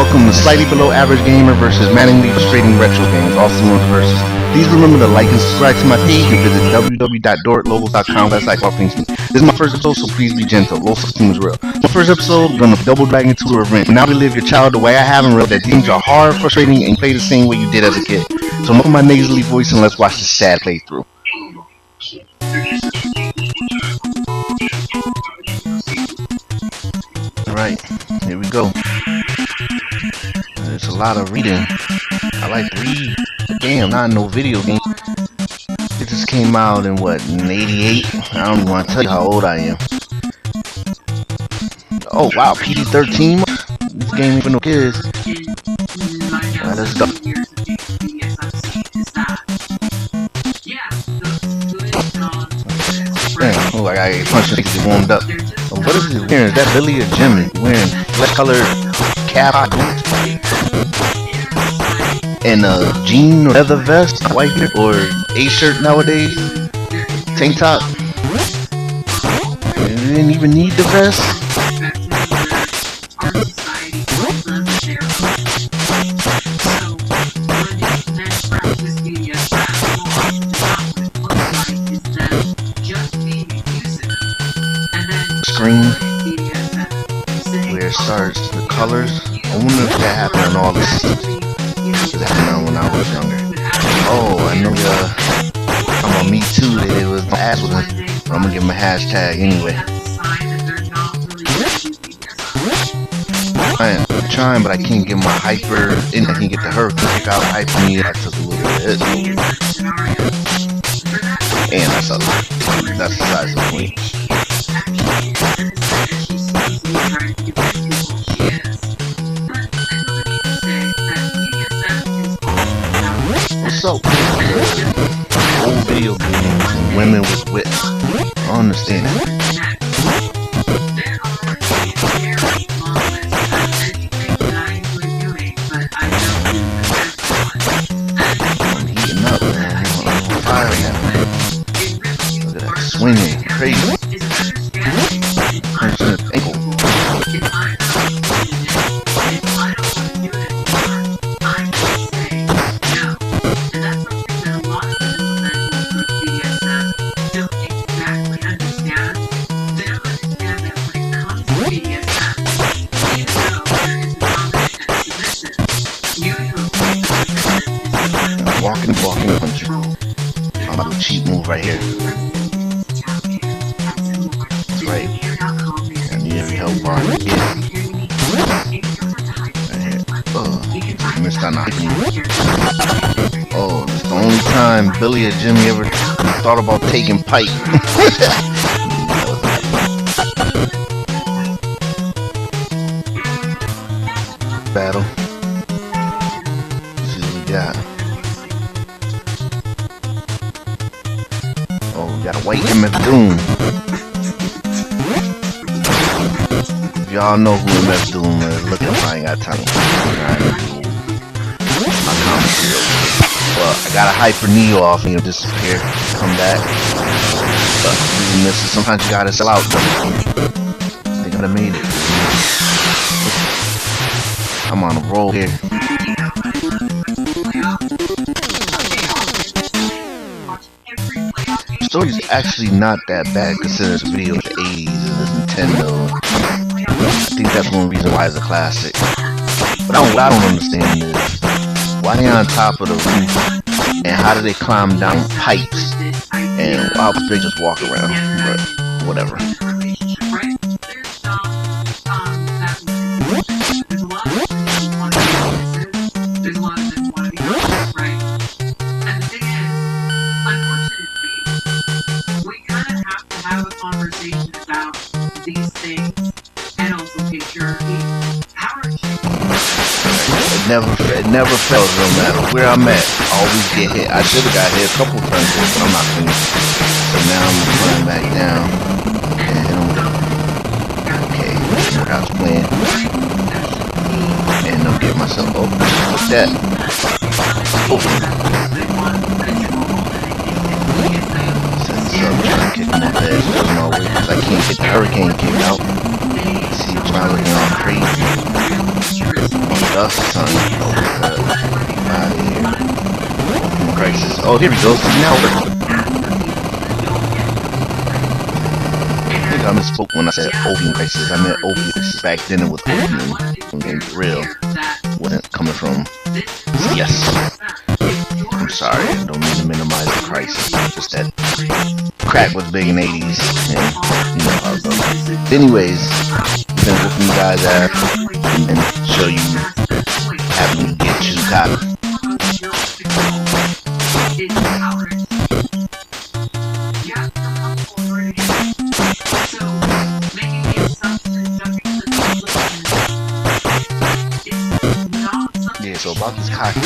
welcome to Slightly Below Average Gamer versus Maddeningly Frustrating Retro Games, also known as Versus. Please remember to like and subscribe to my page and visit www.dortlogos.com/LifeOffThingsMe. This is my first episode, so please be gentle. Low self-esteem is real. My first episode, we're gonna double drag into a revenge. Now relive your child the way I have and real that games are hard, frustrating, and play the same way you did as a kid. So enough of my nasally voice and let's watch this sad playthrough. Alright, here we go. There's a lot of reading. I like to read. Damn, not no video game. It just came out in what, in 88? I don't even want to tell you how old I am. Oh wow, PG-13? This game even no kids. Let's go. Damn, oh, I gotta get punched to get warmed up. What is he wearing? Is that Billy or Jimmy? Wearing black colored cap and a jean or leather vest, white or A-shirt nowadays, tank top. You didn't even need the vest. Screen where it starts, the colors. I wonder if that happened on all the systems. It happened when I was younger. Oh, I know I'm on Me Too. It was my ass with it. I'm gonna give him a hashtag anyway. I'm trying, but I can't get my hyper in. I can't get the hurricane kick out. Hyper me. I took a little bit of hit. And that's the size of the point. What's up? Old video games and women with wit. I understand it. I'm heating up, man. I'm firing at me. Look at that. Swinging. Crazy. Punching his ankle. Walking punch. I'm about to cheat move right here. That's right. I need every help bar I can get. Right here. Missed on knocking you. Oh, it's the only time Billy or Jimmy ever thought about taking pipe. Battle. Let's see what we got. Oh, we got a white MF Doom. If y'all know who MF Doom is, look up. I ain't got time. Well, I got a hyper knee off and he'll disappear. Come back. But you miss it. Sometimes you gotta sell out. They could have made it. I'm on a roll here. The story's actually not that bad considering it's a video of the 80s and it's Nintendo. I think that's one reason why it's a classic. But what I don't understand is why they on top of the roof and how do they climb down pipes and why would they just walk around? But whatever. It never fails no matter where I'm at. I always get hit. I should have got hit a couple times, but I'm not finished. So now I'm going back down. Okay, that's what I was playing. And I'll get myself over. What's that? Oh. Set this up, trying to kick my ass out of my way because I can't get the hurricane kick out. See, it's not looking all crazy. dust, son. Out of here. Crisis. Oh, here we go. See, now I think I misspoke when I said opium crisis. I meant opiates. Back then it was opium. I'm getting real. Wasn't coming from. Yes. I'm sorry. I don't mean to minimize the crisis. Just that crack was big in the 80s. And you know how it goes. Anyways, I'm gonna whoop you guys out and show you having me get you copy. Yeah, so about this cocky,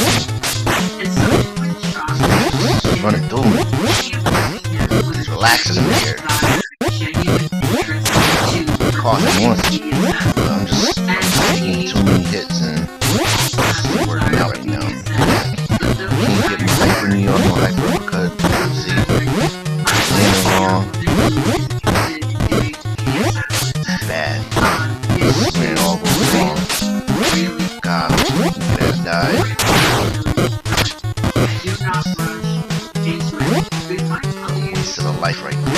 just running through me. Just relaxes in here. Caution once. I'm just taking too many hits and it's working out right now. Can't get me hyper New York, no hyper uppercut. See, landing wrong. Bad. This man all goes wrong. God, that died. Still a life right there.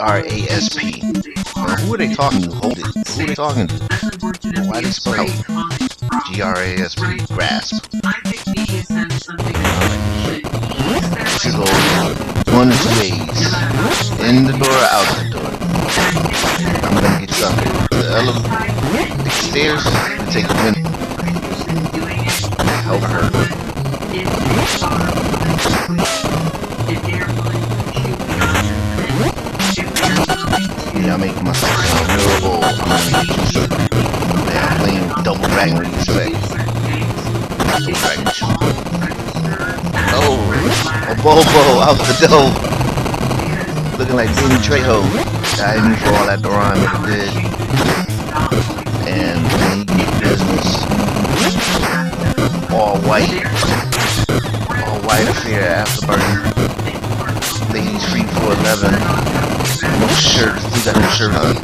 GRASP. Who are they talking to? Hold it. Who are they talking to? Why they spell out GRASP? Grasp. This is all one of two ways. In the door or out the door. I'm gonna get you up the elevator. The stairs. Take a minute. Help her. Yeah, I'm making myself sound real old. I'm playing double dragon with respect. Double dragon shoot. Oh, a Bobo out the door. Looking like Danny Trejo. I didn't for all that rhyme that he did. And he did business. All white. All white affair afterburn. Ladies free for 11. No shirt, still got no shirt on.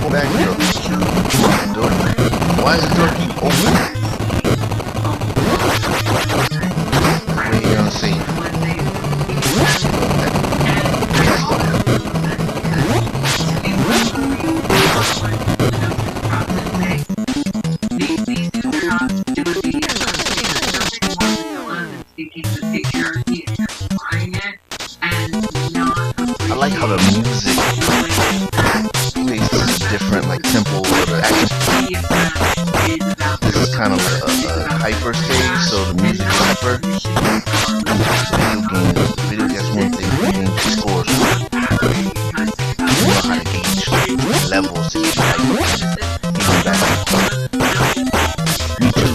Go back here. Why is the door keep open? Where you gonna see? I like how the music plays different, like tempo or the action. This is kind of a hyper stage, so the music is hyper. Video games, one thing, video games scores. You know how to gauge levels to get hyper. Even back. Me too.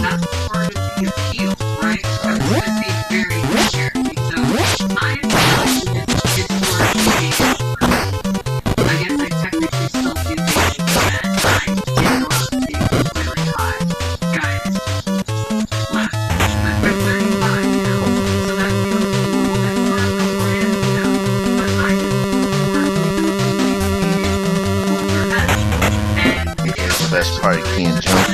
Best part, you can't jump.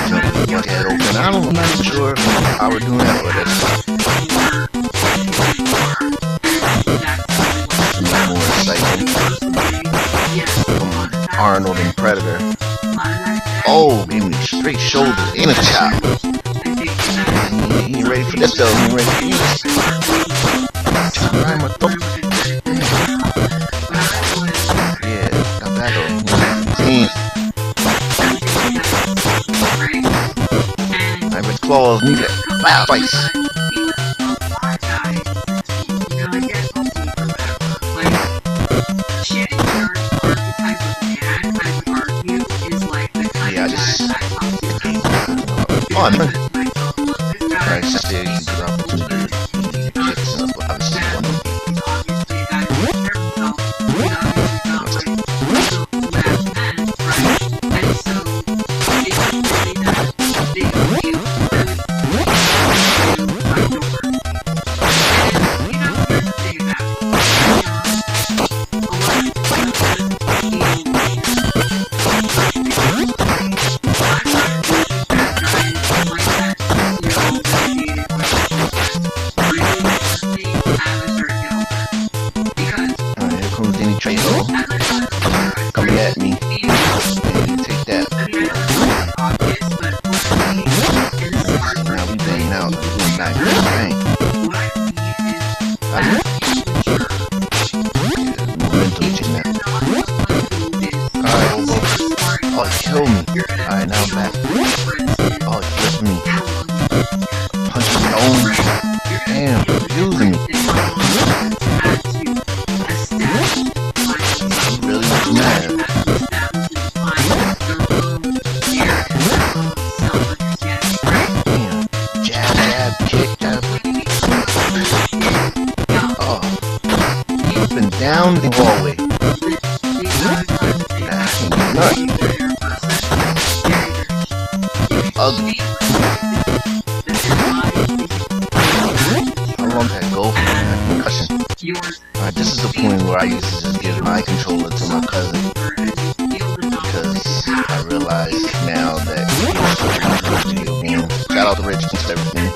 Jump with your head open. I'm not sure how we're doing that, but that's more exciting. From Arnold and Predator. Oh, gave me straight shoulder and a chop. He ain't ready for this though. He ain't ready for this. Right in my throat. Yeah, got that though. I with claws, need it. Wow, twice. Yeah, I just. Oh, I'm ready. Alright, just there, you can get opportunity. Shit, son, obviously, one. Alright, dang. Momentum change that. Alright, oh, kill me. Alright, now I'm back. Oh, just me. Punching my own. Damn, confusing me. He really was mad. Damn. Jab, jab, kick, jab. Oh. Up and down the hallway. Nut. Ugly. How long did I go for that concussion? Alright, this is the point where I used to just give my controller to my cousin. Because I realize now that it's a video game. Shout out to Rich and everything.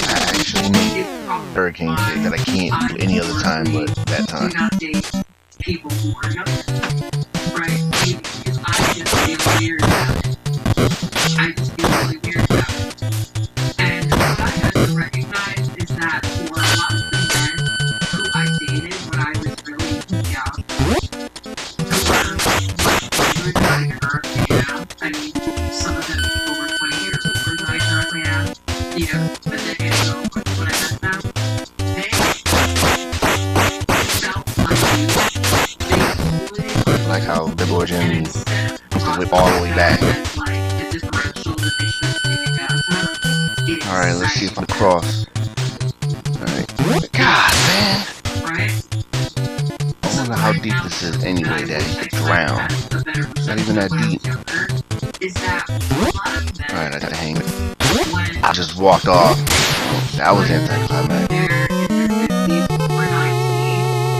I actually need Hurricane Kick that I can't do any other time but that time. People who are younger, right? Because I just feel weird about it. I just feel really weird about it. And what I had to recognize is that for a lot of the men who I dated when I was really young, who were older than I currently am, I mean, some of them over 20 years older than I currently am, you know, a decade ago when I met them, they felt like how the origin used to whip all the way back. Alright, let's see if I'm cross. Alright. God, man! I wonder how deep this is anyway that he could drown. Not even that deep. Alright, I gotta hang it. I just walked off. That was anticlimactic.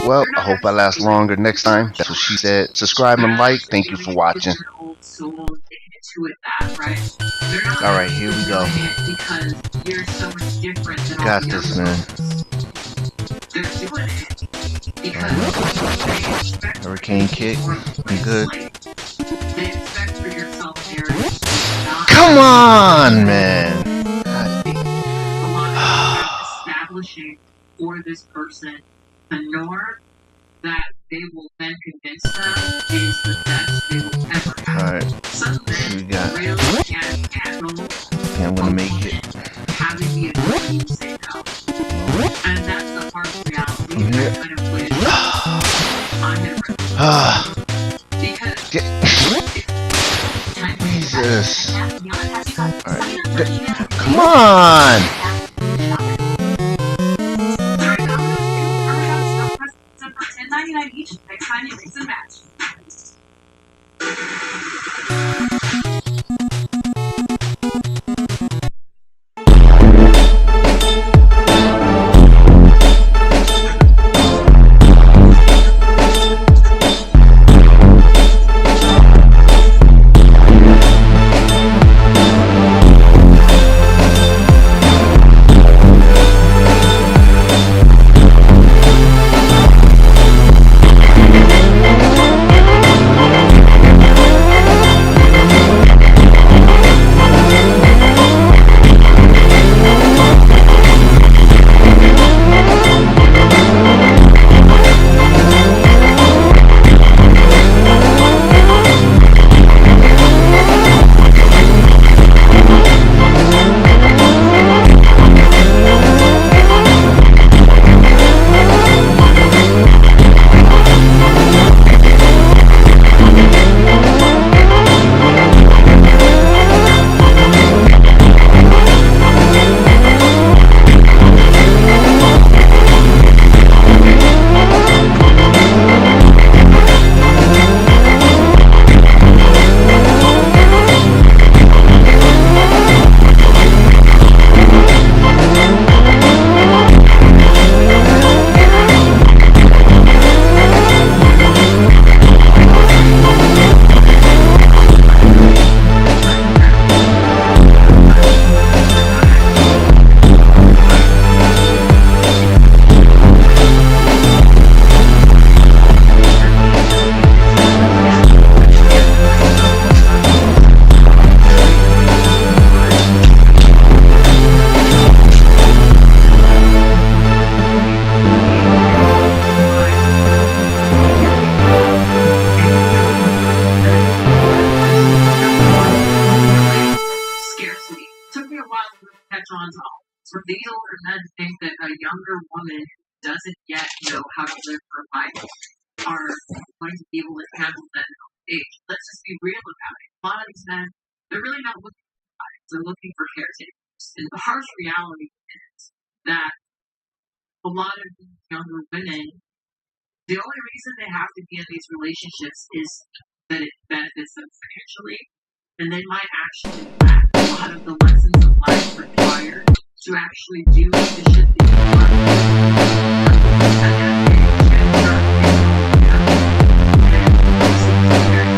Well, I hope I last longer next time. That's what she said. Subscribe and like. Thank you for watching. Alright, here we go. Got this, man. Hurricane Kick. I'm good. Come on, man! Establishing for this person the norm that they will then convince them is the best they will ever have. Alright, we got. Okay, I'm gonna make it. Having the ability to say no. And that's the harsh reality kind of wish I'm in because Jesus. Alright. Come on! $10.99 each next time you mix and match. scarcity. It took me a while to catch on to all this. For the older men think that a younger woman who doesn't yet know how to live her life are going to be able to handle that at age. Let's just be real about it. A lot of these men, they're really not looking for wives, they're looking for caretakers. And the harsh reality is that a lot of these younger women, the only reason they have to be in these relationships is that it benefits them financially, and they might actually lack a lot of the lessons of life required to actually do the shit that you want. At that age, and start thinking, and this is very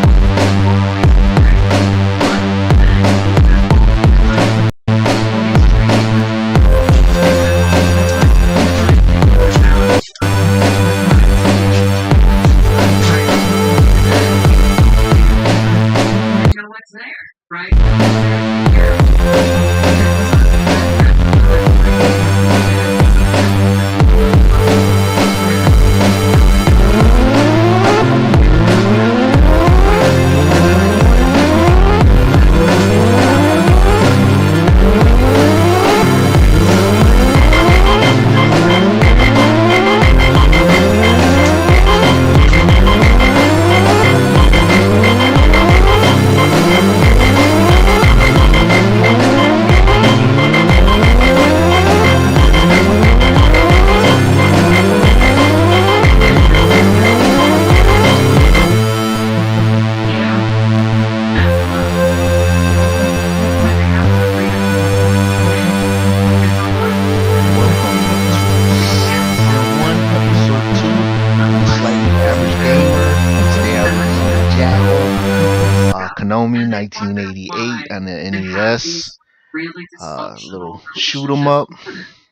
there, right? Konami 1988 on the NES. Little shoot 'em up,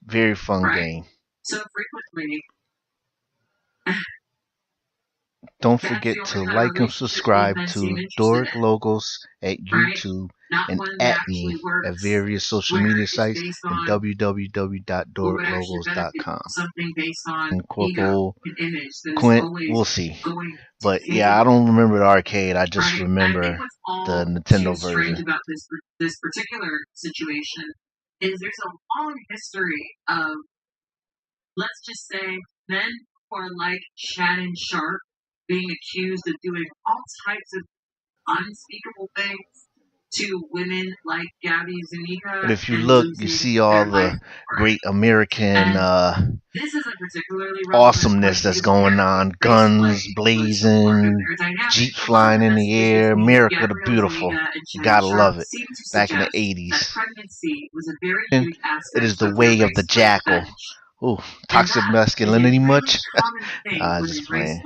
very fun game. So frequently, don't forget to like and subscribe to Dork Logos at YouTube and at me at various social media sites and www.dorklogos.com. And Corporal Quint, we'll see. But yeah, I don't remember the arcade. I just remember the Nintendo version. About this particular situation is there's a long history of, let's just say, men who are like Shannon Sharp being accused of doing all types of unspeakable things to women like Gabby Zuniga. But if you look, you see all the great American awesomeness that's going on. Guns blazing, Jeep flying in the air, America the beautiful. You gotta love it. Back in the 80s. And it is the way of the jackal. Ooh, toxic masculinity much? Just playing.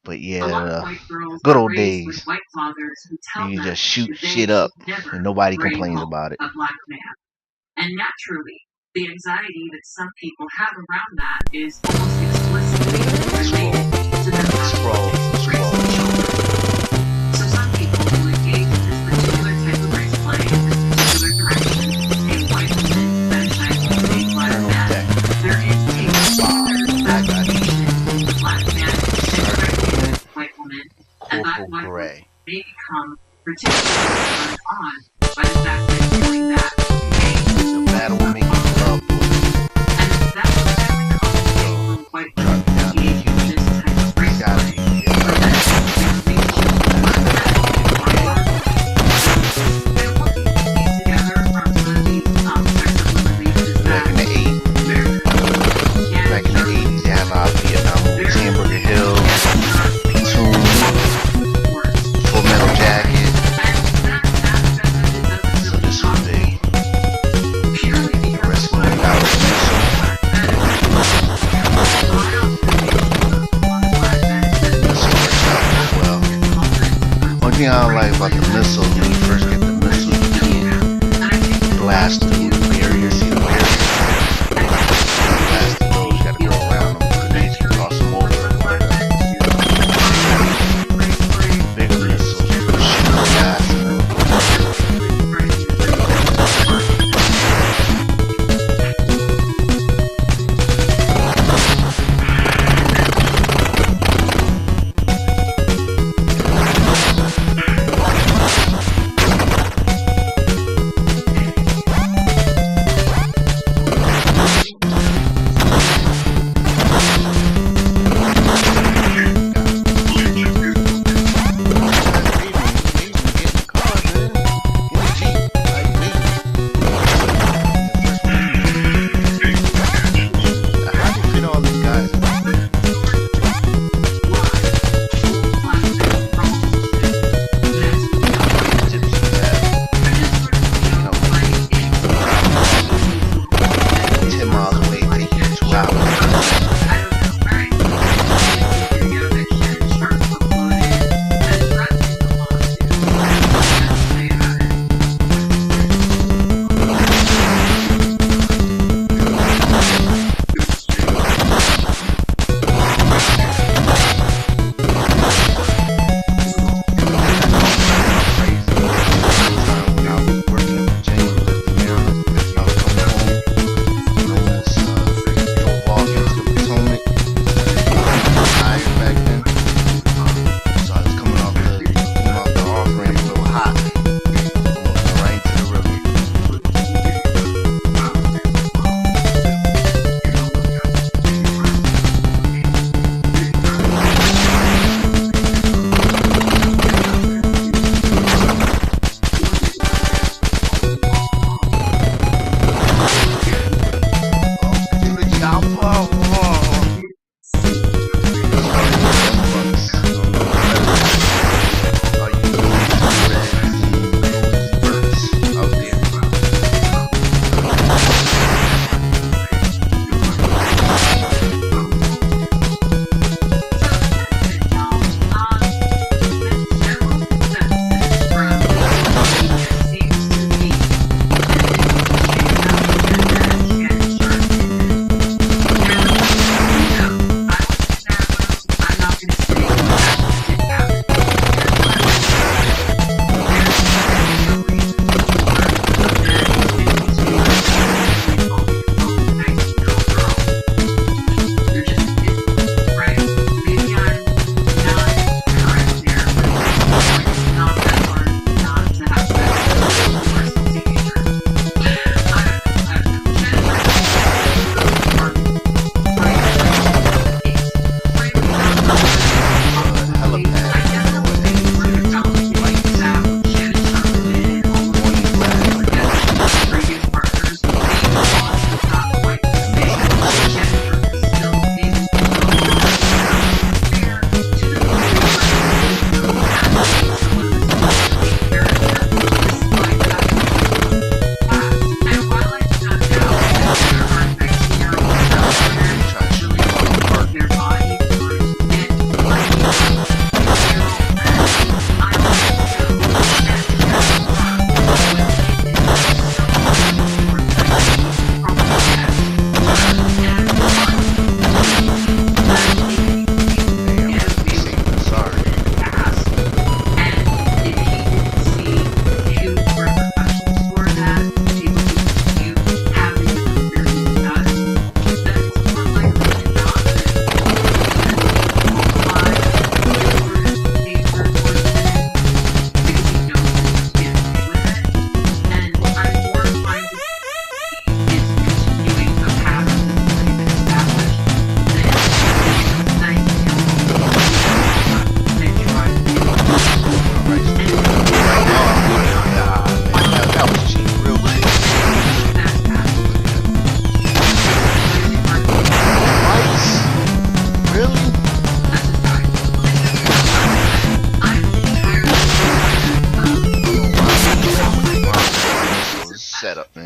But yeah, good old days. You just shoot shit up and nobody complains about it. And naturally, the anxiety that some people have around that is almost explicitly related to their children. So some people will engage in this particular type of race play in this particular direction. A white woman fetishizing a black man. There is a fascination with the black man and white woman, and that white woman may become particularly turned on by the fact that it's doing that. The battle will make you love. And that's what every couple white women engage in this type of race play. They're looking to be together from some of these sexual releases back in the 80s. Back in the 80s, they had a lot of Vietnam movies. Hamburger Hill, Platoon, Full Metal Jacket. So this was the wrestling without a well. One thing I don't like about the missiles, when you first get the missiles, you can't blast through the barrier. See the barrier? Blast through those, you gotta go around them. Grenades can cross them over. Bigger missiles, you can shoot them guys.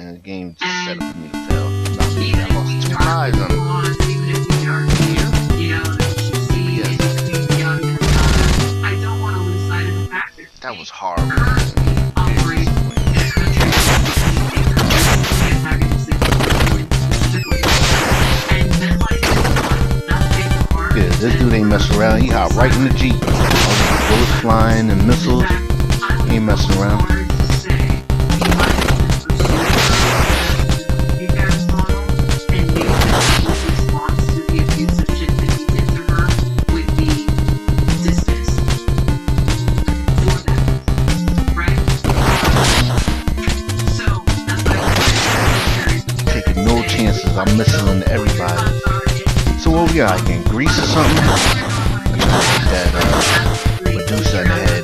man. The game just set up for me to fail. I lost 2 lives on it. That was horrible. Yeah, this dude ain't messing around. He hopped right in the Jeep. Bullets flying and missiles. He ain't messing around. Taking no chances. I'm missing everybody. So what we got again? Grease or something? That Medusa in the head.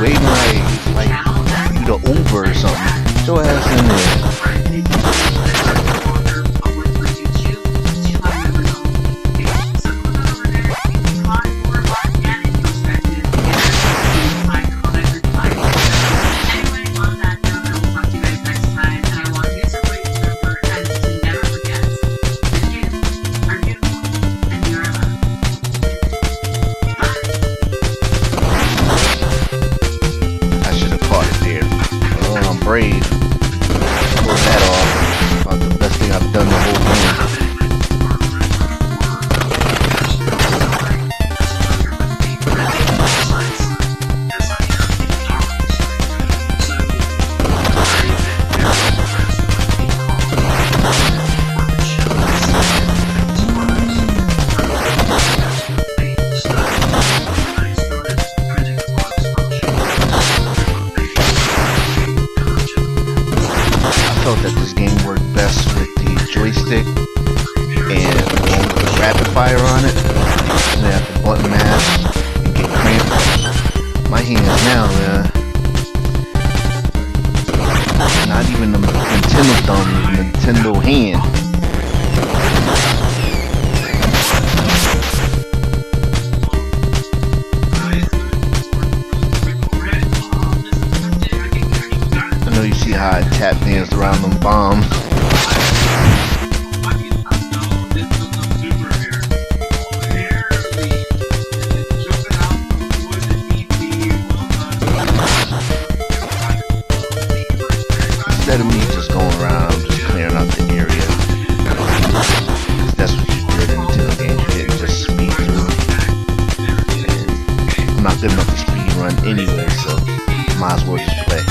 Waiting like you to Uber or something. Get your ass in there. Brave. Pull that off. About the best thing I've done the whole game. I felt that this game worked best with the joystick and the rapid fire on it. And then have the button mash and get cramped. My hands now, not even the Nintendo thumb, the Nintendo hand. You see how I tap danced around them bombs. Instead of me just going around, just clearing out the area. That's what you did in Nintendo games. You didn't just speed through. And I'm not good enough to speed run anyway, so might as well just play.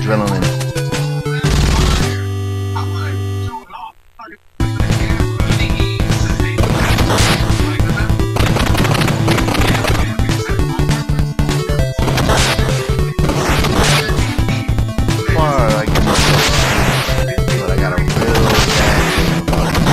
adrenaline. Far I get myself, but I got a real bad feeling about it.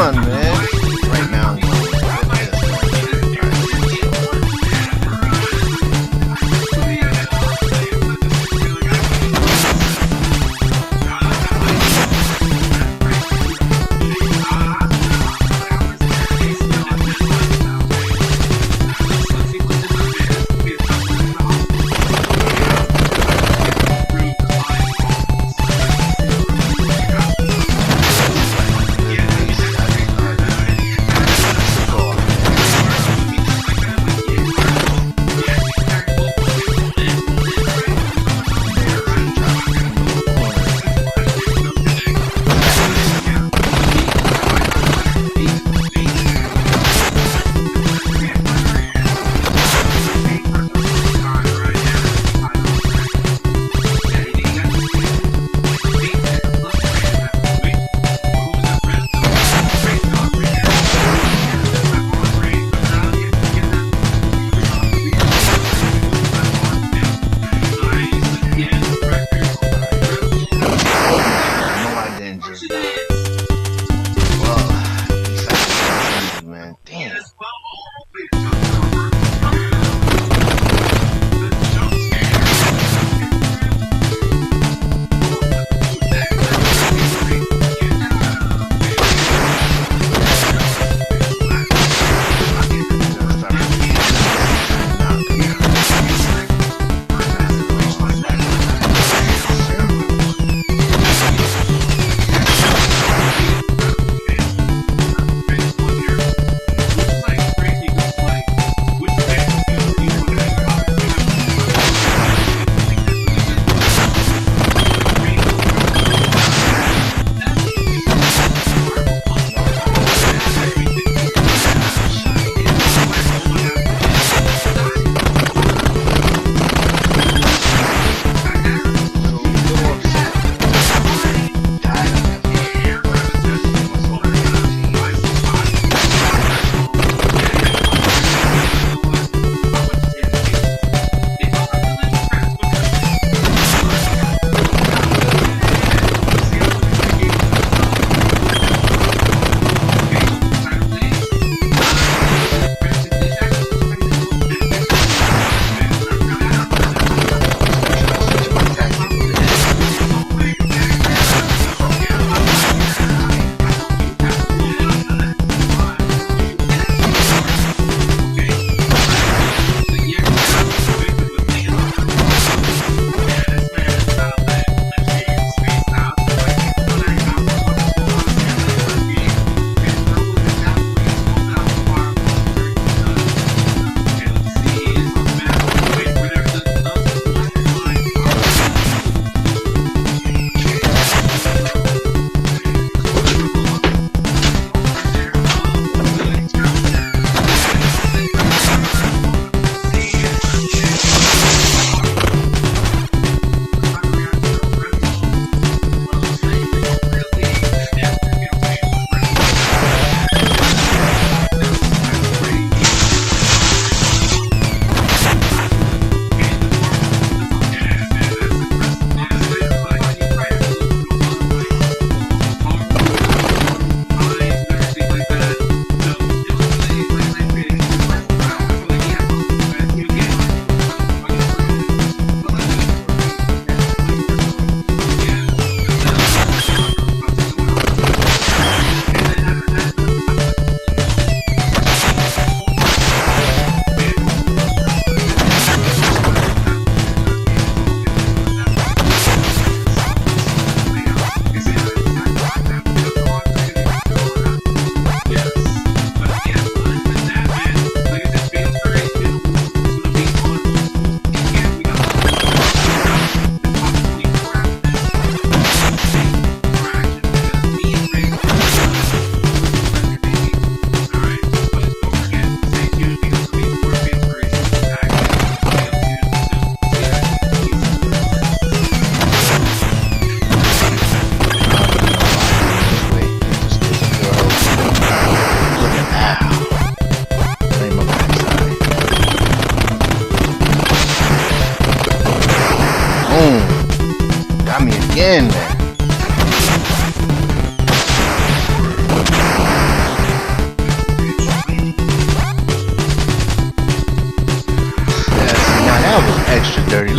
on, man. Right now.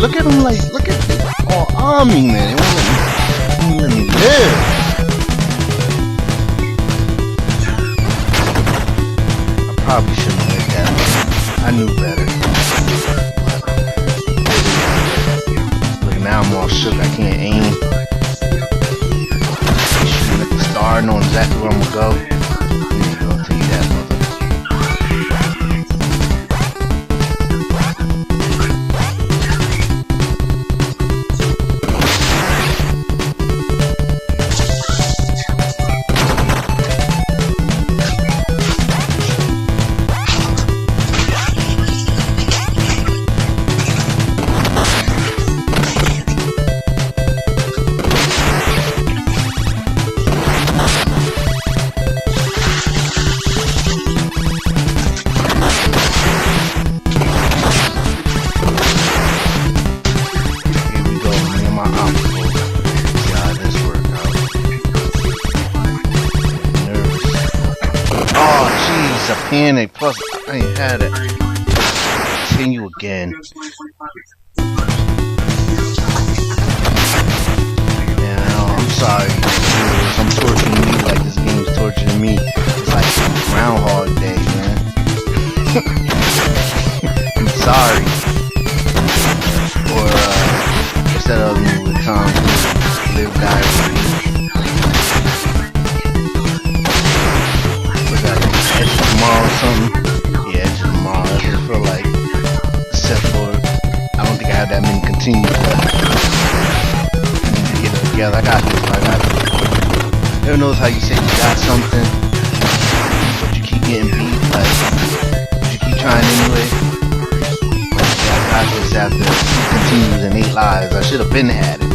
Look at him like, look at this all on me, man. It won't let me live. I probably shouldn't have let that. I knew better. Look, now I'm all shook. I can't aim. Shooting at the star, knowing exactly where I'm gonna go. There you go. Take that, mother. Panic, plus I ain't had it. Continue again. Yeah, I'm sorry. I'm torturing you like this game's torturing me. It's like Groundhog Day, man. I'm sorry. Or what's that other movie with Tom Cruise? Live, Die, Breathe. Edge of Tomorrow or something? Yeah, Edge of Tomorrow. That's what I feel like. Except for, I don't think I have that many continues left. I need to get it together. I got this. Everyone knows how you say you got something, but you keep getting beat, like, but you keep trying anyway. Like, yeah, I got this after continues and 8 lives. I should have been had it.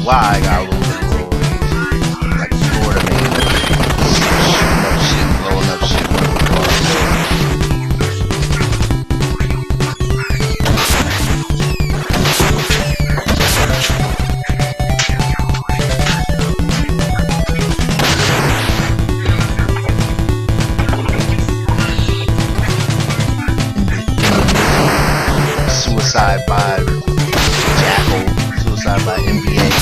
why I got a little bit of roll. Like Florida man. Shooting up shit, blowing up shit with the car. Suicide by Jackal, suicide by NBA.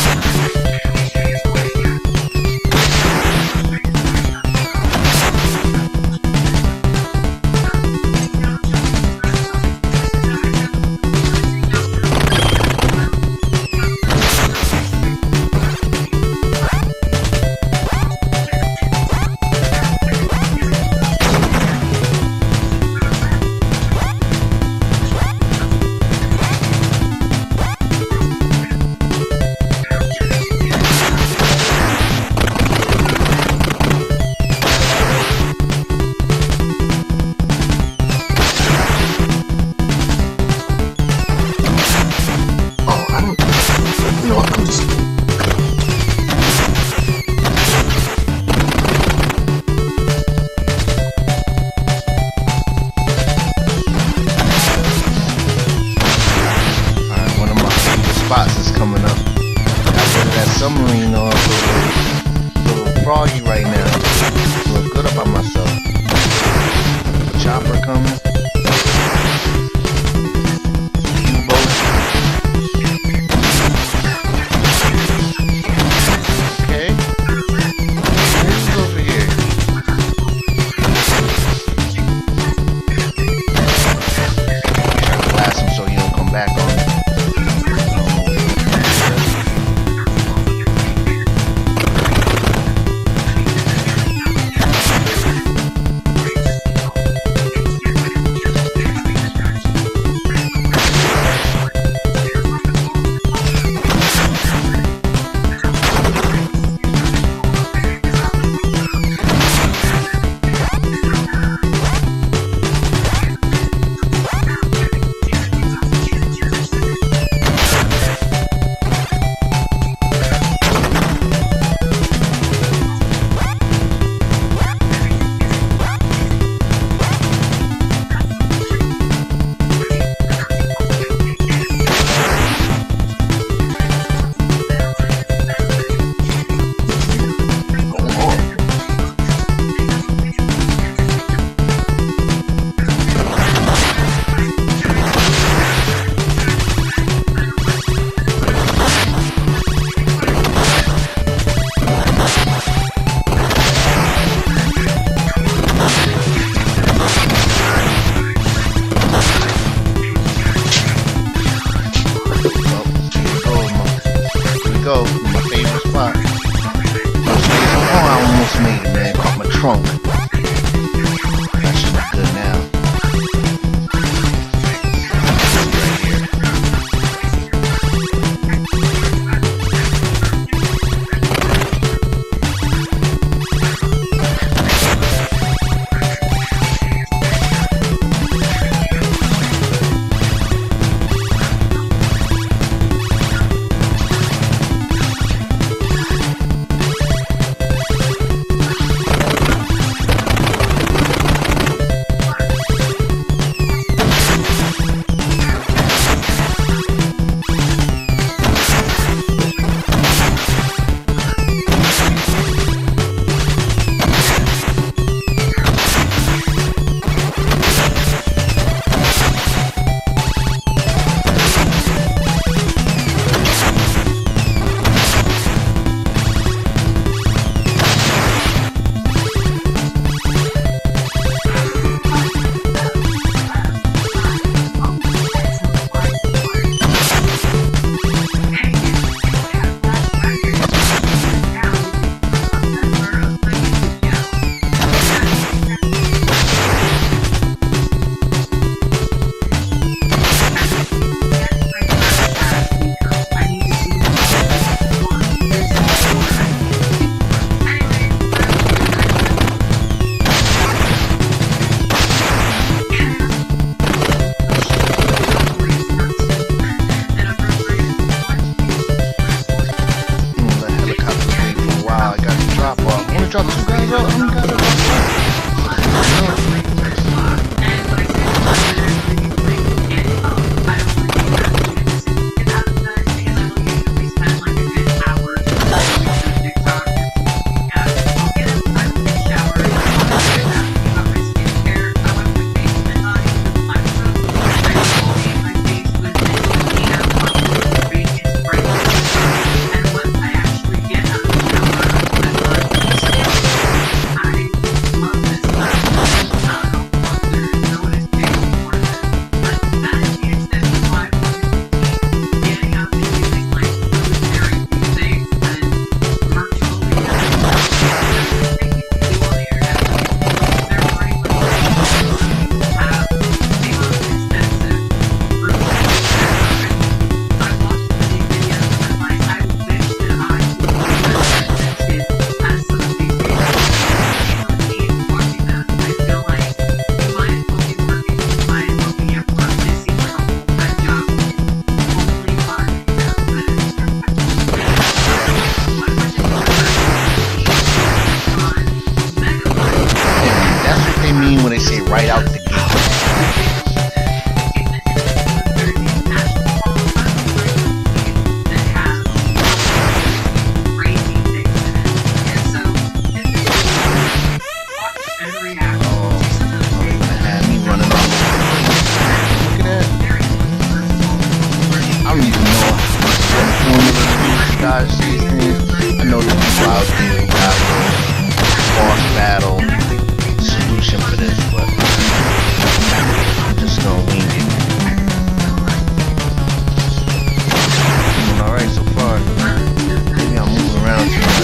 Spots is coming up. Got that submarine off, a little froggy right now. Feel good about myself. The chopper coming. U-boat. Okay. Who's over here? Try to blast him so he don't come back on me. Go, my favorite spot. Oh, I almost made it, man. Caught my trunk. That should be good now. out there who have a boss battle solution for this, but I'm just gonna wing it. Doing alright so far. Maybe I'm moving around too much.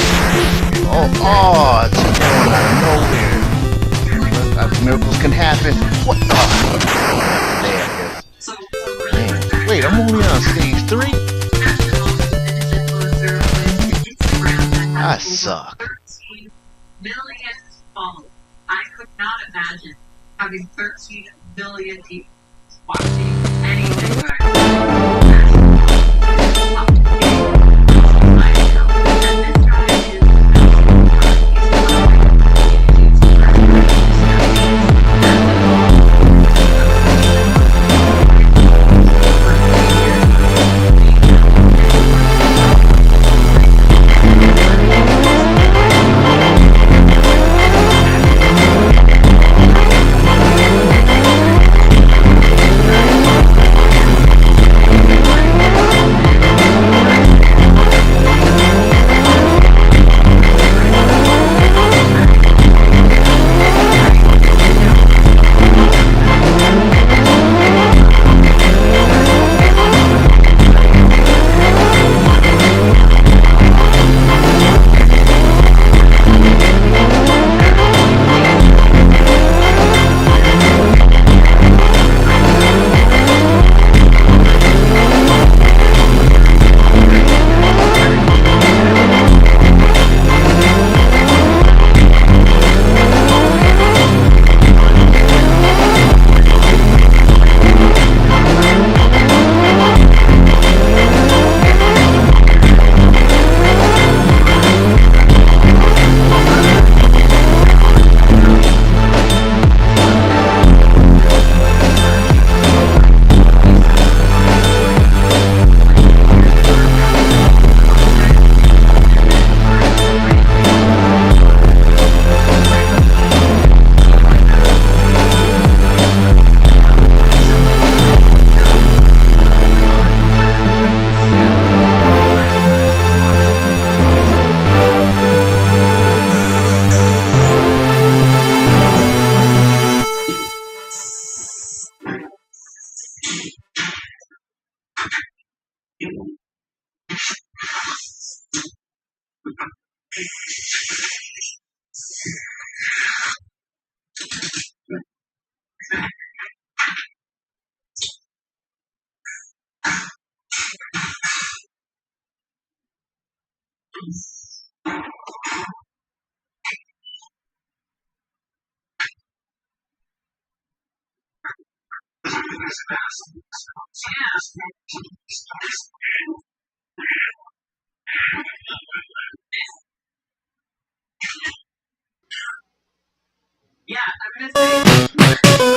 Oh, it's going out of nowhere. Miracles can happen. What? Oh, there, I guess. Man. Wait, I'm only on stage 3? I suck. 13 million followers. I could not imagine having 13 million people watching anything that I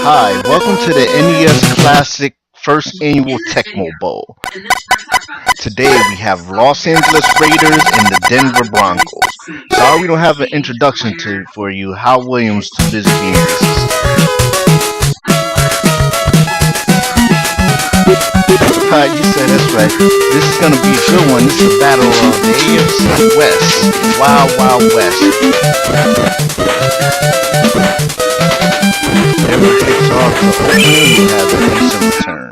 Hi, welcome to the NES Classic First Annual Tecmo Bowl. Today we have Los Angeles Raiders and the Denver Broncos. Sorry we don't have an introduction for you. Hal Williams too busy being racist. You said that's right. This is gonna be a good one. This is a battle of the AFC West. Wild Wild West. Denver kicks off the opening and has a decent return.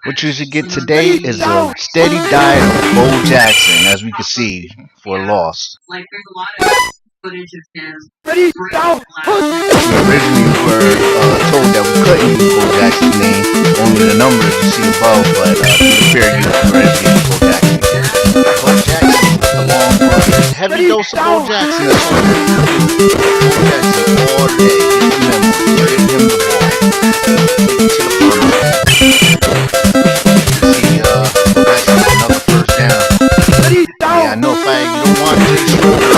What you should get today is a steady diet of Bo Jackson, as we can see, for a loss. Like, there's a lot of footage of him. We originally were told that we couldn't use Bo Jackson's name, only the numbers you see above, but through the fair use, we're able to use Bo Jackson. Bo Jackson, the long run, heavy dose of Bo Jackson, that's all we do. Bo Jackson all day, remember, giving him the ball, take it to the front. See, Bo Jackson with another first down. Yeah, I know if you don't want Jay Schroeder,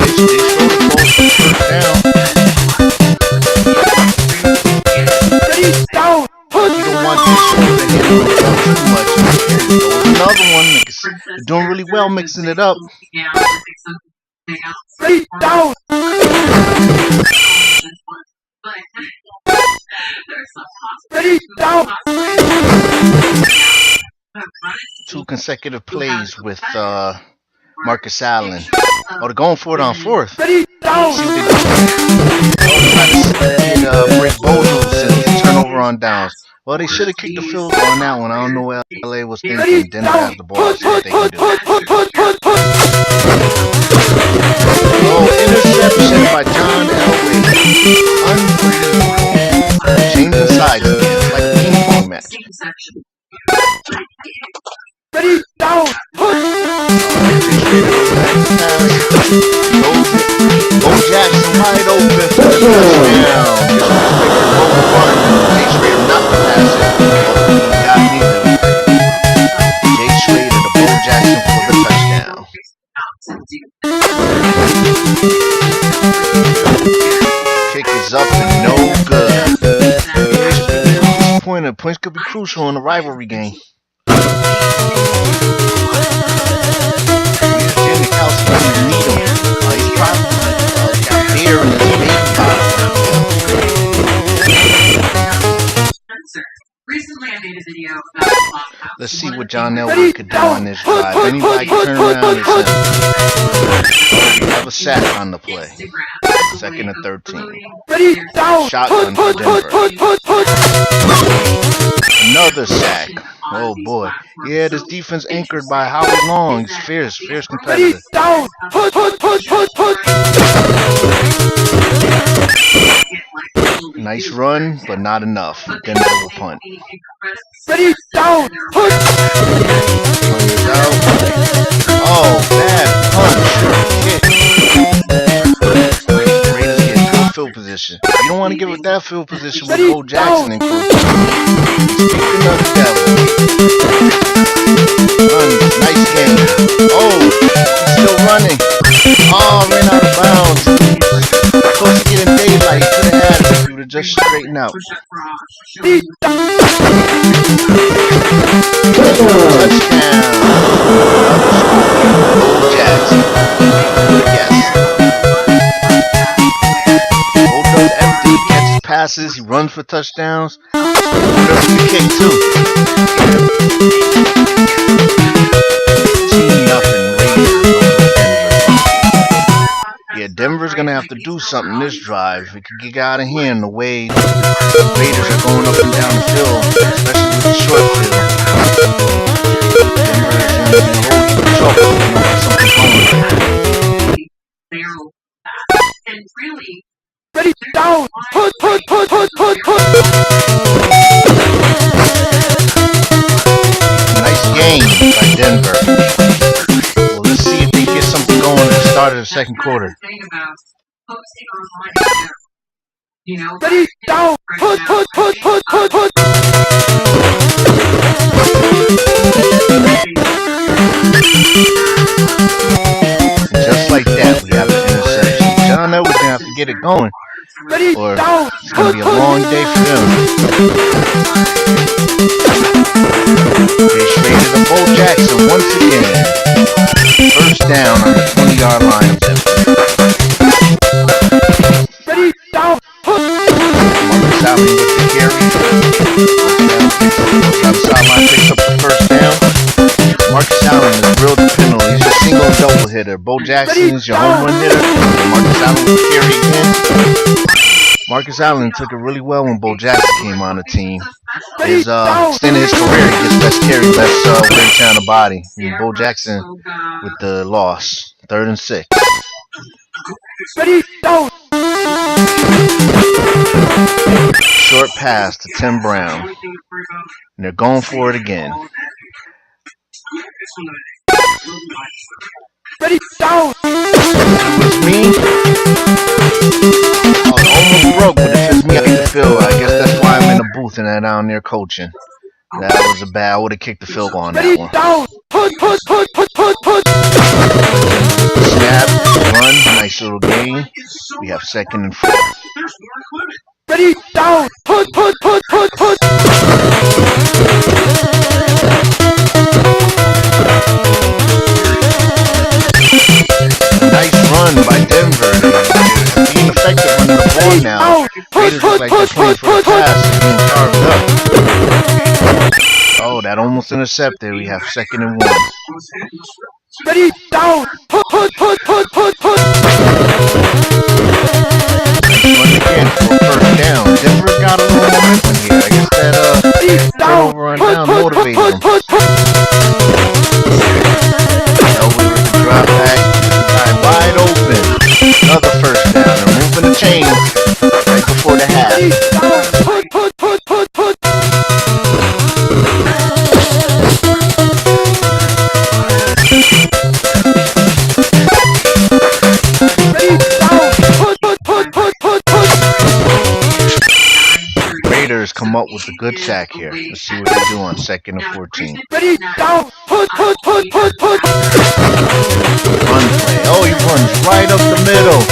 Jay Schroeder goes for first down. You don't want Jay Schroeder to hit him too much. There's another one. They're doing really well mixing it up. Two consecutive plays with Marcus Allen. Oh, they're going for it on fourth. Ready, down. See what they do. Break Bozos and turnover on downs. Well, they should have kicked the field goal on that one. I don't know what LA was thinking. Denver has the ball, so what they can do. Oh, interception by John Elway. Unbelievable. Changing sides again, like a ping pong match. Ready, down. Bo Jackson wide open for the touchdown. Jay Schrader not to pass it. Got neither. Jay Schrader to Bo Jackson for the touchdown. Kick is up and no good. Points could be crucial in the rivalry game. Recently, I made a video about let's see what John Elway could do on this drive. Anybody can turn around and have a sack on the play. Second and 13. Shotgun for Denver. Another sack. Oh boy. Yeah, this defense anchored by Howard Long. He's fierce competitor. Nice run, but not enough. Denver will punt. Ready, down. Punt is out. Oh, bad punch. Raiders get good field position. You don't want to give it that field position with Bo Jackson and crew. Speaking of the devil. Nice game. Oh, he's still running. Oh, ran out of bounds. Supposed to get in daylight. He could have had it if he would have just straightened out. Touchdown. Bo Jackson. Yes. Bo does everything. He catches passes. He runs for touchdowns. Whatever you kick too. 2-0 Yeah, Denver's going to have to do something this drive. It could get out of hand the way the Raiders are going up and down the field, especially with the short field. Denver is in a whole heap of trouble. Something's going and really, Ready, down. Nice game by Denver. Well, let's see if they get something going at the start of the second quarter. Ready, down. Just like that, we have an interception. John Elway's going to have to get it going, Ready, or down. it's going to be a long day for them. Jay Schrader to Bo Jackson once again. First down on the 20-yard line of Denver. Ready, down. Marcus Allen with the carry. Sideline picks up the first down. Marcus Allen is real dependable. He's a single and double hitter. Bo Jackson is your home run hitter. Marcus Allen with the carry again. Marcus Allen took it really well when Bo Jackson came on the team. His extended his career, he gets less carry, less weight on the body. And Bo Jackson with the loss. 3rd and 6. Ready, down. Short pass to Tim Brown. And they're going for it again. Ready, down. It was me. Oh, it almost broke, but if it's me, I get the field. I guess that's why I'm in the booth and down there coaching. That was a bad. I would have kicked the field goal on that Ready, one. down. Snap, run, nice little game. We have 2nd and 4. Ready, down. Nice run by Denver. They're being effective running the ball now. Raiders look like they're playing for the pass. Being carved up. Oh, that almost intercepted. We have 2nd and 1. Ready, down! Put! Once again, for first down. Denver got a little momentum here. I guess that turnover on down motivated them. Elway with the drop back. Right, wide open. Another first down. They're moving the chains right before the half. Raiders come up with a good sack here. Let's see what they do on 2nd and 14. Ready, down! Put! Run play. Oh, he runs right up the middle.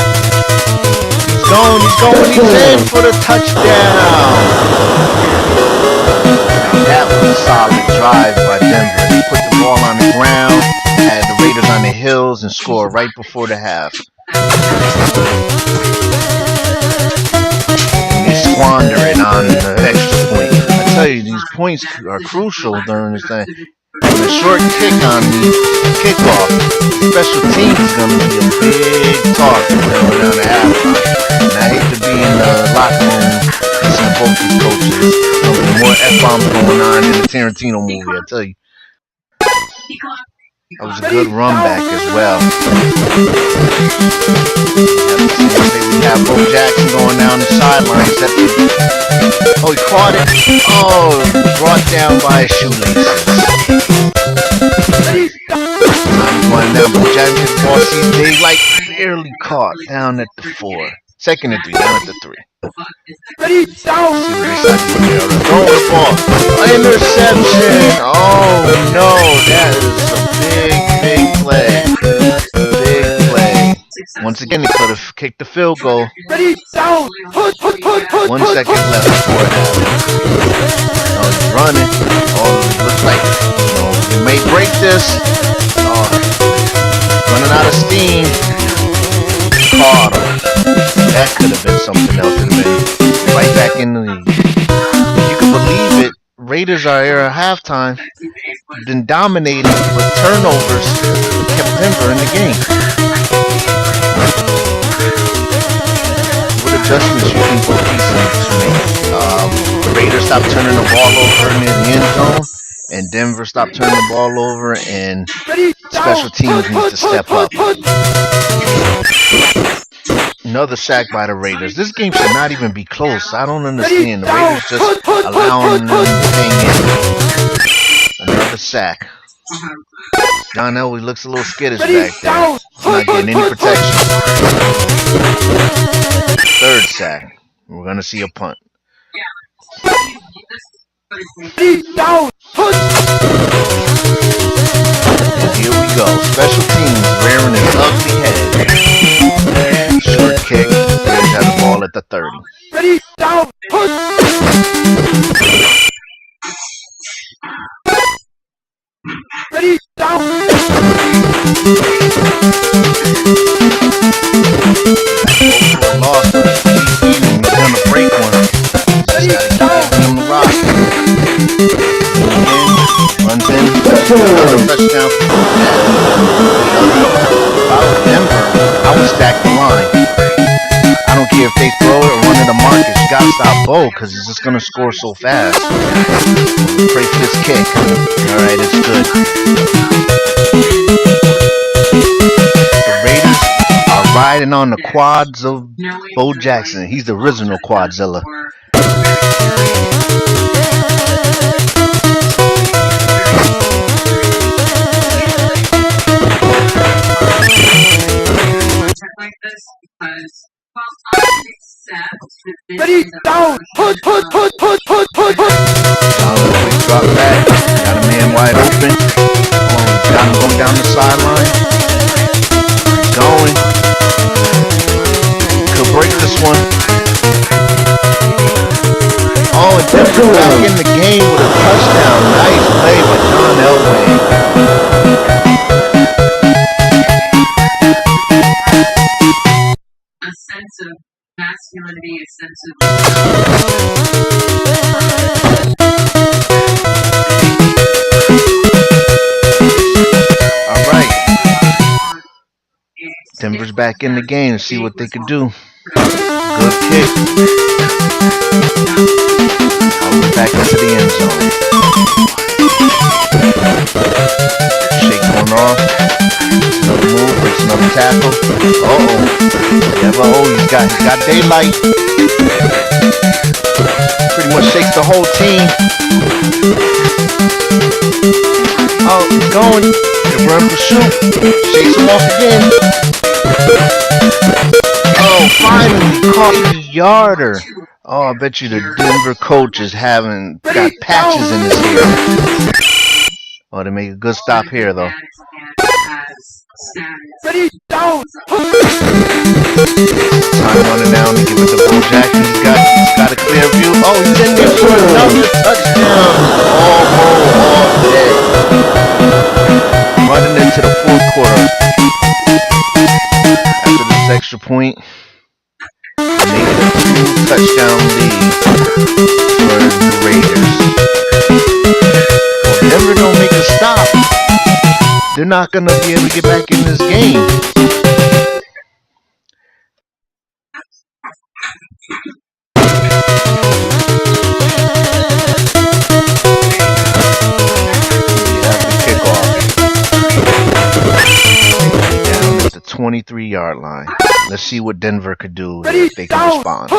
He's in for the touchdown. That was a solid drive by Denver. They put the ball on the ground, had the Raiders on the hills, and scored right before the half. They squander it on the extra point. I tell you, these points are crucial during this thing. The short kick on the kickoff, special teams is going to be a big talk going down the halftime. And I hate to be in the locker room listening to both these coaches. There's going to be more F-bombs going on in the Tarantino movie, I tell you. That was a good run back as well. We have Bo Jackson going down the sideline. Oh, he caught it. Oh, brought down by his shoelaces. Going down, Bo Jackson's boss, they like barely caught down at the 4. 2nd and 3, down at the 3. Ready, down! Throwing the ball. Interception. Oh no, that is a big play. Big play. Once again, they could have kicked the field goal. Ready, down! Put! 1 second left before half. Oh, he's running. Oh, it looks like he may break this. Oh, running out of steam. Caught him. That could have been something else. Could have been right back in the league. If you can believe it, Raiders are here at halftime. Been dominating with turnovers. Kept Denver in the game. What adjustments you think both these teams make? The Raiders stopped turning the ball over near the end zone, and Denver stopped turning the ball over, and special teams needs to step up. Another sack by the Raiders. This game should not even be close. I don't understand. The Raiders just allowing them to hang in. Another sack. John Elway looks a little skittish back there. He's not getting any protection. 3rd sack. We're going to see a punt. And here we go. Special teams rearing his ugly head. Short kick. Raiders have the ball at the 30. Ready, down, put! Ready, down! Lost, but he's gonna break one. Just gotta keep him the rock. Runs in. Another touchdown. If I was Denver, I would stack the line. I don't care if they throw it or run it to Marcus. You gotta stop Bo because he's just gonna score so fast. Pray for this kick. Alright, it's good. The Raiders are riding on the quads of Bo Jackson. He's the original Quadzilla. Like this because ready, down, put! Quick drop back. Got a man wide open. Got him going down the sideline. Going. Could break this one. Oh, and Denver back in the game with a touchdown. Nice play by John Elway. A sense of masculinity, a sense of Alright. back in the game and see what they could do. Good kick. Back into the end zone. Shake one off. Another move, breaks another tackle. He's got daylight. Pretty much shakes the whole team. Oh, he's going. They run pursuit. Shakes him off again. Oh, finally caught the yarder. Oh, I bet you the Denver coach is got patches in his hair. Oh, they make a good stop here, though. Ready, down. Time running down to give it to Bojack. He's got a clear view. Oh, he's in there for another touchdown. All day. Running into the fourth quarter. After this extra point. Make it a 2-touchdown lead for the Raiders. If Denver don't make a stop, they're not going to be able to get back in this game. Down at the 23-yard line. Let's see what Denver could do if they can respond. The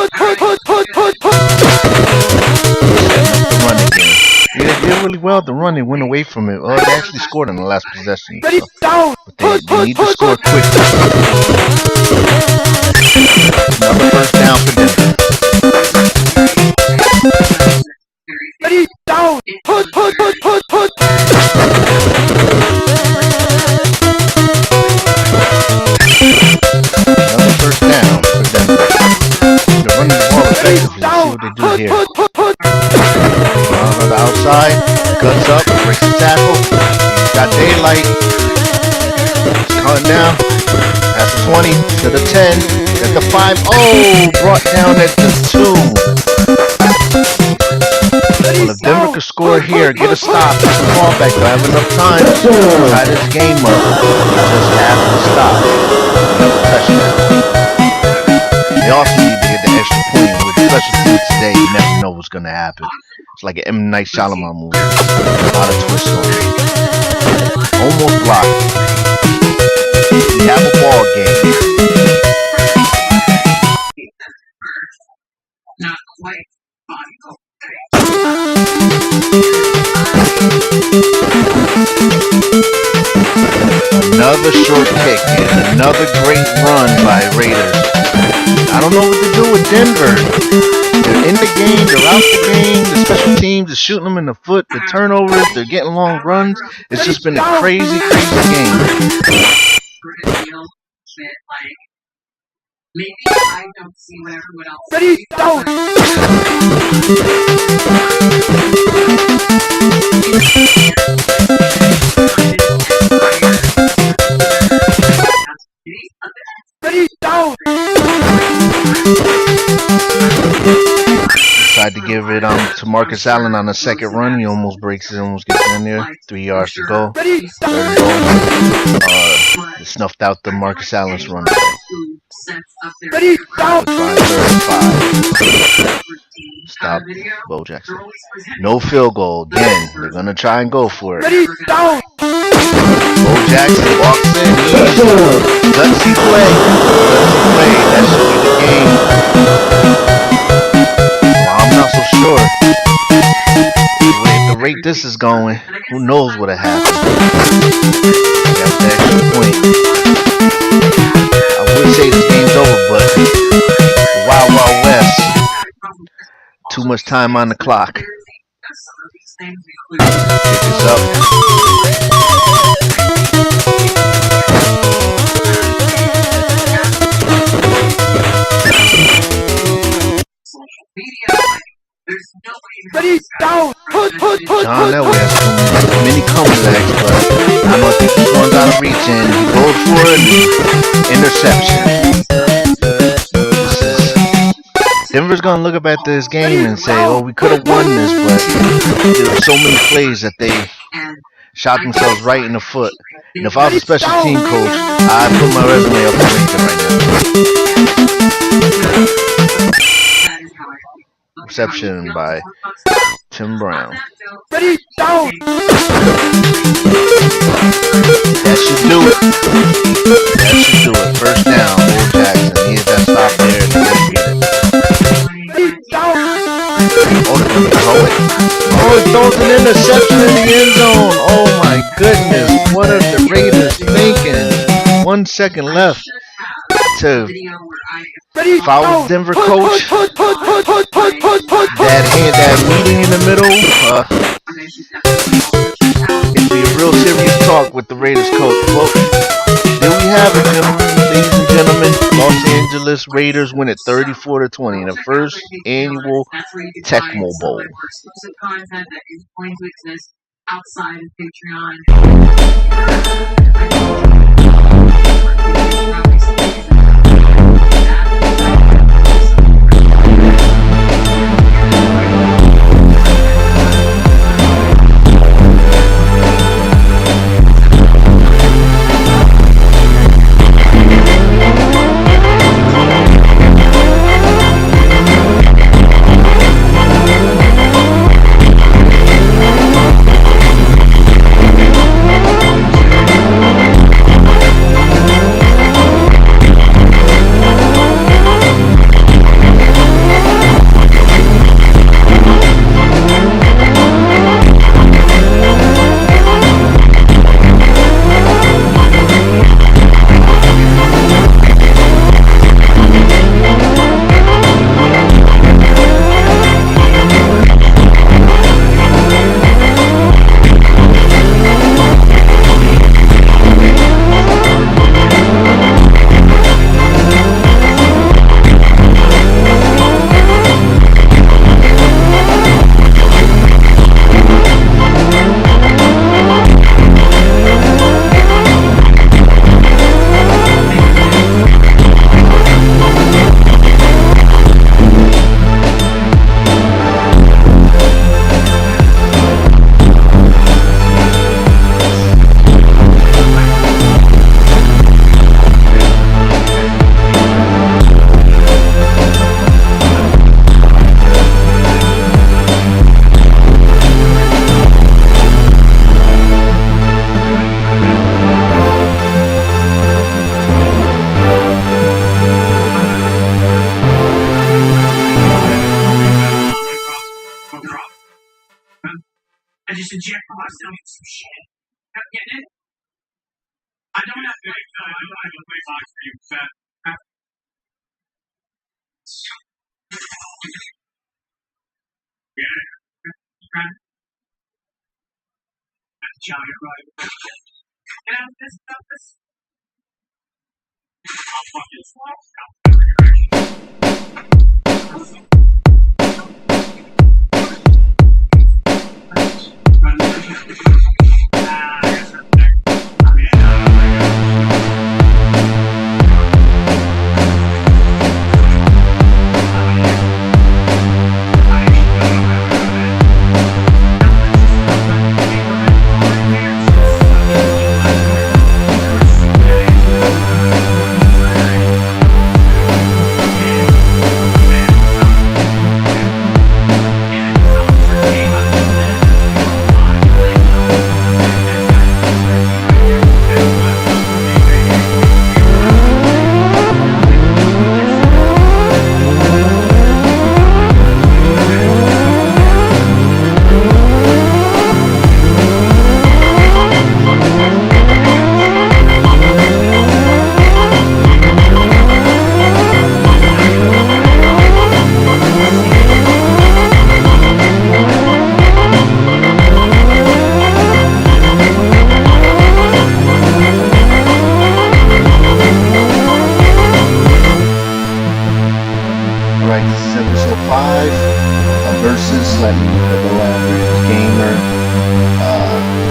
run again. Yeah, they did really well at the run. They went away from it. Oh, they actually scored on the last possession. So. But they need to score quickly. Another first down for Denver. Ready, down. Another first down for Denver. They're running the ball effectively. Let's see what they do here. On the outside, guts up, breaks the tackle. Got daylight. Counting down. At the 20, to the 10, at the 5. Oh, brought down at the 2. Well, if Denver could score here, get a stop, get the ball back, they'll have enough time to tie this game up. They just have to stop. Another touchdown. They also need to get the extra point. With special teams today, you never know what's going to happen. It's like an M. Night Shyamalan movie. A lot of twists on it. Almost blocked. We have a ball game. Not quite. Another short kick and another great run by Raiders. I don't know what to do with Denver. They're in the game, they're out the game. The special teams are shooting them in the foot. The turnovers, they're getting long runs. It's just been a crazy, crazy game. Maybe I don't see what everyone else Ready, down. Ready, down. Decide to give it to Marcus Allen on the second run. He almost breaks it, almost gets in there. 3 yards to go. Ready, Third goal. Snuffed out the Marcus Allen's run. ready, down. Stop Bo Jackson. No field goal. Again, they're going to try and go for it. Ready, down. Bo Jackson walks in. Gutsy play. That should be the game. Well, I'm not so sure. If the rate this is going, who knows what'll happen. Got the extra point. I would say this game's over, but the Wild Wild West. Too much time on the clock. Pick this up. Ready, down. John Elway has many comebacks, but I don't think this one's out of reach, and he goes for it. Interception. Denver's gonna look up at this game and say, "Oh, we could have won this, but there were so many plays that they shot themselves right in the foot. And if I was a special team coach, I'd put my resume up on LinkedIn right now. Reception by Tim Brown. Ready, down! That should do it. That should do it. First down, Will Jackson. He hit that stop there and then get it. Ready, down! Oh, the throw it. Oh, it throws an interception in the end zone. Oh my goodness. What are the Raiders thinking? 1 second left to foul Denver coach. That meeting in the middle. It'd be a real serious talk with the Raiders coach. Well, there we have it, ladies and gentlemen. Los Angeles Raiders win it 34-20 in the first annual Tecmo Bowl. Exclusive content that is going to exist outside of I just inject myself with some shit. I'm getting it? I don't have to. I don't have a play box for you, fat. Yeah. That's Johnny, right? Get out of this stuff. I'll fucking swap. Versus letting the go after his gamer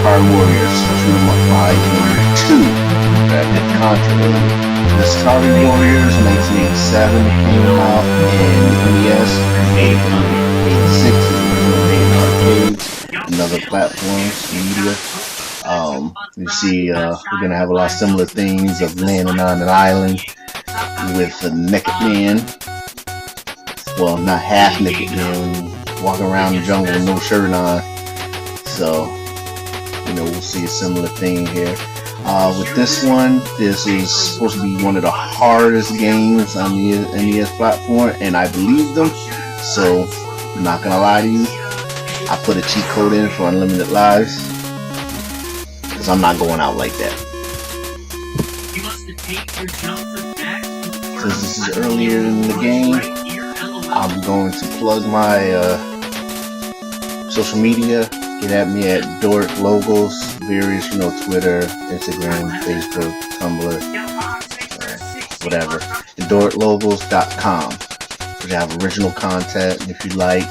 Card Warriors July 2 that did controversy. This Card Warriors 1987 came out in NES, 86 is originally made in arcades and other platforms, media. You see, we're gonna have a lot of similar things of landing on an island with a naked man. Well, not half naked man, walking around the jungle with no shirt on. So, we'll see a similar thing here. With this one, this is supposed to be one of the hardest games on the NES platform, and I believe them. So, I'm not gonna lie to you. I put a cheat code in for unlimited lives, because I'm not going out like that. Since this is earlier in the game, I'm going to plug my social media. Get at me at Dork Logos, various, Twitter, Instagram, Facebook, Tumblr, whatever. DorkLogos.com. We have original content. And if you like,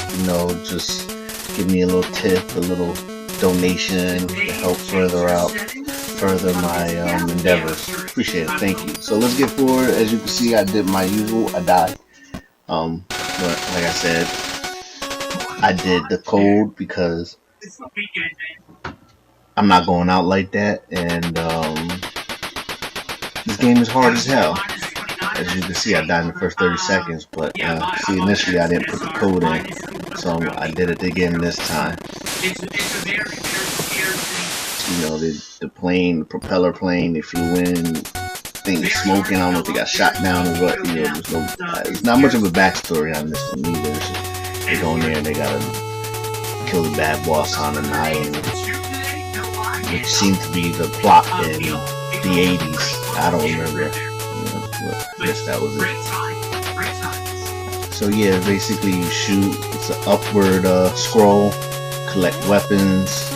just give me a little tip, a little donation to help further my endeavors. Appreciate it. Thank you. So let's get forward. As you can see, I did my usual. I died. But like I said, I did the code because I'm not going out like that, and this game is hard as hell. As you can see, I died in the first 30 seconds, but see, initially I didn't put the code in, so I did it again this time. The plane, the propeller plane, they flew in, thing is smoking. I don't know if they got shot down or what. There's not much of a backstory on this one either. They go in there and they gotta kill the bad boss on an island, which seemed to be the plot in the 80s. I don't remember. I guess that was it. So yeah, basically you shoot. It's an upward scroll. Collect weapons.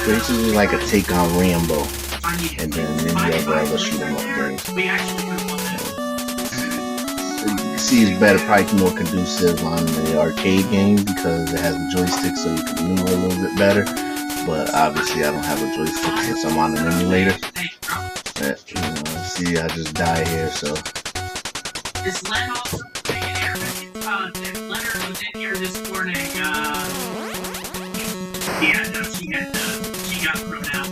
Basically like a take on Rambo. And then many other shoot 'em up games. See, it's better, probably more conducive on the arcade game because it has the joystick, so you can maneuver a little bit better. But obviously, I don't have a joystick since I'm on an emulator. See, I just die here, so. This Len also Leonard was in here this morning. Yeah, no, she got thrown out.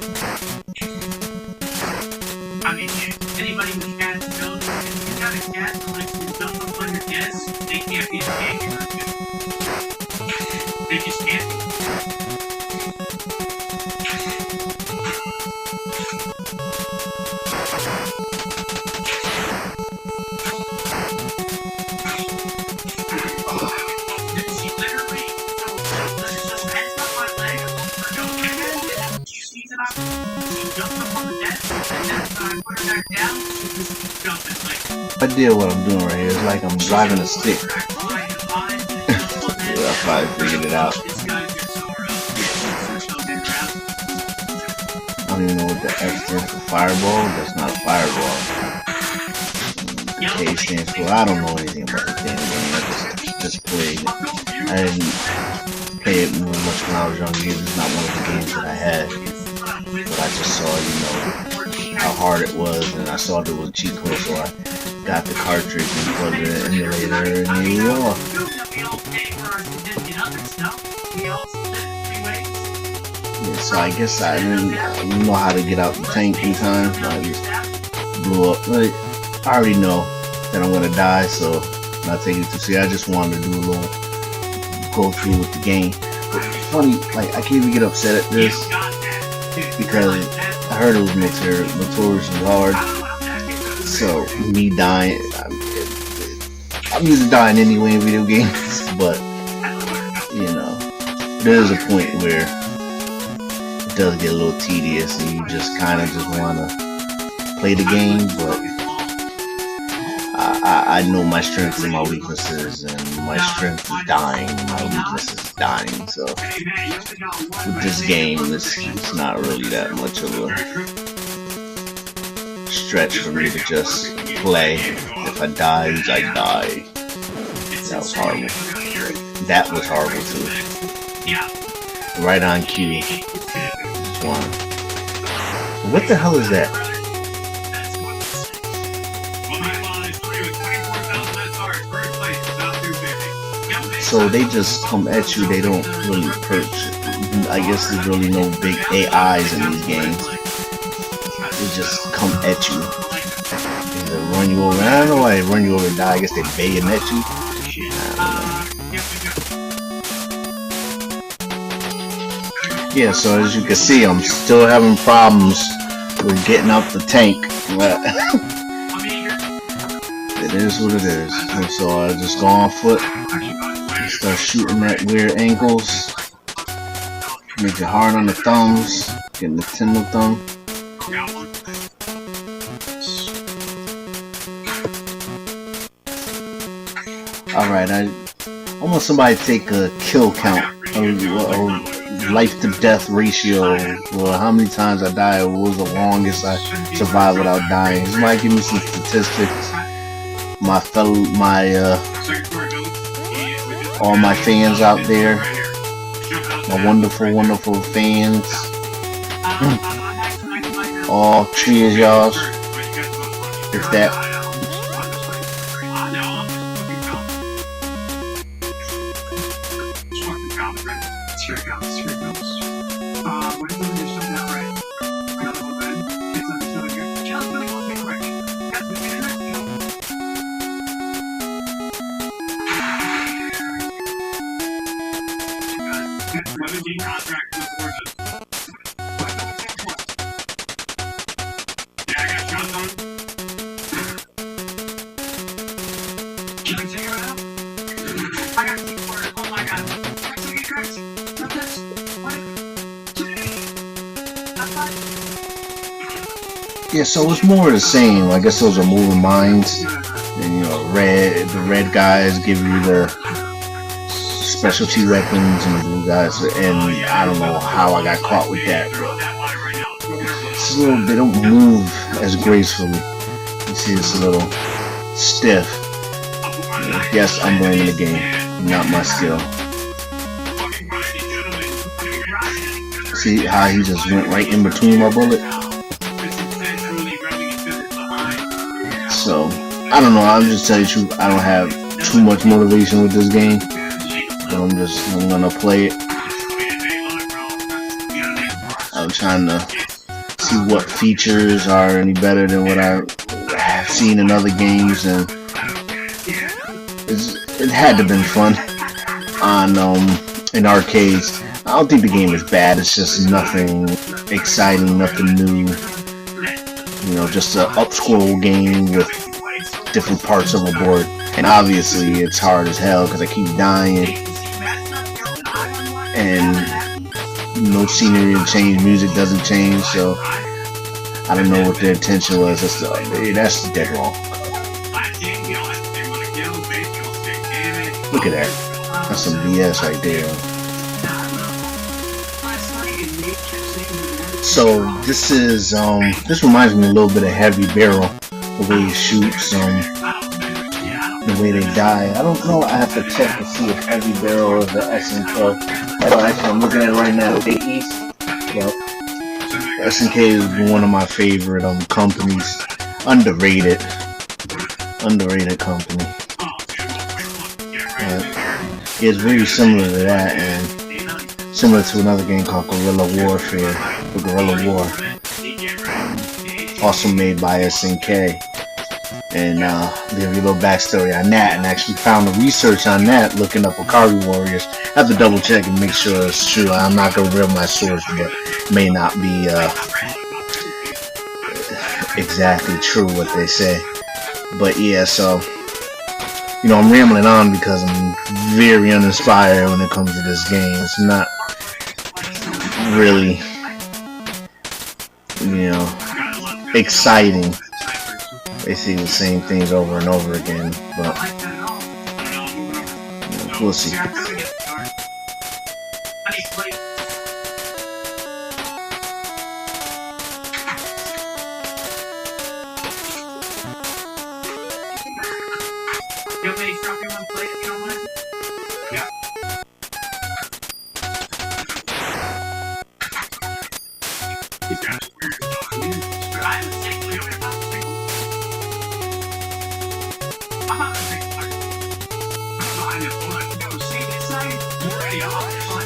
I mean, anybody with cats knows if you got a cat that likes to jump up on your desk, they can't be in the game. They just can't. She literally just heads up my leg or no, she sees it up, she jumps up on the desk, and then when I put her back down, she just keeps jumping like. I did what I'm doing right here. It's like I'm driving a stick. I probably figured it out. I don't even know what the X stands for. Fireball? That's not a fireball. The K stands for. I don't know anything about the damn game. I just played it. I didn't play it much when I was younger. It's not one of the games that I had. But I just saw, how hard it was, and I saw there was a cheat code, so I got the cartridge and plugged it in the emulator, and here we are. Yeah, so I guess I didn't know how to get out the tank in time, so I just blew up. Like, I already know that I'm gonna die, so I'm not taking it too seriously. I just wanted to do a little go through with the game. But it's funny, like, I can't even get upset at this because I heard it was notoriously hard. So me dying, I'm used to dying anyway in video games, but there's a point where it does get a little tedious and you just kind of just want to play the game, but I know my strengths and my weaknesses, and my strength is dying, my weakness is dying, so with this game, it's not really that much of a stretch for me to just play. If I die, I die. That was horrible. That was horrible too. Right on cue. Just one. What the hell is that? So they just come at you, they don't really perch. I guess there's really no big AIs in these games. They just come at you. They run you over. I don't know why they run you over and die. I guess they bayonet you. Yeah, so as you can see, I'm still having problems with getting out the tank, but it is what it is. And so I just go on foot and start shooting at weird angles, make it hard on the thumbs, get Nintendo thumb. Alright, I almost somebody take a kill count, or life to death ratio, or how many times I died, or what was the longest I survived without dying. Somebody give me some statistics. All my fans out there, my wonderful, wonderful fans, all three of y'all, if that. Yeah, so it's more of the same. I guess those are moving mines, and you know, the red guys give you the specialty weapons, and the blue guys. And I don't know how I got caught with that. It's a little, they don't move as gracefully. You see, it's a little stiff. Yes, I'm blaming the game, not my skill. See how he just went right in between my bullet? So, I don't know, I'm just telling you, I don't have too much motivation with this game. But I'm gonna play it. I'm trying to see what features are any better than what I have seen in other games, and it had to have been fun on in arcades. I don't think the game is bad, it's just nothing exciting, nothing new. You know, just an up-scroll game with different parts of a board. And obviously it's hard as hell because I keep dying. And no scenery will change, music doesn't change, so I don't know what their intention was. That's dead wrong. Look at that. That's some BS right there. So this is this reminds me a little bit of Heavy Barrel, the way he shoots, the way they die. I don't know. I have to check to see if Heavy Barrel is the SNK. Actually, I'm looking at it right now. Big East. Well, SNK is one of my favorite companies. Underrated company. It's very similar to that, and similar to another game called Guerrilla Warfare, or Guerrilla War, also made by SNK. And give you a little backstory on that, and actually found the research on that looking up Akari Warriors. I have to double check and make sure it's true. I'm not gonna reveal my source, but it may not be exactly true what they say. But yeah, so you know, I'm rambling on because I'm very uninspired when it comes to this game. It's not really, you know, exciting. They see the same things over and over again, but you know, we'll see.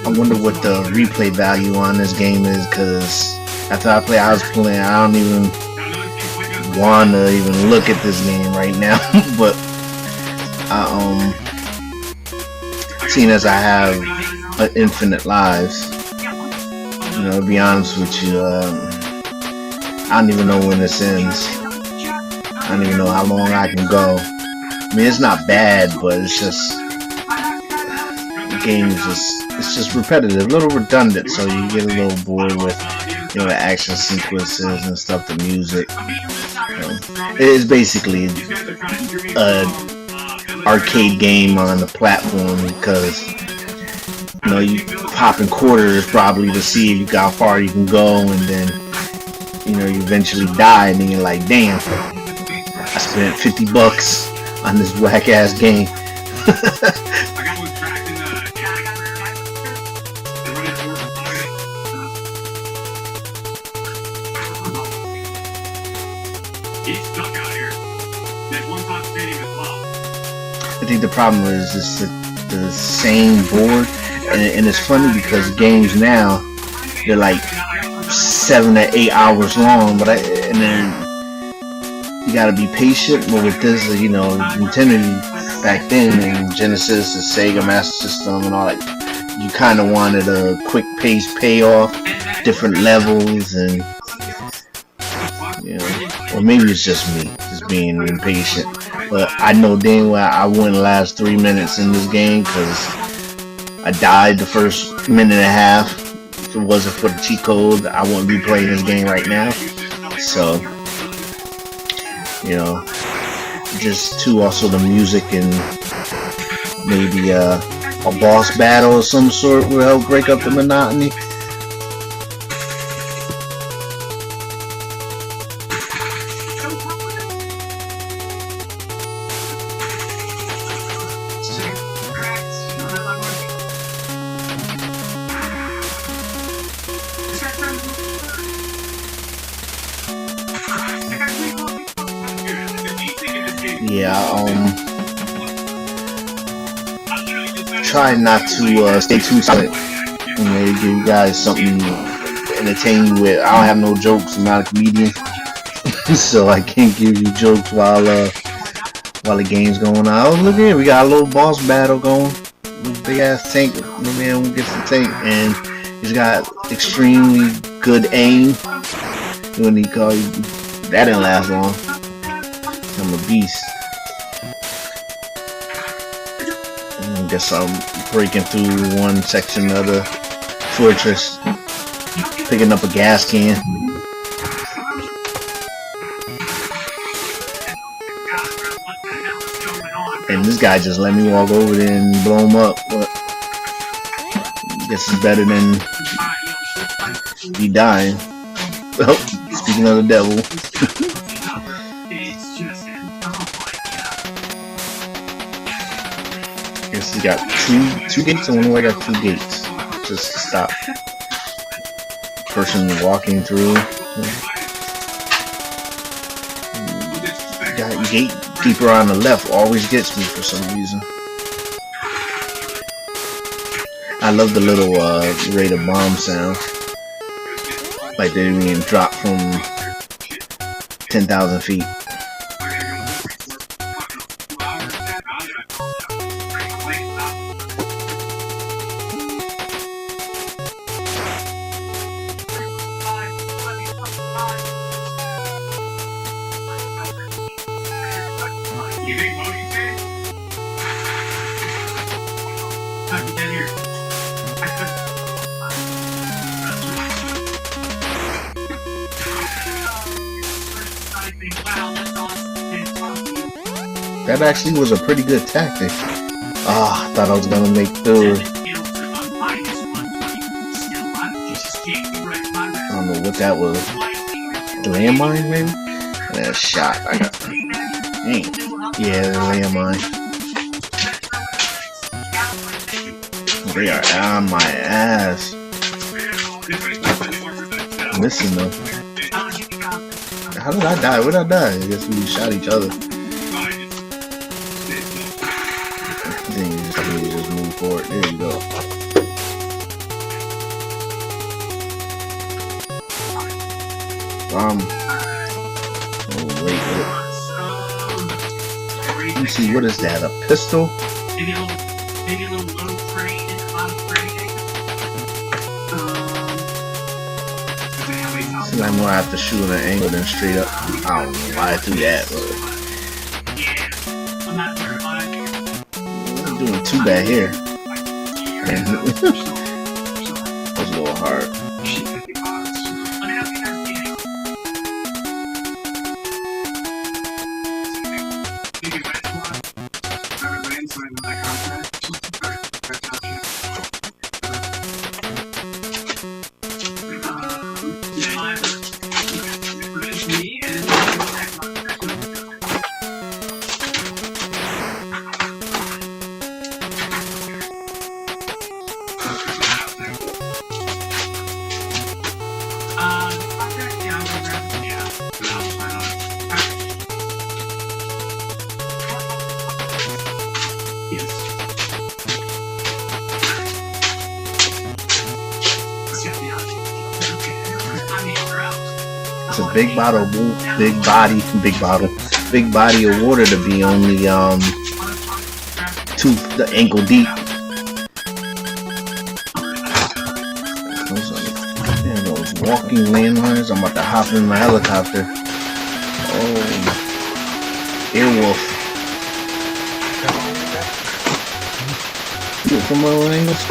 I'm wonder what the replay value on this game is, because after I was playing, I don't even want to even look at this game right now. But seeing as I have infinite lives, you know, to be honest with you, I don't even know when this ends. I don't even know how long I can go. I mean, it's not bad, but it's just, the game is it's just repetitive, a little redundant, so you get a little bored with, you know, the action sequences and stuff, the music. You know, it is basically an arcade game on the platform, because, you know, you popping quarters probably to see how far you can go, and then, you know, you eventually die, and then you're like, damn, I spent $50 on this whack ass game. I think the problem is just the same board, and it's funny because games now, they're like 7 to 8 hours long, but and then you gotta be patient. But with this, you know, Nintendo back then, and Genesis, the Sega Master System, and all that, you kind of wanted a quick pace payoff, different levels, and, you know, or maybe it's just me, just being impatient. But I know dang well I wouldn't last 3 minutes in this game, because I died the first minute and a half. If it wasn't for the cheat code, I wouldn't be playing this game right now. So, you know, just to also the music, and maybe a boss battle of some sort will help break up the monotony. Yeah, try not to stay too silent. You know, give you guys something to entertain you with. I don't have no jokes. I'm not a comedian, so I can't give you jokes while the game's going on. Oh, look here, we got a little boss battle going. Big ass tank. The man who gets the tank, and he's got extremely good aim. When he called you, that didn't last long. I'm a beast. I guess I'm breaking through one section of the fortress, picking up a gas can. And this guy just let me walk over there and blow him up. But I guess it's better than me dying. Well, speaking of the devil. Guess he got two gates. I wonder why I got 2 gates. Just to stop person walking through. Got gatekeeper on the left always gets me for some reason. I love the little rate of bomb sound. Like they're being dropped from 10,000 feet. That actually was a pretty good tactic. Ah, I thought I was gonna make through. I don't know what that was. Landmine, maybe? That shot. I got. Dang. Yeah, the landmine. They are on my ass. I'm missing them. How did I die? Where did I die? I guess we shot each other. Then you just move forward. There you go. Oh wait. Let me see. What is that? A pistol? Maybe a little low trade, bottom trading. Seems like more I have to shoot at an angle than straight up. I don't know why I do that, but I'm not very much. I'm not doing too bad here. That was a little hard. It's a big bottle, big body of water to be only the ankle deep. Those walking landmines. I'm about to hop in my helicopter. Oh, Airwolf. From my own angles,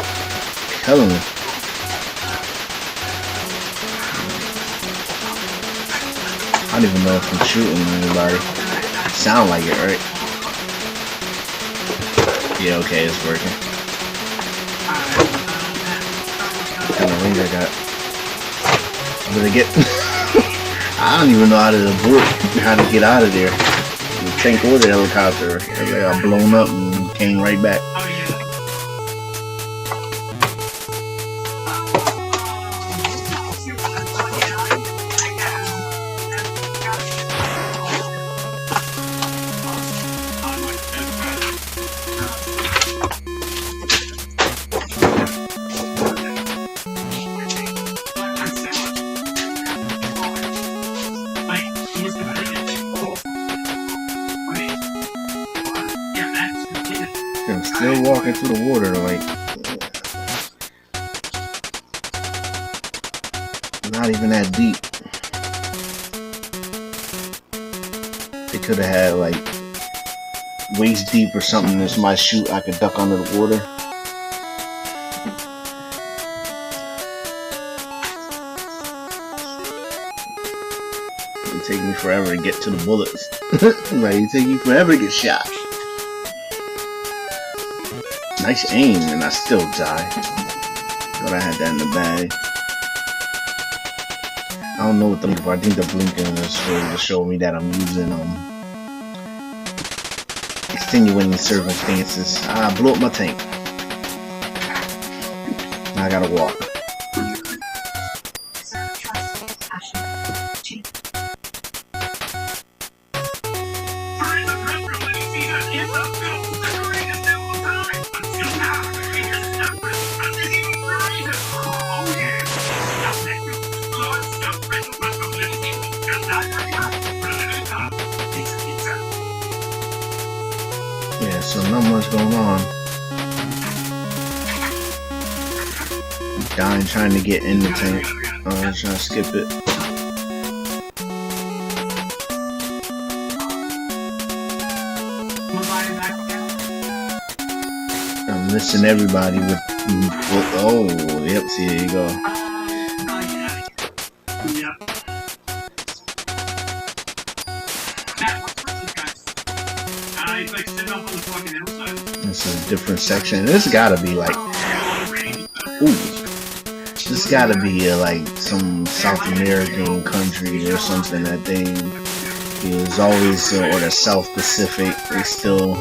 killing me. I don't even know if I'm shooting anybody. Sound like it, right? Yeah, okay, it's working. What kind of range I got? I'm gonna get. I don't even know how to get out of there. The tank or the helicopter. I got blown up and came right back. I'm still walking through the water, like not even that deep. They could have had like waist deep or something. This might shoot. I could duck under the water. It'd take me forever to get to the bullets. Right, it'd take you forever to get shot. Nice aim, and I still die. Thought I had that in the bag. I don't know what the I think the blinking is to show me that I'm using extenuating circumstances. I blew up my tank. Now I gotta walk. Yeah, so not much going on. I'm dying trying to get in the tank. I'm trying to skip it. I'm missing everybody with oh, yep, see, there you go. This is a different section. This gotta be like, ooh, this gotta be like some South American country or something that they, it was always, or the South Pacific. They still,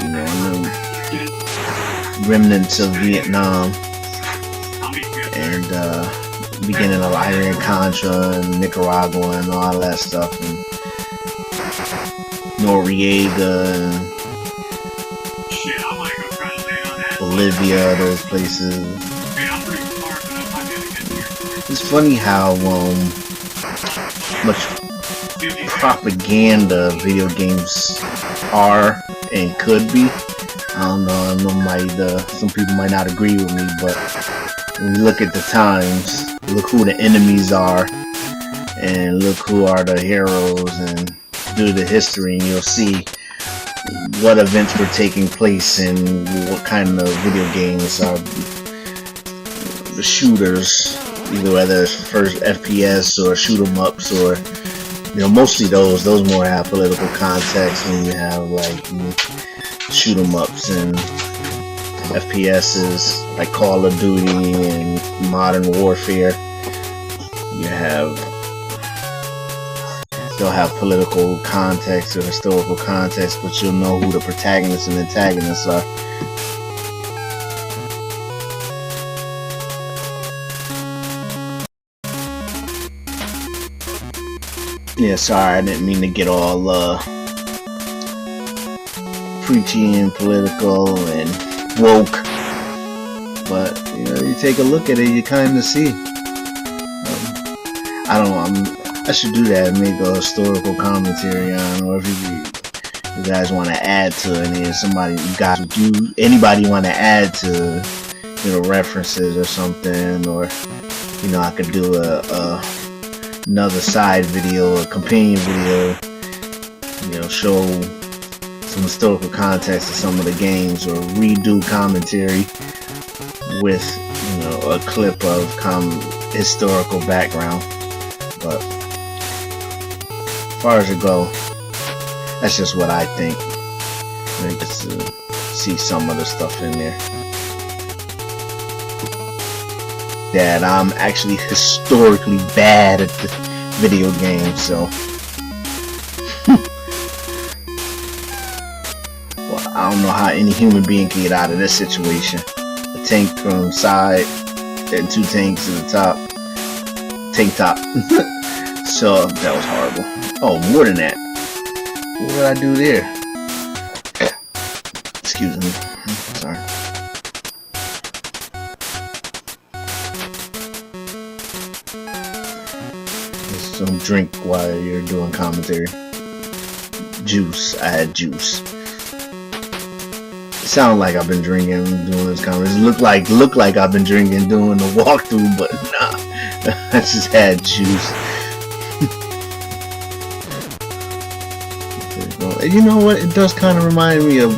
you know, remnants of Vietnam and beginning of Iran Contra and Nicaragua and all that stuff, and Noriega and Bolivia, those places. It's funny how much propaganda video games are and could be. I don't know. I know some people might not agree with me, but when you look at the times, look who the enemies are, and look who are the heroes, and do the history, and you'll see what events were taking place and what kind of video games are the shooters, either whether it's first FPS or shoot 'em ups, or mostly those more have political context. When you have like shoot 'em ups and FPSs like Call of Duty and Modern Warfare, they'll have political context or historical context, but you'll know who the protagonists and antagonists are. Yeah, sorry, I didn't mean to get all preachy and political and woke, but you take a look at it, you kind of see. I don't know. I should do that and make a historical commentary on, or if you guys want to add to it, and anybody want to add to, references or something, or I could do another side video, a companion video, show some historical context to some of the games, or redo commentary with a clip of historical background. But as far as it go, that's just what I think. I just see some of the stuff in there that I'm actually historically bad at the video game, so well, I don't know how any human being can get out of this situation. A tank from the side, and 2 tanks at the top. Tank top. So that was horrible. Oh, more than that. What did I do there? Excuse me. Sorry. Some drink while you're doing commentary. Juice. I had juice. It sounds like I've been drinking doing this commentary. Look like I've been drinking doing the walkthrough, but nah. I just had juice. You know what? It does kind of remind me of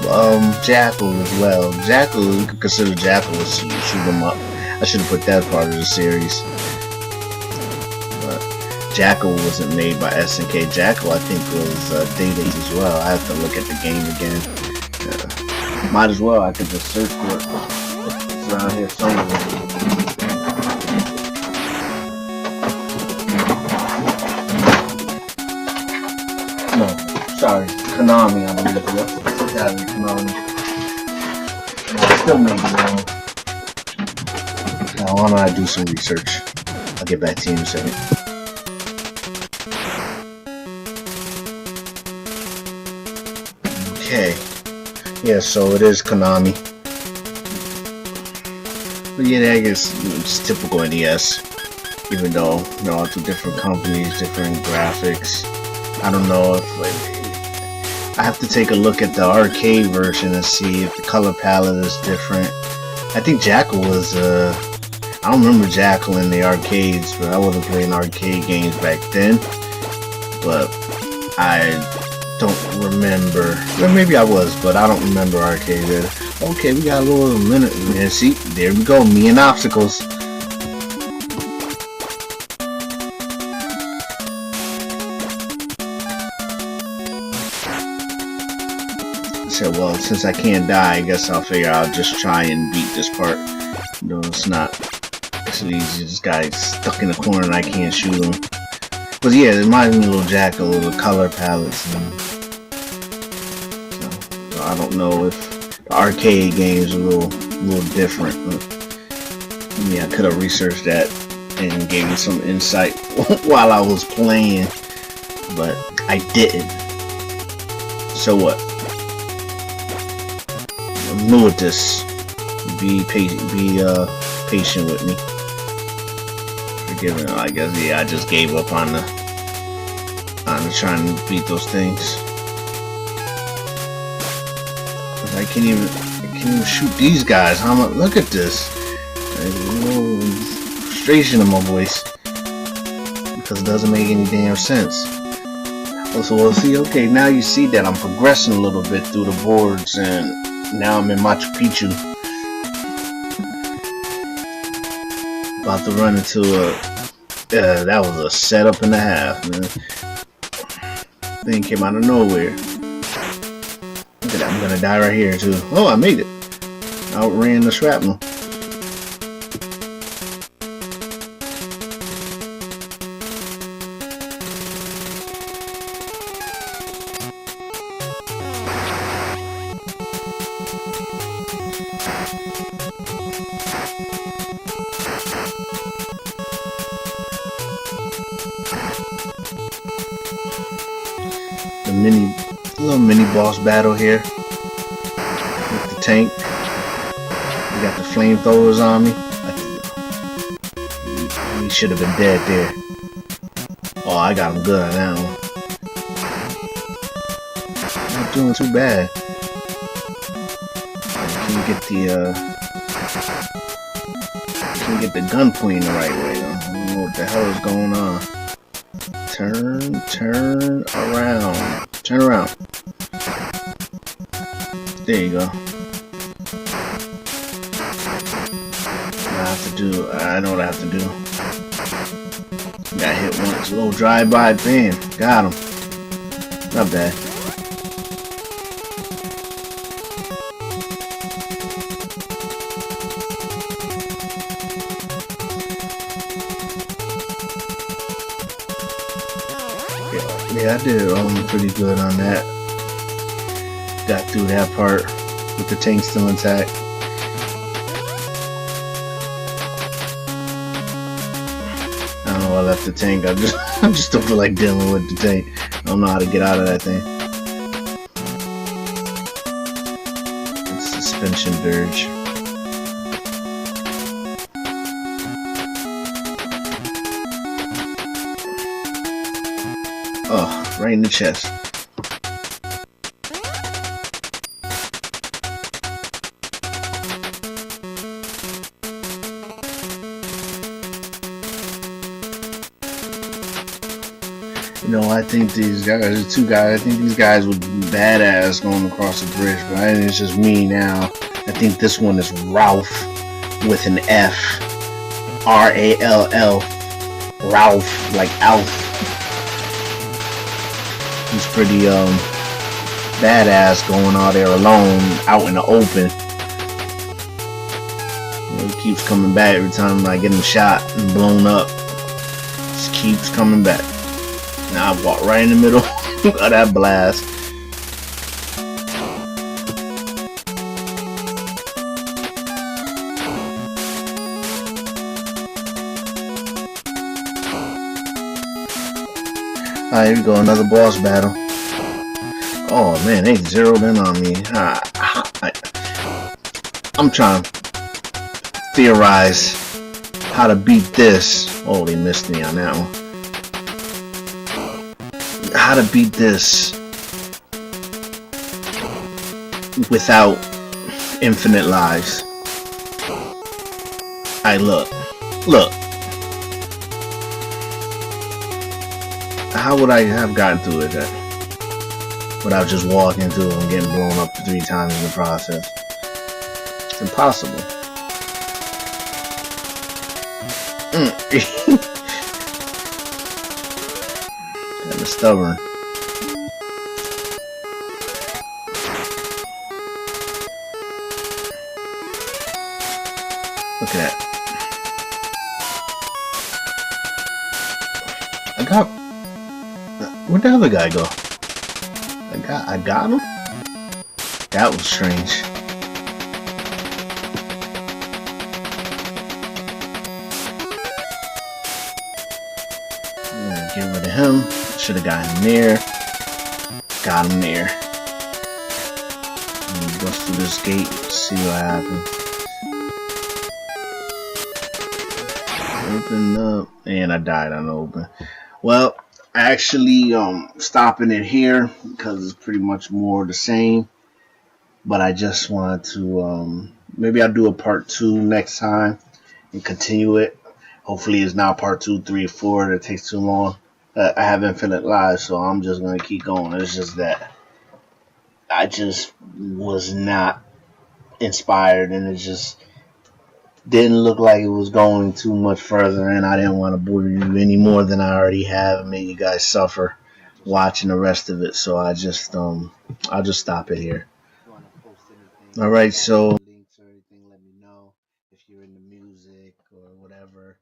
Jackal as well. Jackal, you could consider Jackal a shoot 'em up. I should have put that part of the series. But Jackal wasn't made by SNK. Jackal, I think, was Day-Day as well. I have to look at the game again. Might as well. I could just search for it. It's around here somewhere. Sorry, Konami, I'm gonna look it up. Yeah, Konami. Still maybe wrong. Now, why don't I do some research? I'll get back to you in a second. Okay. Yeah, so it is Konami. But yeah, I guess it's typical NES. Even though they're all 2 different companies, different graphics. I don't know if I have to take a look at the arcade version and see if the color palette is different. I think Jackal was, I don't remember Jackal in the arcades, but I wasn't playing arcade games back then. But I don't remember. Well, maybe I was, but I don't remember arcade. Okay, we got a little minute. And see, there we go. Me and obstacles. Said, well, since I can't die, I guess I'll figure I'll just try and beat this part. No, it's not. It's easy. This guy's stuck in the corner and I can't shoot him. But yeah, it reminds me of a little Jackal, little color palettes. And so I don't know if the arcade games are a little different. But yeah, I could have researched that and gave you some insight while I was playing, but I didn't. So what? I'm new at this. Be patient with me. Forgive me, I guess. Yeah, I just gave up on the time to try and beat those things. I can't even shoot these guys. Look at this. There's a little frustration in my voice because it doesn't make any damn sense. So we'll see. Okay, now you see that I'm progressing a little bit through the boards, and now I'm in Machu Picchu. About to run into a that was a setup and a half, man. Thing came out of nowhere. Look at that, I'm gonna die right here too. Oh, I made it. Outran the shrapnel. Little mini boss battle here with the tank. We got the flamethrowers on me. He should have been dead there. Oh, I got him good on that one. Not doing too bad. Can't get the gun pointing the right way though. I don't know what the hell is going on. Turn around. Turn around. There you go. I know what I have to do. Got hit once. A little drive-by. Bam. Got him. Not bad. Yeah, I did pretty good on that. Got through that part with the tank still intact. I don't know why I left the tank. I just don't feel like dealing with the tank. I don't know how to get out of that thing. It's suspension dirge. Oh, right in the chest. You know, I think these guys, there's two guys, I think these guys would be badass going across the bridge, but I think it's just me now. I think this one is Ralph with an F. R-A-L-L. Ralph, like Alf. He's pretty badass going out there alone, out in the open. You know, he keeps coming back every time I get him shot and blown up. Just keeps coming back. Now I walk right in the middle of that blast. Alright, here we go, another boss battle. Oh man, they zeroed in on me. I'm trying to theorize how to beat this. Oh, they missed me on that one. How to beat this without infinite lives. Alright, look. How would I have gotten through it without just walking through and getting blown up 3 times in the process? It's impossible. Kinda stubborn. Look at that. Where'd the other guy go? I got him? That was strange. I'm gonna get rid of him. Should have got him there. Got him there. I'm gonna bust through this gate, see what happens. Open up, and I died on the open. Well, Actually stopping it here because it's pretty much more the same. But I just wanted to maybe I'll do a part two next time and continue it. Hopefully, it's not part two, three, four. That takes too long. I have Infinite Lives, so I'm just gonna keep going. It's just that I just was not inspired, and it just didn't look like it was going too much further. And I didn't want to bore you any more than I already have, and make you guys suffer watching the rest of it. So I'll just stop it here. All right, so links or anything, let me know if you're into music or whatever.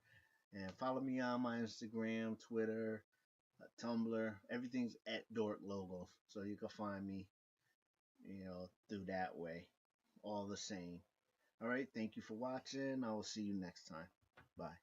And follow me on my Instagram, Twitter, Tumblr. Everything's at Dork Logo, so you can find me, through that way. All the same. All right, thank you for watching. I will see you next time. Bye.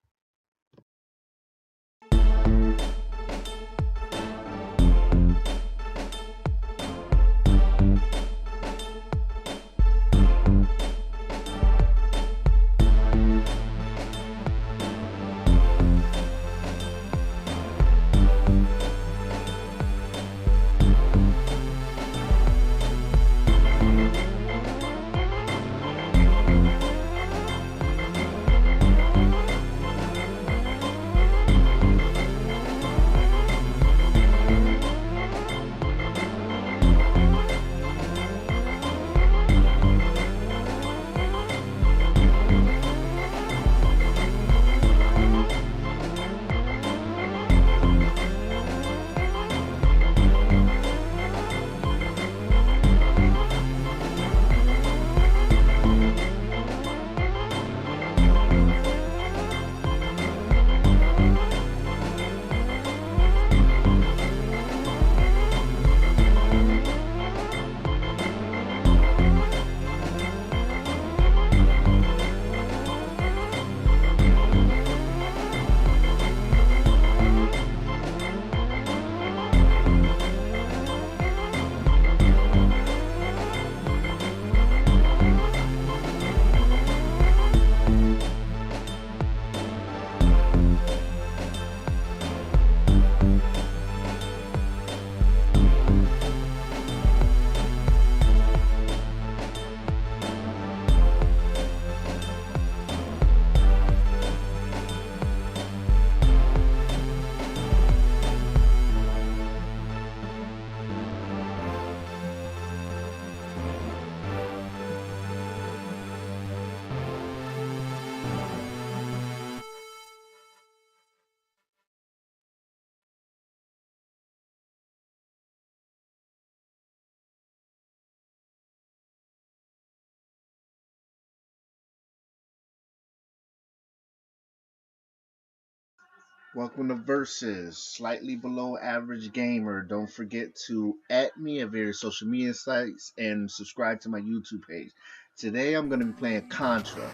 Welcome to Versus, slightly below average gamer. Don't forget to add me at various social media sites and subscribe to my YouTube page. Today I'm going to be playing Contra.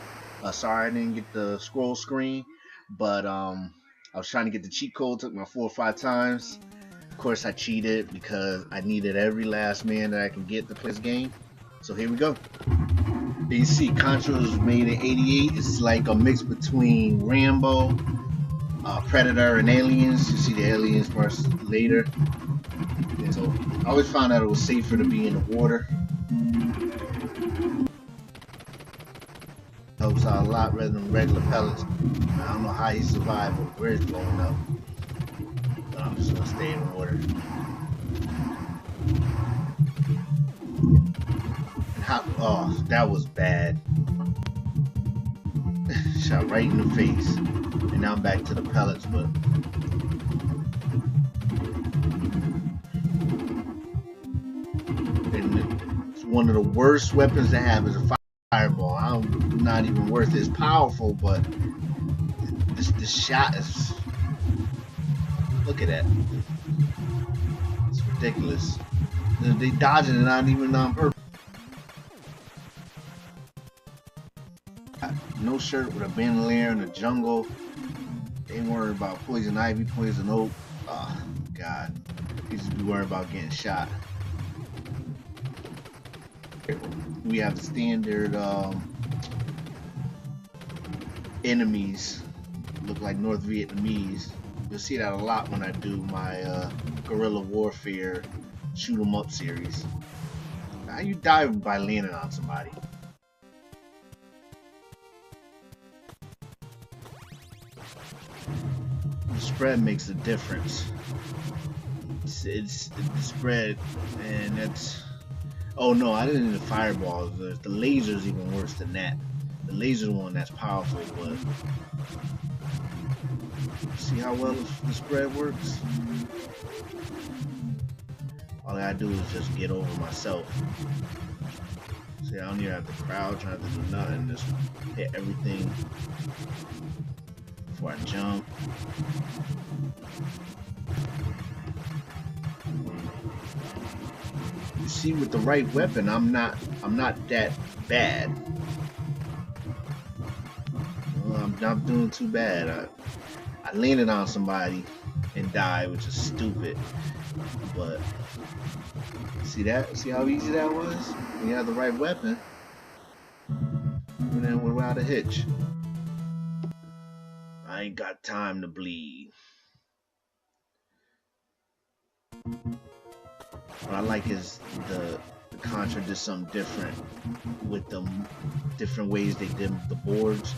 Sorry I didn't get the scroll screen, but I was trying to get the cheat code. Took me 4 or 5 times. Of course I cheated because I needed every last man that I can get to play this game. So here we go. You see, Contra was made in '88. It's like a mix between Rambo, Predator, and Aliens. You see the Aliens parts later. And so I always found out it was safer to be in the water. Helps out a lot rather than regular pellets. I don't know how he survived with bridge blowing up. But I'm just gonna stay in the water. Oh, that was bad. Shot right in the face. And now I'm back to the pellets, but it's one of the worst weapons to have is a fireball. I'm not even worth it. It's powerful, but this shot is, look at that. It's ridiculous. They dodging it, not even on purpose. No shirt with a bandolier in the jungle. They ain't worried about poison ivy, poison oak. Oh, God. He just be worried about getting shot. We have the standard enemies look like North Vietnamese. You'll see that a lot when I do my guerrilla warfare shoot 'em up series. How you die by landing on somebody? The spread makes a difference. It's the spread, and that's. Oh no, I didn't need the fireballs. The laser's even worse than that. The laser's the one that's powerful, but see how well the spread works? All I gotta do is just get over myself. See, I don't even have to crouch, I don't have to do nothing, just hit everything before I jump. You see, with the right weapon, I'm not that bad. Well, I'm not doing too bad. I landed on somebody and died, which is stupid. But see that? See how easy that was? When you have the right weapon, and then without a hitch. I ain't got time to bleed. What I like is the Contra did something different with the different ways they did the boards.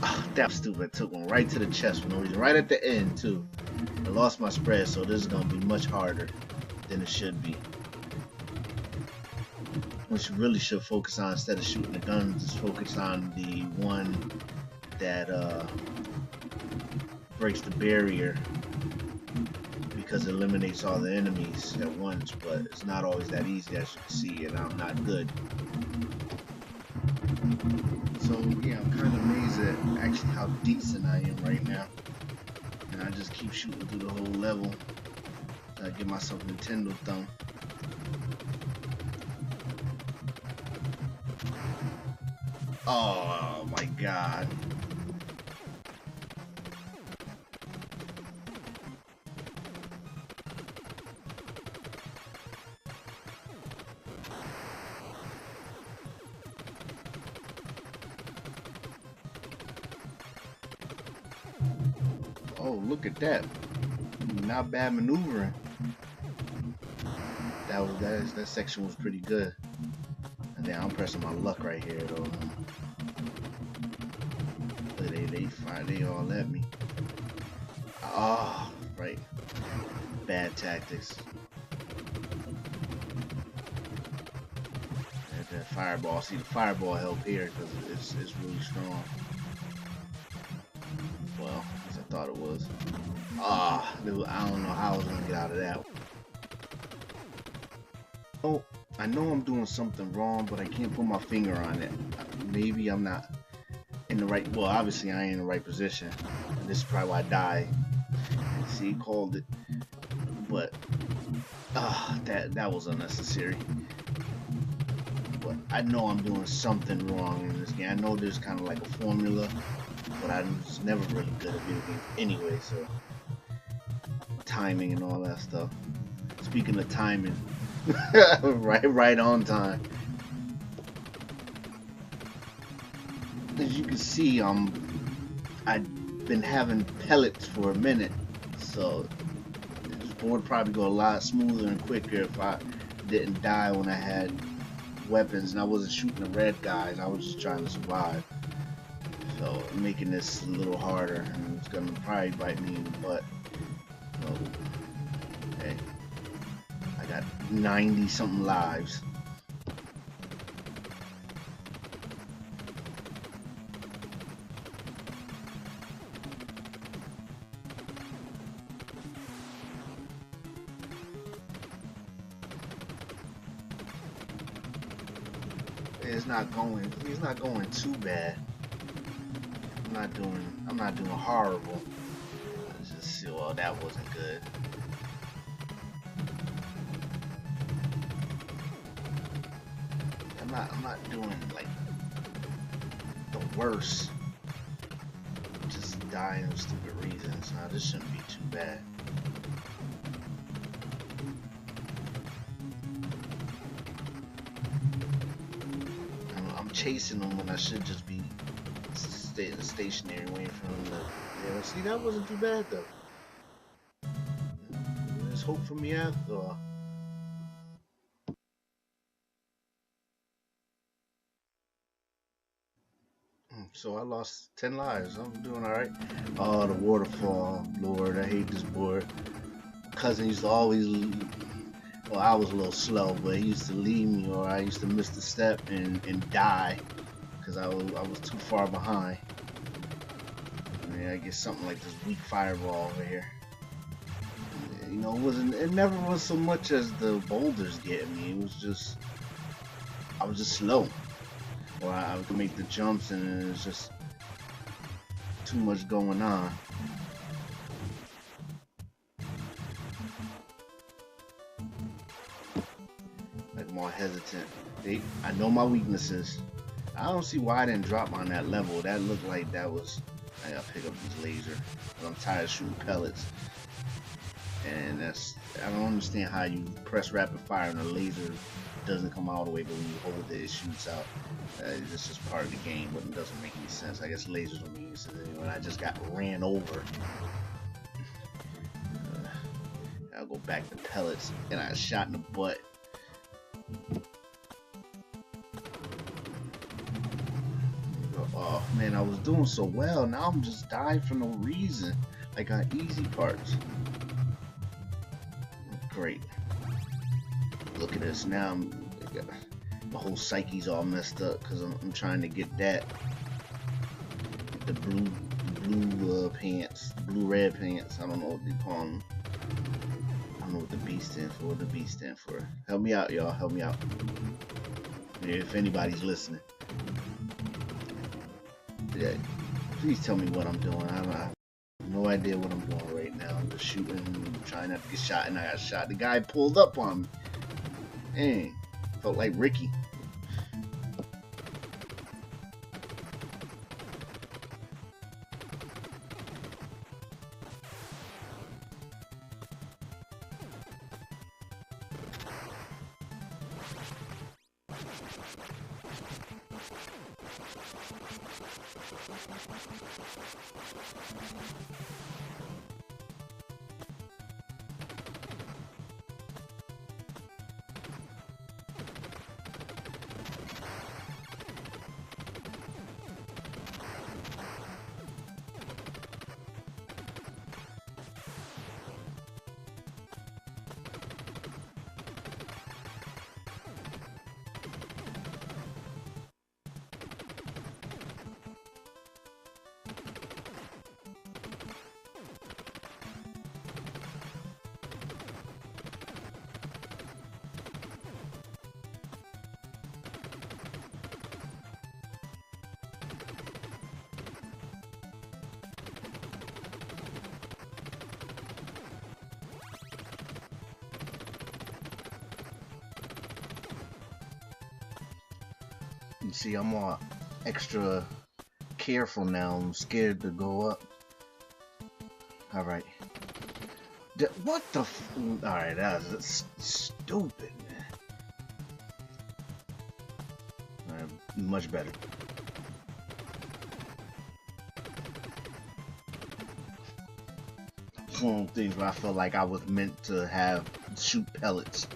Oh, that was stupid. I took one right to the chest for no reason. Right at the end too. I lost my spread, so this is gonna be much harder than it should be. What you really should focus on instead of shooting the guns is focus on the one that breaks the barrier, because it eliminates all the enemies at once, but it's not always that easy, as you can see, and I'm not good. So yeah, I'm kind of amazed at actually how decent I am right now, and I just keep shooting through the whole level. I give myself a Nintendo thumb. Oh my god. Oh, look at that. Not bad maneuvering. That section was pretty good. And then I'm pressing my luck right here though. They all at me. Oh, right. Bad tactics. And that fireball. See, the fireball help here because it's really strong. Well, as I thought it was. Ah, I don't know how I was gonna get out of that. Oh, I know I'm doing something wrong, but I can't put my finger on it. Maybe I'm not in the right. Well, obviously I ain't in the right position. And this is probably why I died. See, called it, but that was unnecessary. But I know I'm doing something wrong in this game. I know there's kind of like a formula, but I'm just never really good at video games anyway. So timing and all that stuff. Speaking of timing, right on time. As you can see, I've been having pellets for a minute, so this board probably go a lot smoother and quicker if I didn't die when I had weapons and I wasn't shooting the red guys. I was just trying to survive. So making this a little harder, and it's gonna probably bite me in the butt. So hey, I got 90 something lives. He's not going too bad. I'm not doing horrible. Let's just see. Well, that wasn't good. I'm not doing like the worst. Just dying of stupid reasons. Now this shouldn't be too bad. chasing him when I should just be stationary waiting for him to. Yeah, see, that wasn't too bad though. There's hope for me after all. So I lost 10 lives. I'm doing alright. Oh, the waterfall. Lord, I hate this board. Cousin used to always, well, I was a little slow, but he used to leave me, or I used to miss the step and die because I was too far behind. I mean, I get something like this weak fireball over here. You know, it never was so much as the boulders getting me. It was just, I was just slow. Or I would make the jumps and it was just too much going on. Like more hesitant. I know my weaknesses. I don't see why I didn't drop on that level. That looked like that was. I gotta pick up this laser. But I'm tired of shooting pellets. And I don't understand how you press rapid fire and the laser doesn't come all the way, but when you hold it, it shoots out. It's just part of the game, but it doesn't make any sense. I guess lasers don't make any sense anyway. I just got ran over. I'll go back to pellets, and I shot in the butt. Oh man, I was doing so well. Now I'm just dying for no reason. Like on easy parts. Great. Look at this now. My whole psyche's all messed up because I'm trying to get that. The blue pants, blue-red pants. I don't know what they call them. I don't know what the B stands for. What the B stands for? Help me out, y'all. Help me out. If anybody's listening. Yeah, please tell me what I'm doing. I have no idea what I'm doing right now. I'm just shooting, trying not to get shot, and I got shot. The guy pulled up on me. Dang, felt like Ricky. You see, I'm all extra careful now. I'm scared to go up. Alright. What the f— alright, that was stupid, man. Alright, much better. It's one of those things where I felt like I was meant to shoot pellets.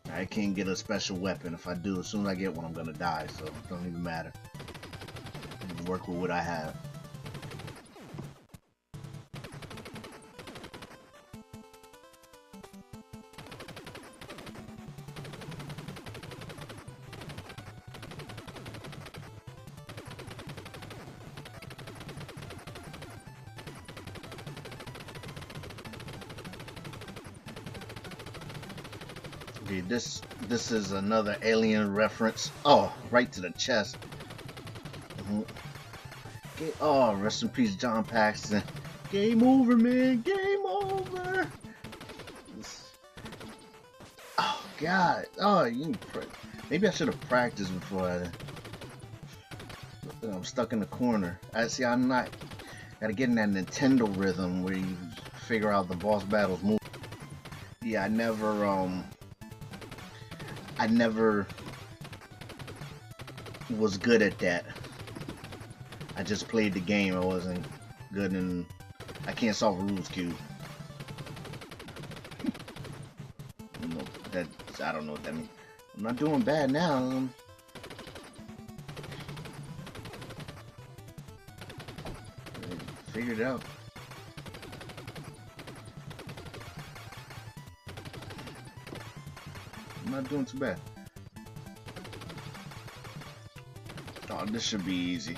I can't get a special weapon. If I do, as soon as I get one, I'm gonna die, so it don't even matter. Work with what I have. Okay, this is another Alien reference. Oh, right to the chest. Okay, oh, rest in peace, John Paxton. Game over, man. Game over. Oh God. Oh, maybe I should have practiced before I'm stuck in the corner. See, I'm not. Gotta get in that Nintendo rhythm where you figure out the boss battles move. Yeah, I never was good at that. I just played the game. I wasn't good in. I can't solve a Rubik's Cube. No, that I don't know what that means. I'm not doing bad now. Figured it out. I'm not doing too bad. Oh, this should be easy.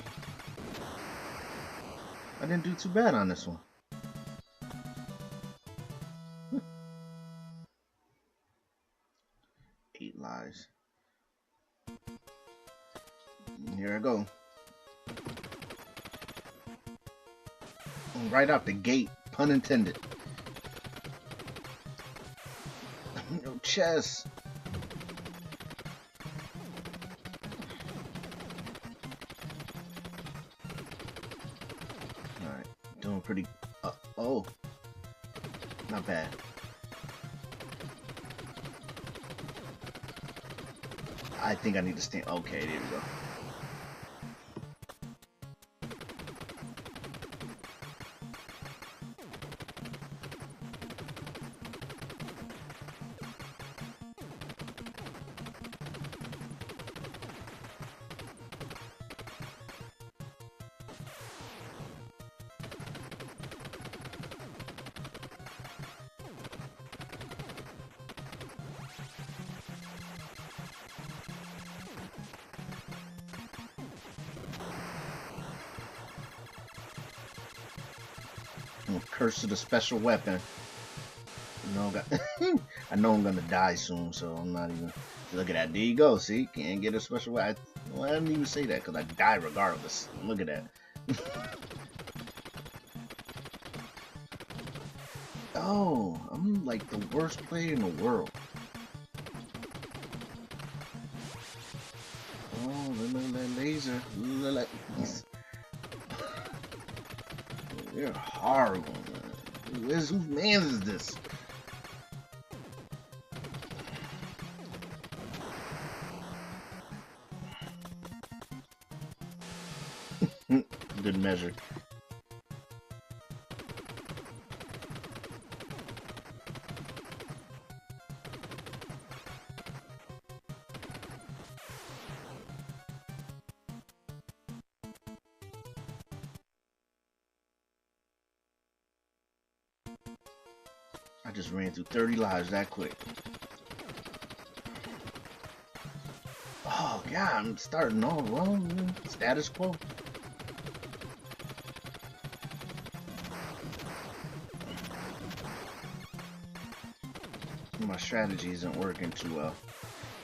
I didn't do too bad on this one. 8 lives. Here I go. Right out the gate, pun intended. No chess. Alright, doing pretty. Oh, not bad. I think I need to stand. Okay, there we go. Curse of the special weapon. No, I know I'm gonna die soon, so I'm not even. Look at that. There you go. See, can't get a special weapon. Well, I didn't even say that because I die regardless. Look at that. Oh, I'm like the worst player in the world. Oh, laser. You're horrible, man. Whose man is this? Good measure. I just ran through 30 lives that quick. Oh god, I'm starting all wrong. Status quo. My strategy isn't working too well.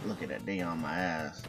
Look at that, they on my ass.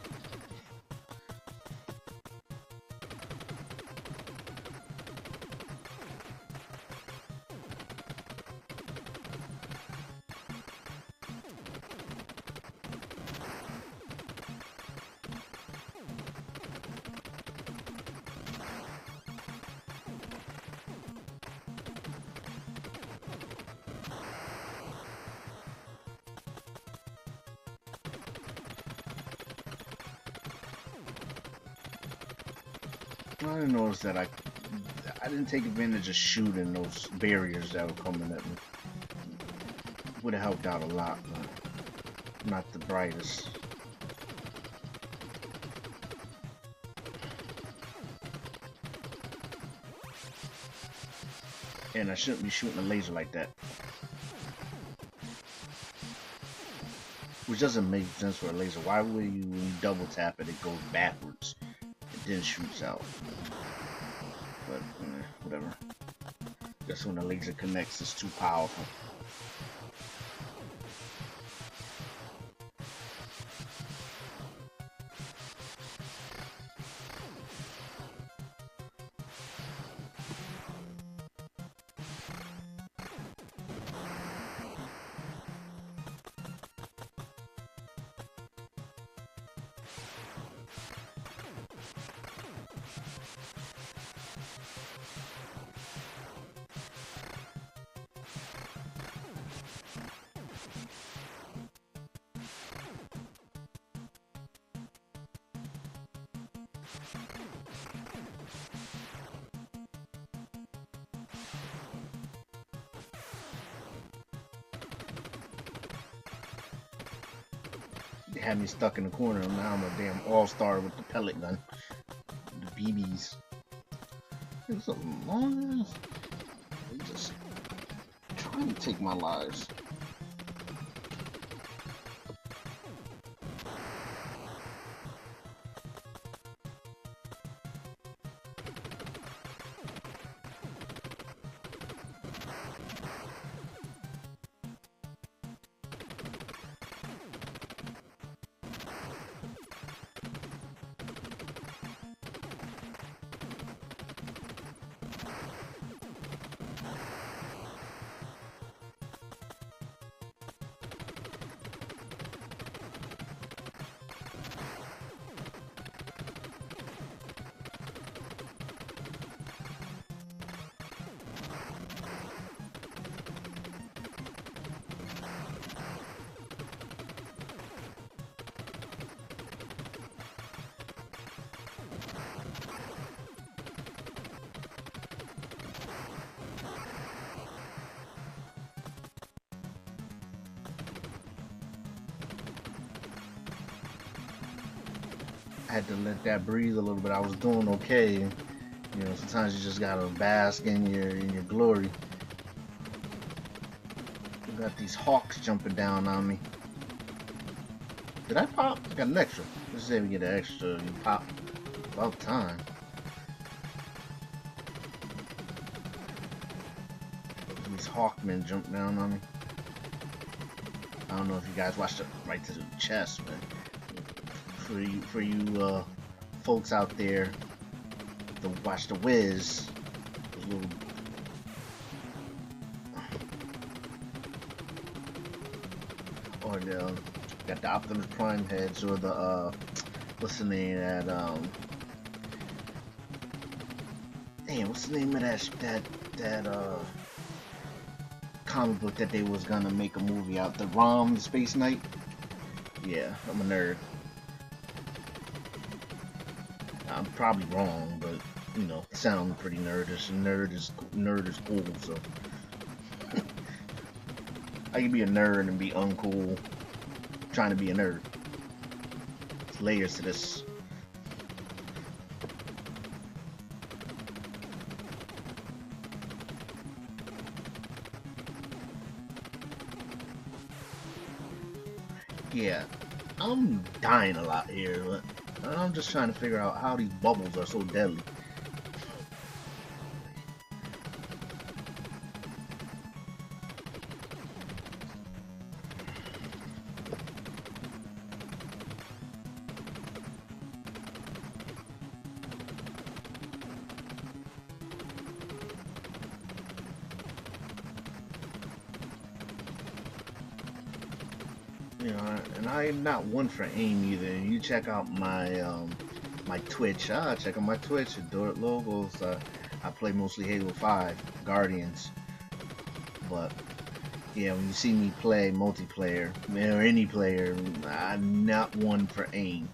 I didn't notice that I didn't take advantage of shooting those barriers that were coming at me. Would have helped out a lot, but not the brightest. And I shouldn't be shooting a laser like that. Which doesn't make sense for a laser. Why would you, when you double tap it, it goes backwards? It then shoots out. But, whatever. Just when the laser connects, it's too powerful. They had me stuck in the corner, and now I'm a damn all-star with the pellet gun. The BBs. It's a long ass. They just trying to take my lives. I had to let that breathe a little bit. I was doing okay. You know, sometimes you just gotta bask in your glory. We got these hawks jumping down on me. Did I pop? I got an extra. Let's say we get an extra. You pop. About time. These hawkmen jump down on me. I don't know if you guys watched it right to the chest, man. For you folks out there to watch the Wiz, little or the got the Optimus Prime heads, or the what's the name of that damn, what's the name of that comic book that they was gonna make a movie out, the ROM, the Space Knight? Yeah, I'm a nerd. I'm probably wrong, but you know, sound pretty nerdish. Nerd is cool, so I can be a nerd and be uncool trying to be a nerd. There's layers to this. Yeah, I'm dying a lot here, but I'm just trying to figure out how these bubbles are so deadly. You know, and I'm not one for aim either. You check out my my Twitch. Check out my Twitch. Adore Logos. I play mostly Halo 5 Guardians. But yeah, when you see me play multiplayer or any player, I'm not one for aim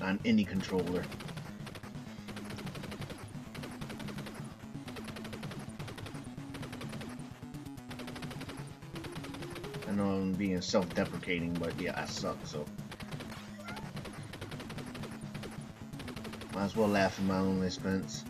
on any controller. I know I'm being self-deprecating, but yeah, I suck, so might as well laugh at my own expense.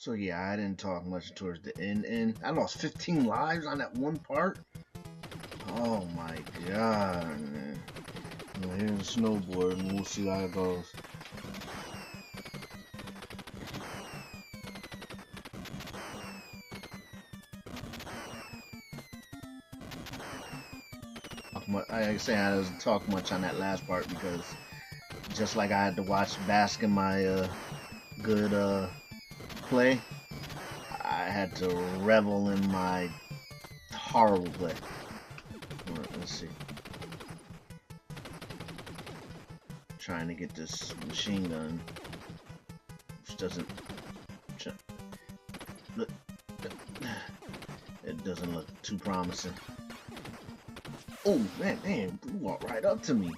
So yeah, I didn't talk much towards the end, and I lost 15 lives on that one part. Oh my god, man. Well, here's a snowboard, and we'll see how it goes. I say I didn't talk much on that last part because just like I had to watch bask in my good play, I had to revel in my horrible play. Alright, let's see. Trying to get this machine gun, which doesn't look. It doesn't look too promising. Oh man, damn! You walked right up to me.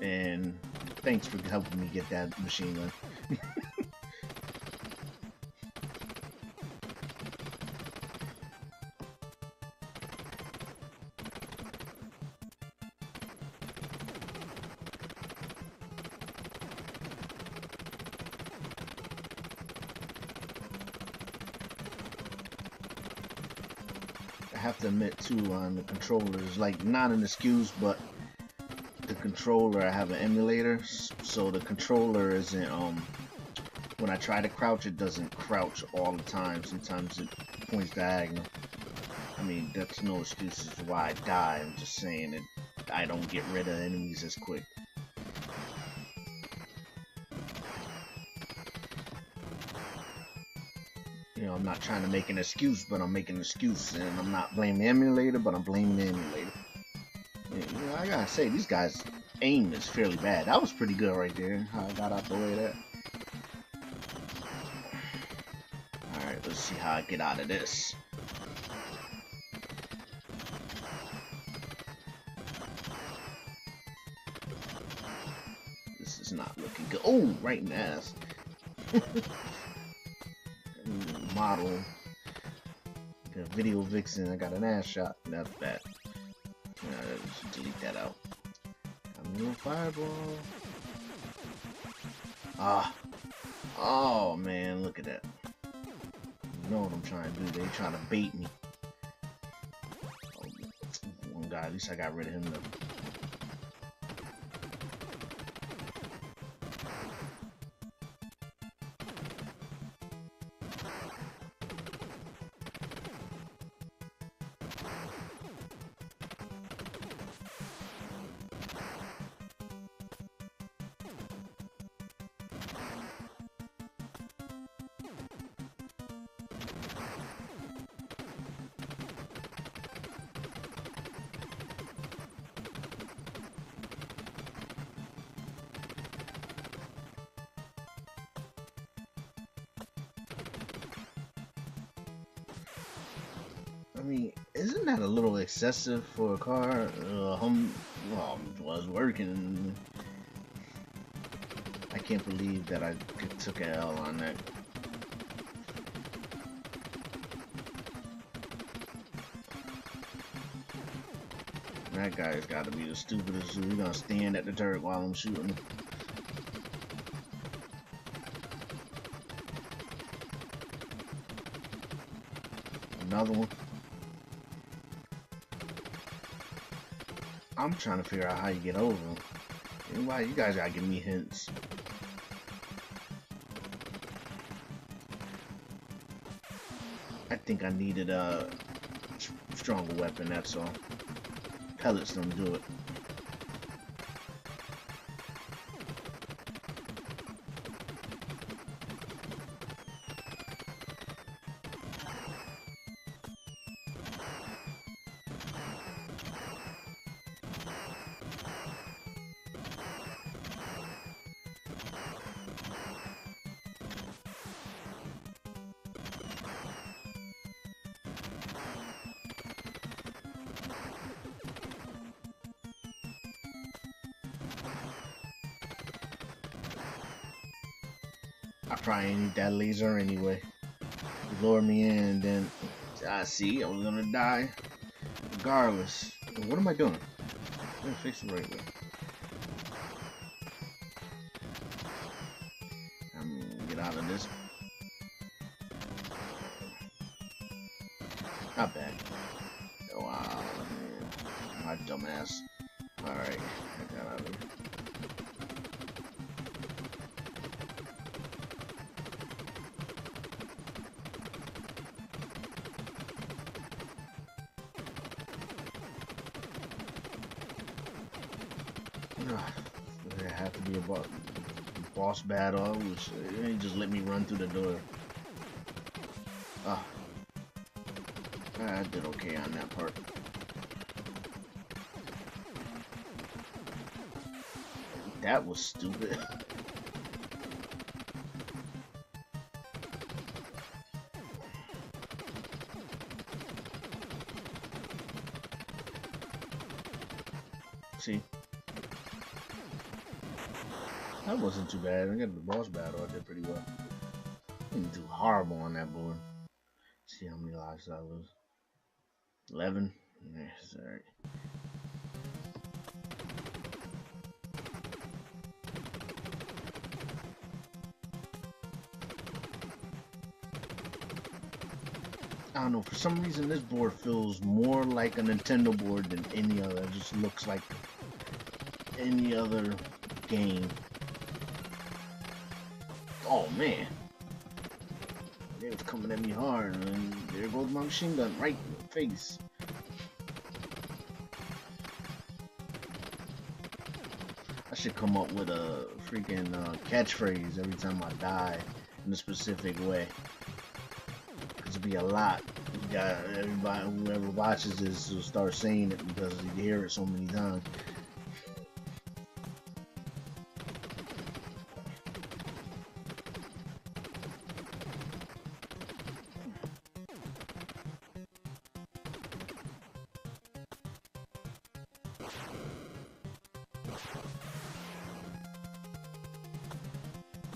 And thanks for helping me get that machine gun. I have to admit too, on the controllers, like not an excuse, but the controller, I have an emulator, so the controller isn't when I try to crouch, it doesn't crouch all the time. Sometimes it points diagonal. I mean, that's no excuse as to why I die. I'm just saying that I don't get rid of enemies as quick. You know, I'm not trying to make an excuse, but I'm making an excuse, and I'm not blaming the emulator, but I'm blaming the emulator. You know, I gotta say, these guys' aim is fairly bad. That was pretty good right there, how I got out the way of that. Alright, let's see how I get out of this. This is not looking good. Oh, right in the ass. Model. Got a video vixen, I got an ass shot. That's bad. Let's delete that out. I'm a little fireball. Ah. Oh man, look at that. You know what I'm trying to do. They trying to bait me. Oh, one guy, at least I got rid of him though. I mean, isn't that a little excessive for a car? Well, was working. I can't believe that I took an L on that. That guy's got to be the stupidest. He's gonna stand at the turret while I'm shooting. Another one. I'm trying to figure out how you get over them. Why you guys gotta give me hints? I think I needed a stronger weapon, that's all. Pellets don't do it. I probably need that laser anyway. Lure me in, then I see I was gonna die regardless. What am I doing? I'm gonna fix it right way. I'm gonna get out of this. Not bad. Oh, wow, man. My dumbass. Alright, I got out of here. boss battle, which he just let me run through the door. Ah, I did okay on that part. That was stupid. See? That wasn't too bad. I got the boss battle. I did pretty well. I didn't do horrible on that board. See how many lives I lose. 11? Yes, alright. I don't know, for some reason this board feels more like a Nintendo board than any other. It just looks like any other game. Oh man. They was coming at me hard, and there goes my machine gun right in the face. I should come up with a freaking catchphrase every time I die in a specific way. Cause it'll be a lot. You got everybody, whoever watches this, will start saying it because you hear it so many times.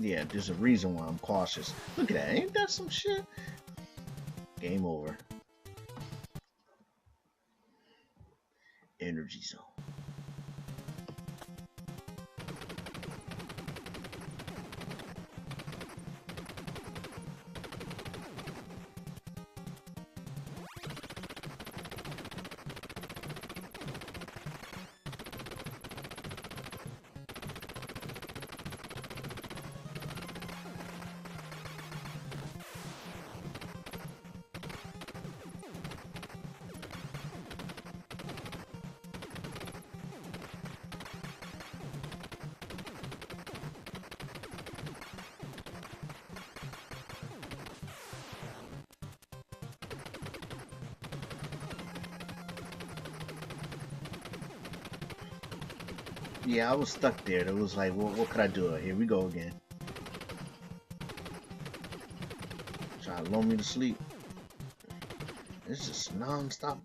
Yeah, there's a reason why I'm cautious. Look at that, ain't that some shit? Game over. Energy zone. Yeah, I was stuck there. It was like, well, what could I do? Here we go again. Try to lull me to sleep. It's just non-stop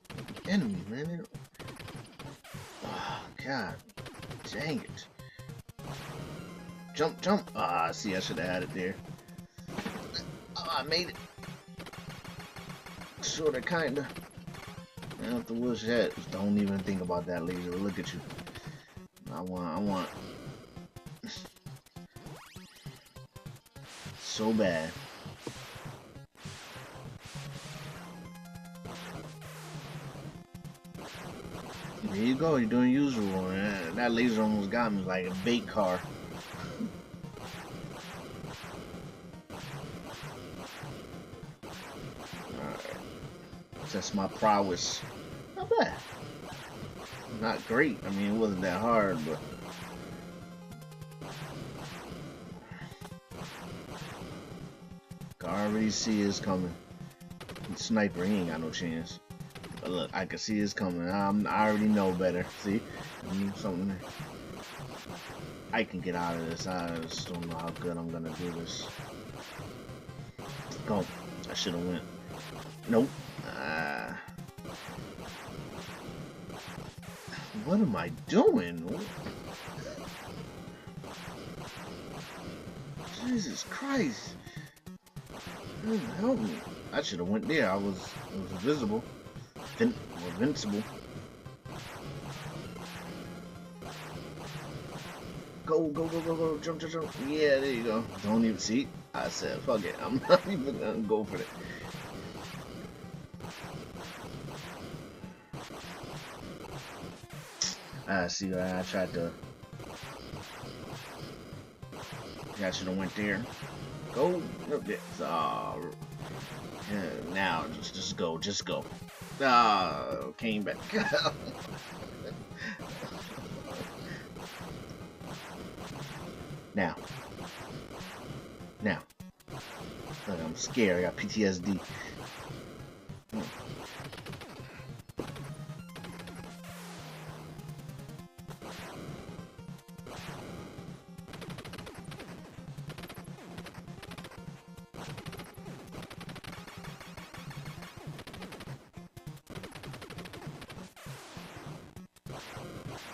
enemy, man. Oh, God. Dang it. Jump, jump. Ah, see, I should have had it there. Oh, I made it. Sorta, kinda. I have to wish that. Just don't even think about that laser. Look at you. I want so bad. There you go, you're doing usual. Man. That laser almost got me like a bait car. Alright. That's my prowess. Not bad. Not great. I mean, it wasn't that hard, but I already see it's coming. Sniper, he ain't got no chance. But look, I can see it's coming. I already know better. See, I need something. I can get out of this. I just don't know how good I'm gonna do this. Go. I should have went. Nope. What am I doing? Jesus Christ. Help me. I should have went there. It was invisible. Invincible. Go, go, go, go, go. Jump, jump, jump. Yeah, there you go. Don't even see. I said, fuck it. I'm not even gonna go for it. I see. I tried to. I should have went there. Go. Yeah, now just go. Just go. Came back. Now. Now. Look, I'm scared. I got PTSD.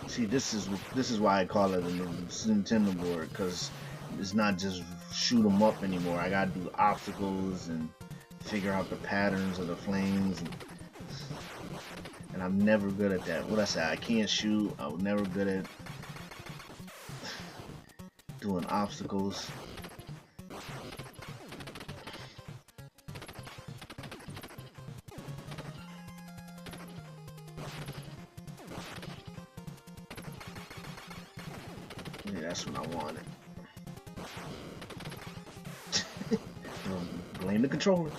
See, this is why I call it a Nintendo board, because it's not just shoot 'em up anymore. I gotta do obstacles and figure out the patterns of the flames, and I'm never good at that. What I say, I can't shoot. I was never good at doing obstacles. Yeah, that's what I wanted. Blame the controller.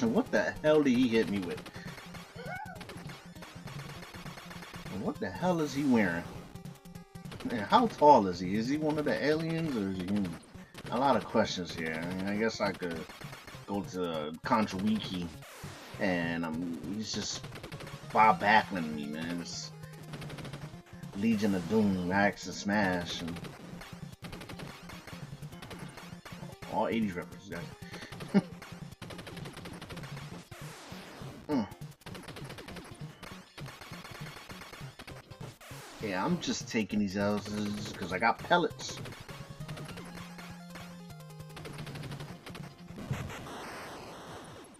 And what the hell did he hit me with? And what the hell is he wearing? Man, how tall is he? Is he one of the aliens or is he human? A lot of questions here. I mean, I guess I could go to Contra Wiki and he's just Bob Backlund me, man. It's Legion of Doom, Max and Smash, and all 80s references, guys. Yeah, I'm just taking these L's because I got pellets.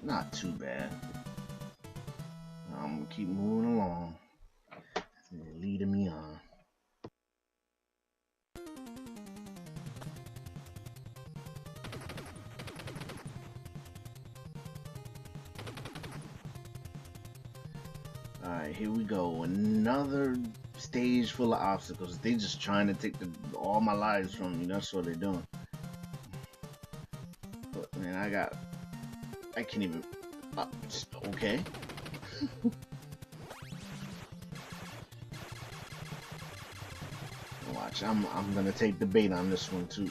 Not too bad. I'm gonna keep moving along. Leading me on. Alright, here we go. Another stage full of obstacles. They just trying to take all my lives from me. That's what they're doing. But man, I can't even. Okay. Watch, I'm gonna take the bait on this one too.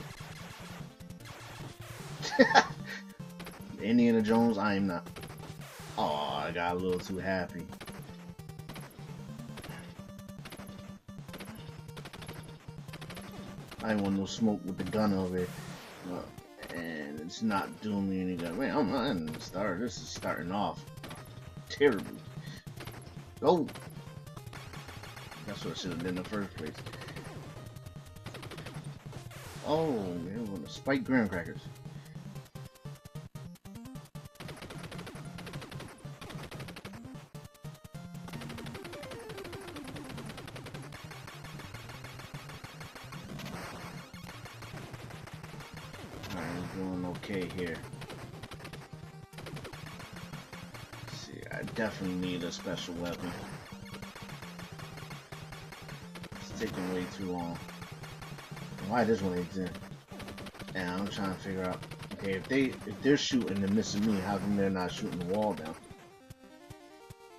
Indiana Jones, I am not. Oh, I got a little too happy. I ain't want no smoke with the gun over it, and it's not doing me any good. Man, I'm not in the start. This is starting off terribly. Go. That's what I should have done in the first place. Oh, man, with the spiked graham crackers. Doing okay here. Let's see, I definitely need a special weapon. It's taking way too long. Why this one ain't in? And I'm trying to figure out. Okay, if they're shooting and missing me, how come they're not shooting the wall down?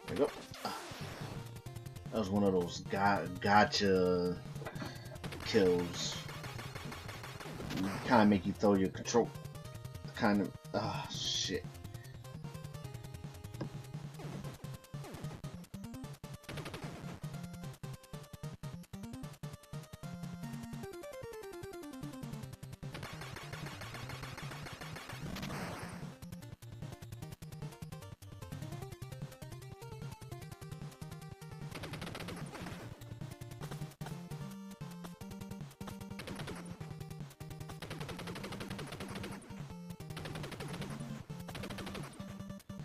There we go. That was one of those gotcha kills. Kind of make you throw your control. Kind of. Shit.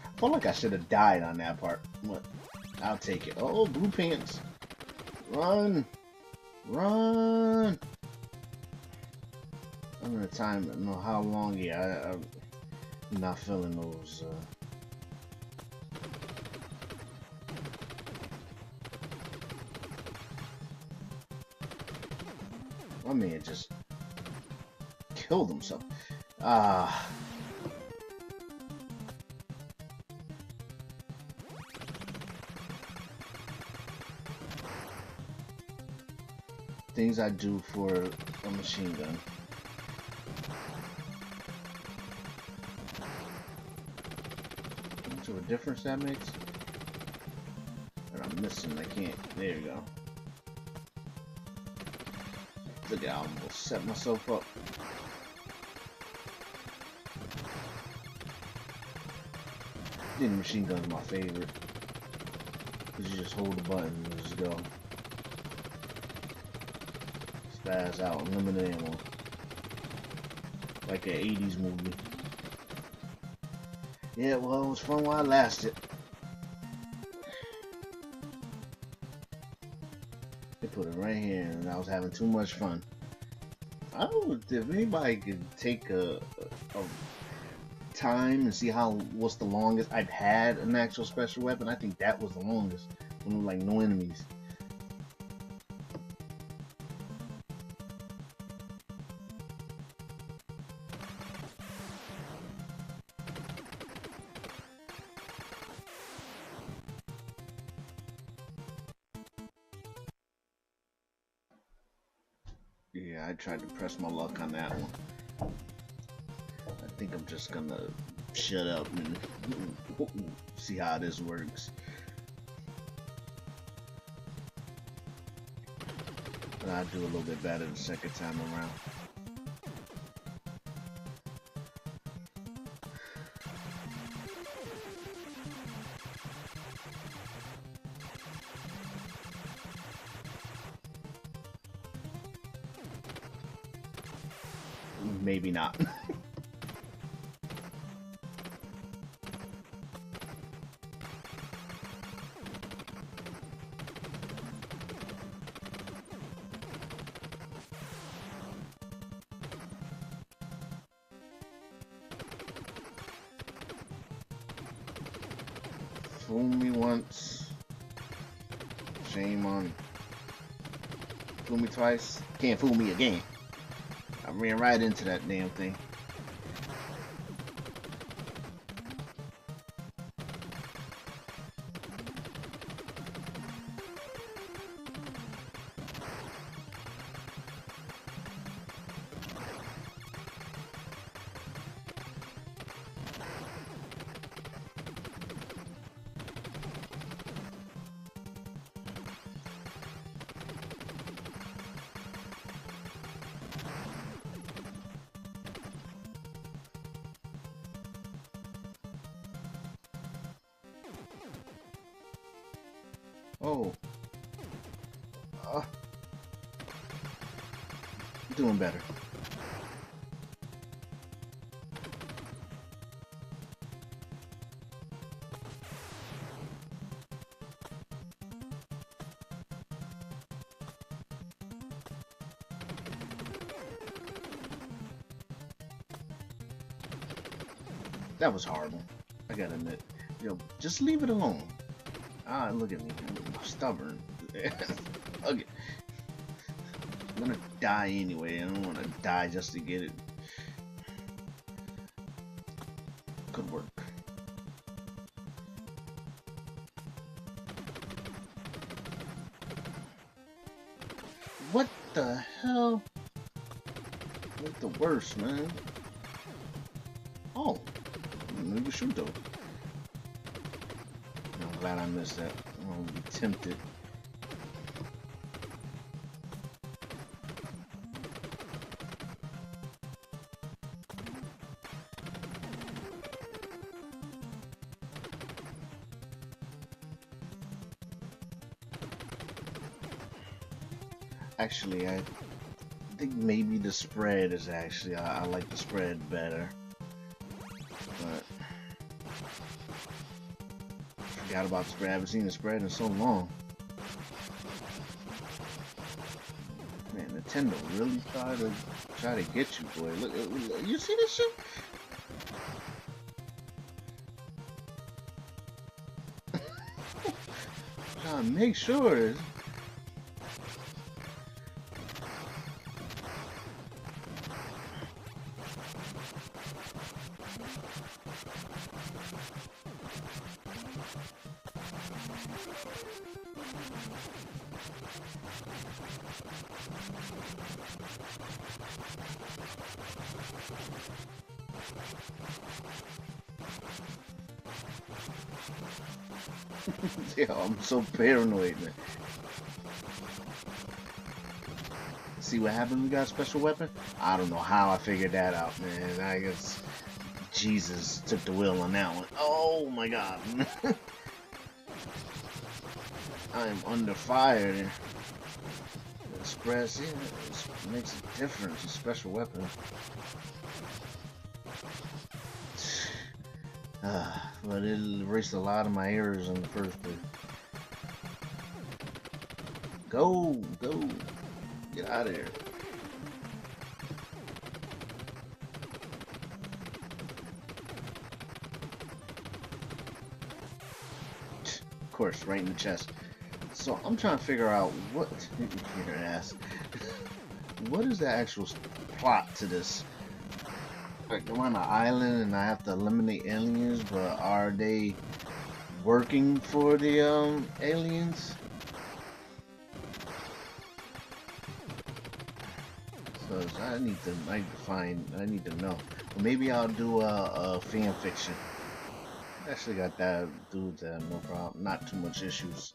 I feel like I should have died on that part. What? I'll take it. Oh, blue pants. Run. Run! I'm gonna time. I don't know how long. Yeah, I'm not feeling those. My man just killed himself. Ah. Things I do for a machine gun. Much of a difference that makes? What I'm missing, I can't. There you go. Look at how I'm gonna set myself up. I think the machine gun's my favorite. Cause you just hold the button and just go. Spaz out, unlimited ammo. Like an 80s movie. Yeah, well, it was fun while it lasted. They put it right here, and I was having too much fun. I don't know if anybody could take a time and see what's the longest I've had an actual special weapon. I think that was the longest. When there were like no enemies. Yeah, I tried to press my luck on that one. I think I'm just gonna shut up and see how this works. But I'll do a little bit better the second time around. Maybe not. Fool me once, shame on. Fool me twice, can't fool me again. I ran right into that damn thing. Oh. Doing better. That was horrible. I gotta admit. Yo, just leave it alone. Ah, look at me. I'm stubborn. Okay. I'm gonna die anyway. I don't want to die just to get it. Good work. What the hell? What's the worst, man? Oh, maybe shoot though. I'm glad I missed that. I'm gonna be tempted. Actually, I think maybe the spread is actually, I like the spread better. But I forgot about the spread. I haven't seen the spread in so long. Man, Nintendo really try to get you, boy. Look, you see this shit? Trying to make sure. Yeah, I'm so paranoid, man. See what happened? We got a special weapon? I don't know how I figured that out, man. I guess Jesus took the wheel on that one. Oh my god. I am under fire. Express, yeah, it makes a difference. A special weapon. But it erased a lot of my errors in the first place. Go! Get out of here. Of course, right in the chest. So I'm trying to figure out what your ass. What is the actual plot to this? Like, I'm on an island and I have to eliminate aliens, but are they working for the aliens? So I need to know. Or maybe I'll do a fan fiction. I actually got that dude no problem, not too much issues.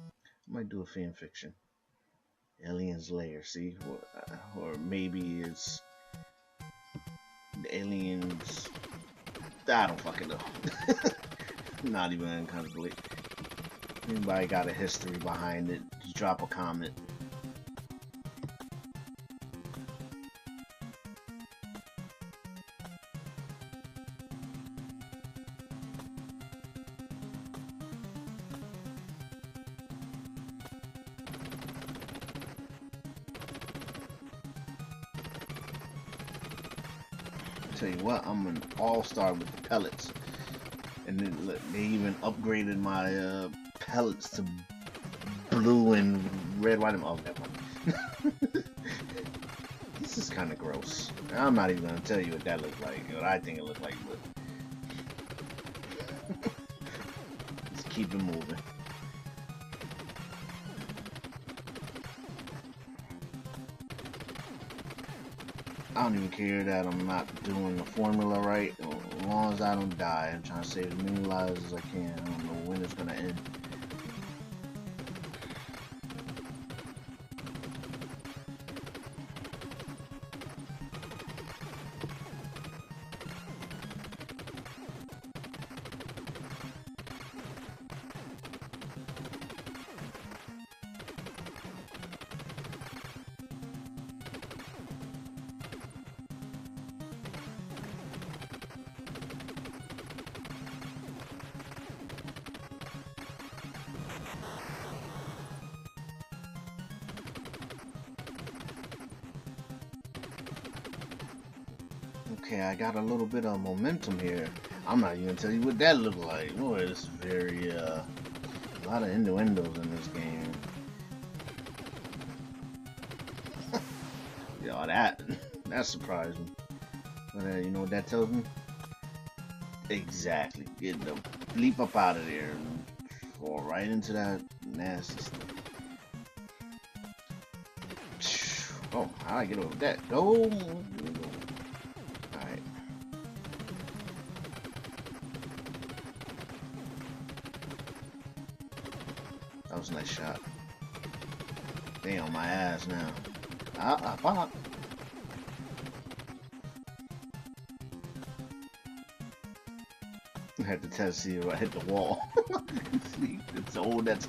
I might do a fan fiction. Aliens lair, see, or maybe it's the aliens. I don't fucking know. Not even gonna contemplate. Anybody got a history behind it? Just drop a comment. Tell you what, I'm an all-star with the pellets, and then they even upgraded my pellets to blue and red, white, and oh, that one. This is kind of gross. I'm not even gonna tell you what that looked like. What I think it looked like, but let's keep it moving. I don't even care that I'm not doing the formula right. As long as I don't die, I'm trying to save as many lives as I can. I don't know when it's gonna end. Okay, I got a little bit of momentum here. I'm not even gonna tell you what that looked like. Oh, it's very, a lot of innuendos in this game. Yo, that surprised me. But you know what that tells me? Exactly. Get the leap up out of there and fall right into that nasty stuff. Oh, how'd I get over that? Go! Alright. That was a nice shot. They on my ass now. Pop! I had to test see if I hit the wall. See, it's old. That's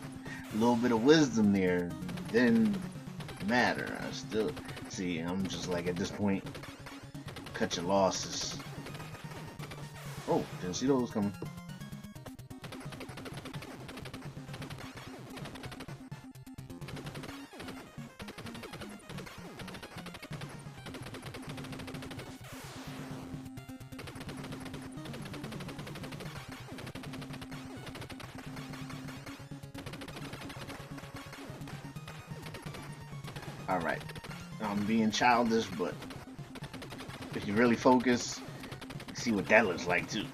a little bit of wisdom there. Didn't matter. I still see. I'm just like at this point, cut your losses. Oh, didn't see those coming. Alright. I'm being childish, but if you really focus, you see what that looks like too.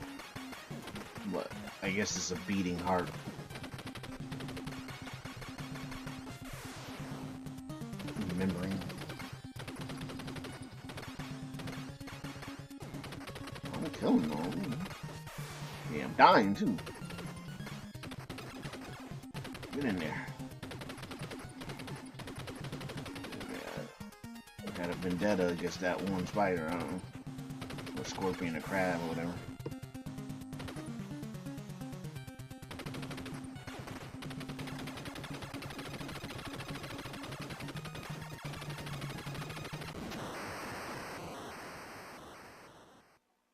But I guess it's a beating heart. Remembering. I'm killing them. Yeah, I'm dying too. Get in there. I had a vendetta against that one spider, I don't know. Or scorpion or crab or whatever.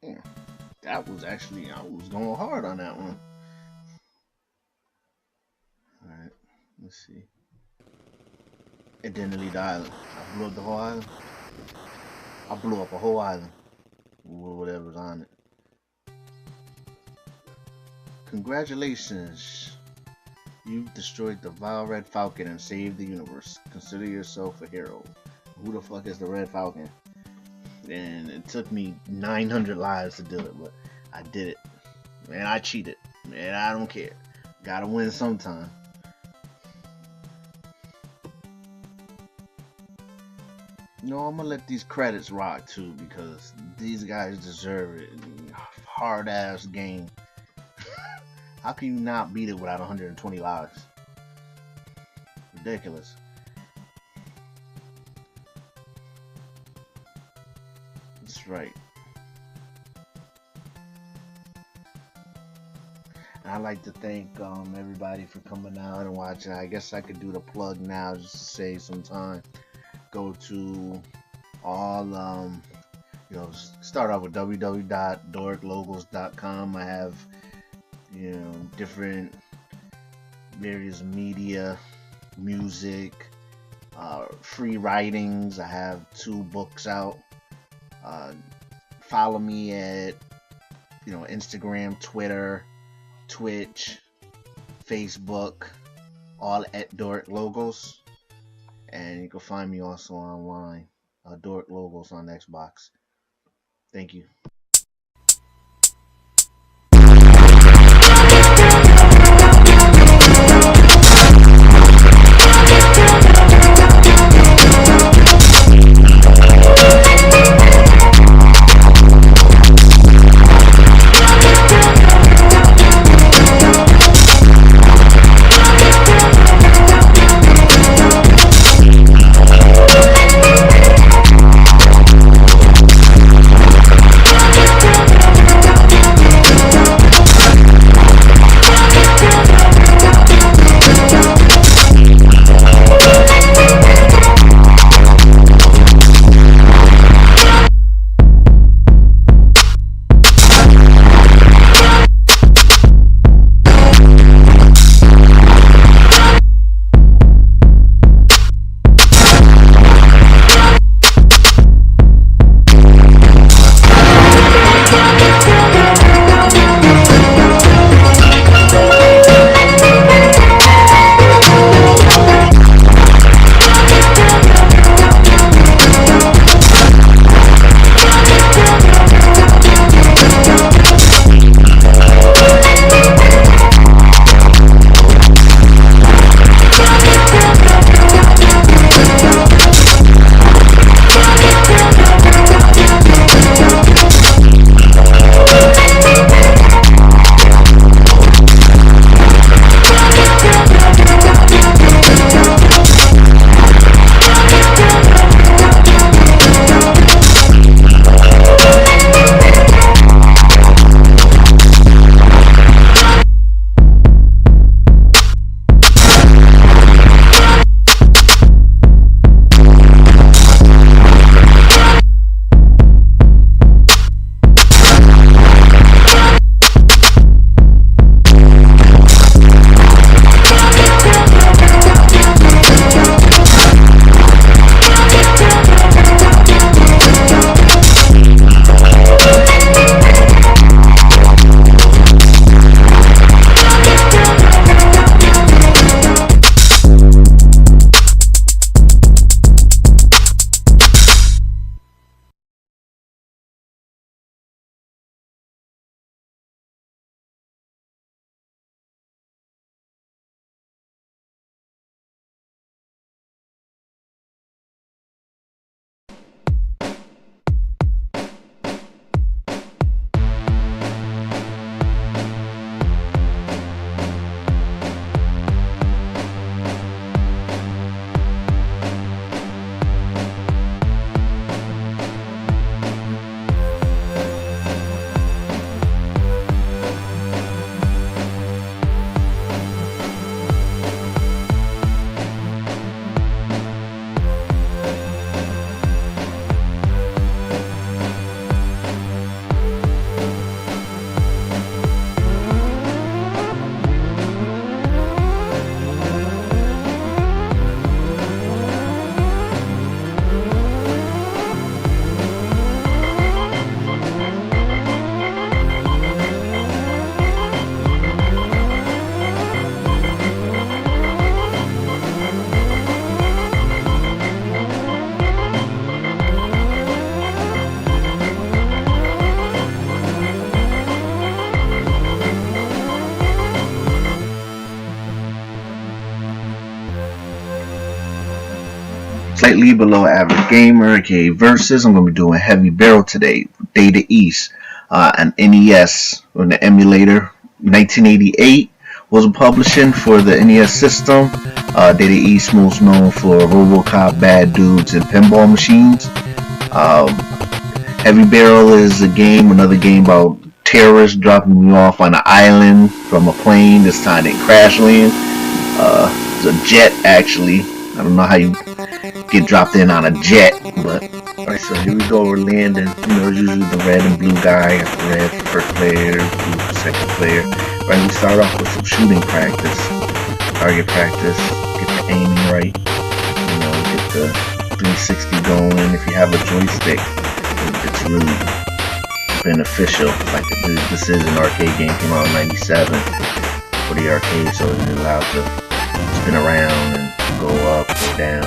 Yeah, that was actually, I was going hard on that one. Alright, let's see. It didn't delete the island. I blew up the whole island. I blew up a whole island. Whatever's on it. Congratulations. You've destroyed the vile Red Falcon and saved the universe. Consider yourself a hero. Who the fuck is the Red Falcon? And it took me 900 lives to do it, but I did it. Man, I cheated. Man, I don't care. Gotta win sometime. You know, I'm gonna let these credits rock too, because these guys deserve it. Hard ass game. How can you not beat it without 120 lives? Ridiculous. That's right. And I'd like to thank everybody for coming out and watching. I guess I could do the plug now just to save some time. Go to all, you know, start off with www.dorklogos.com. I have, you know, different various media, music, free writings. I have 2 books out. Follow me at, you know, Instagram, Twitter, Twitch, Facebook, all at Dork Logos. And you can find me also online, Dork Logos on Xbox. Thank you. Slightly below average gamer, aka Versus. I'm going to be doing Heavy Barrel today. Data East, an NES or the emulator. 1988 was publishing for the NES system. Data East, most known for RoboCop, Bad Dudes, and pinball machines. Heavy Barrel is another game about terrorists dropping me off on an island from a plane. This time they crash land. It's a jet, actually. I don't know how you get dropped in on a jet, but alright, so here we go. We're landing. Usually the red and blue guy. Red for first player, blue for second player. Right, we start off with some shooting practice, target practice. Get the aiming right. Get the 360 going. If you have a joystick, it's really beneficial. Like this is an arcade game, came out in '97 for the arcade, so it allows to spin around and go up, go down,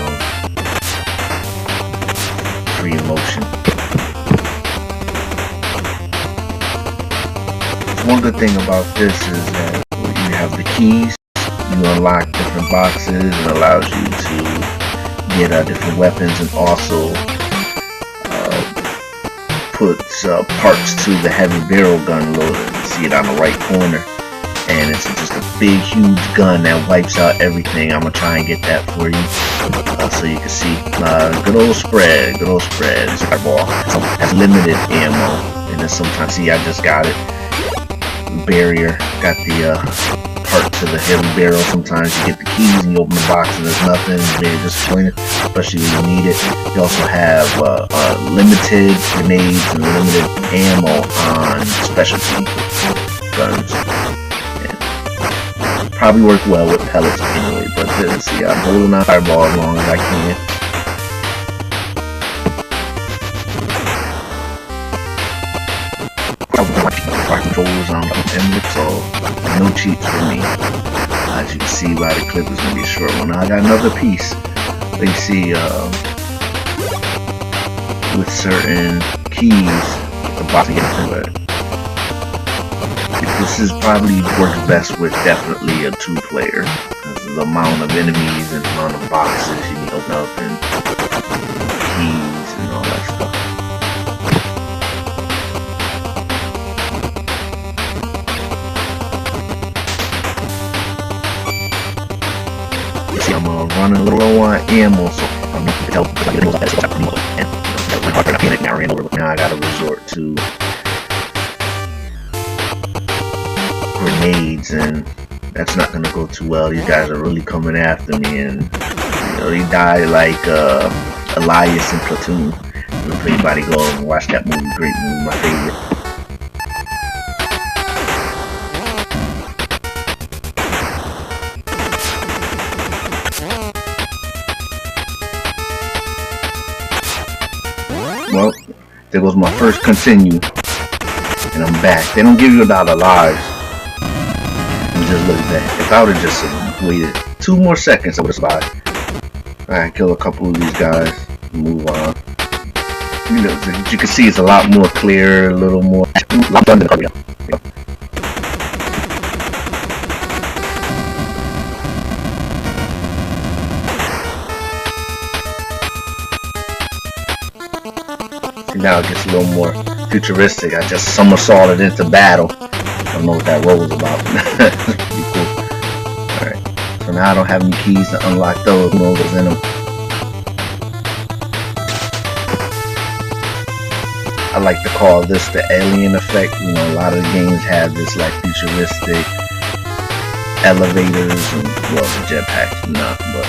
free motion. One good thing about this is that you have the keys, you unlock different boxes, it allows you to get different weapons, and also puts parts to the heavy barrel gun loader. You see it on the right corner. And it's just a big, huge gun that wipes out everything. I'm going to try and get that for you so you can see. Good old spread. It's a ball. So it has limited ammo. And then sometimes, see, I just got it. Barrier. Got the part to the heavy barrel. Sometimes you get the keys and you open the box and there's nothing. It's very disappointing, especially when you need it. You also have limited grenades and limited ammo on specialty guns. Probably work well with pellets anyway, but see, I'm holding on fireball as long as I can. Controls on the so no cheats for me. As you can see by the clip, it's gonna be a short one. Now I got another piece. You see, with certain keys, the box gets it. This is probably works best with definitely a 2-player. Because of the amount of enemies and the amount of boxes you need to open up and keys and all that stuff. You see, I'm running a little low on ammo, so I'm not going to tell and now I got to resort to grenades, and that's not gonna go too well. These guys are really coming after me, and they die like Elias in Platoon. If anybody go and watch that movie, great movie, my favorite. Well, there goes my first continue, and I'm back. They don't give you a lot of lives. Just look at that. If I would have just waited 2 more seconds, I would have survived. Alright, kill a couple of these guys, move on. As you can see, it's a lot more clear, a little more. Now it gets a little more futuristic. I just somersaulted into battle. I don't know what that roll was about. Pretty cool. Alright, so now I don't have any keys to unlock those. Who knows what's in them? I like to call this the alien effect. A lot of the games have this like futuristic elevators and, well, the jetpacks not, but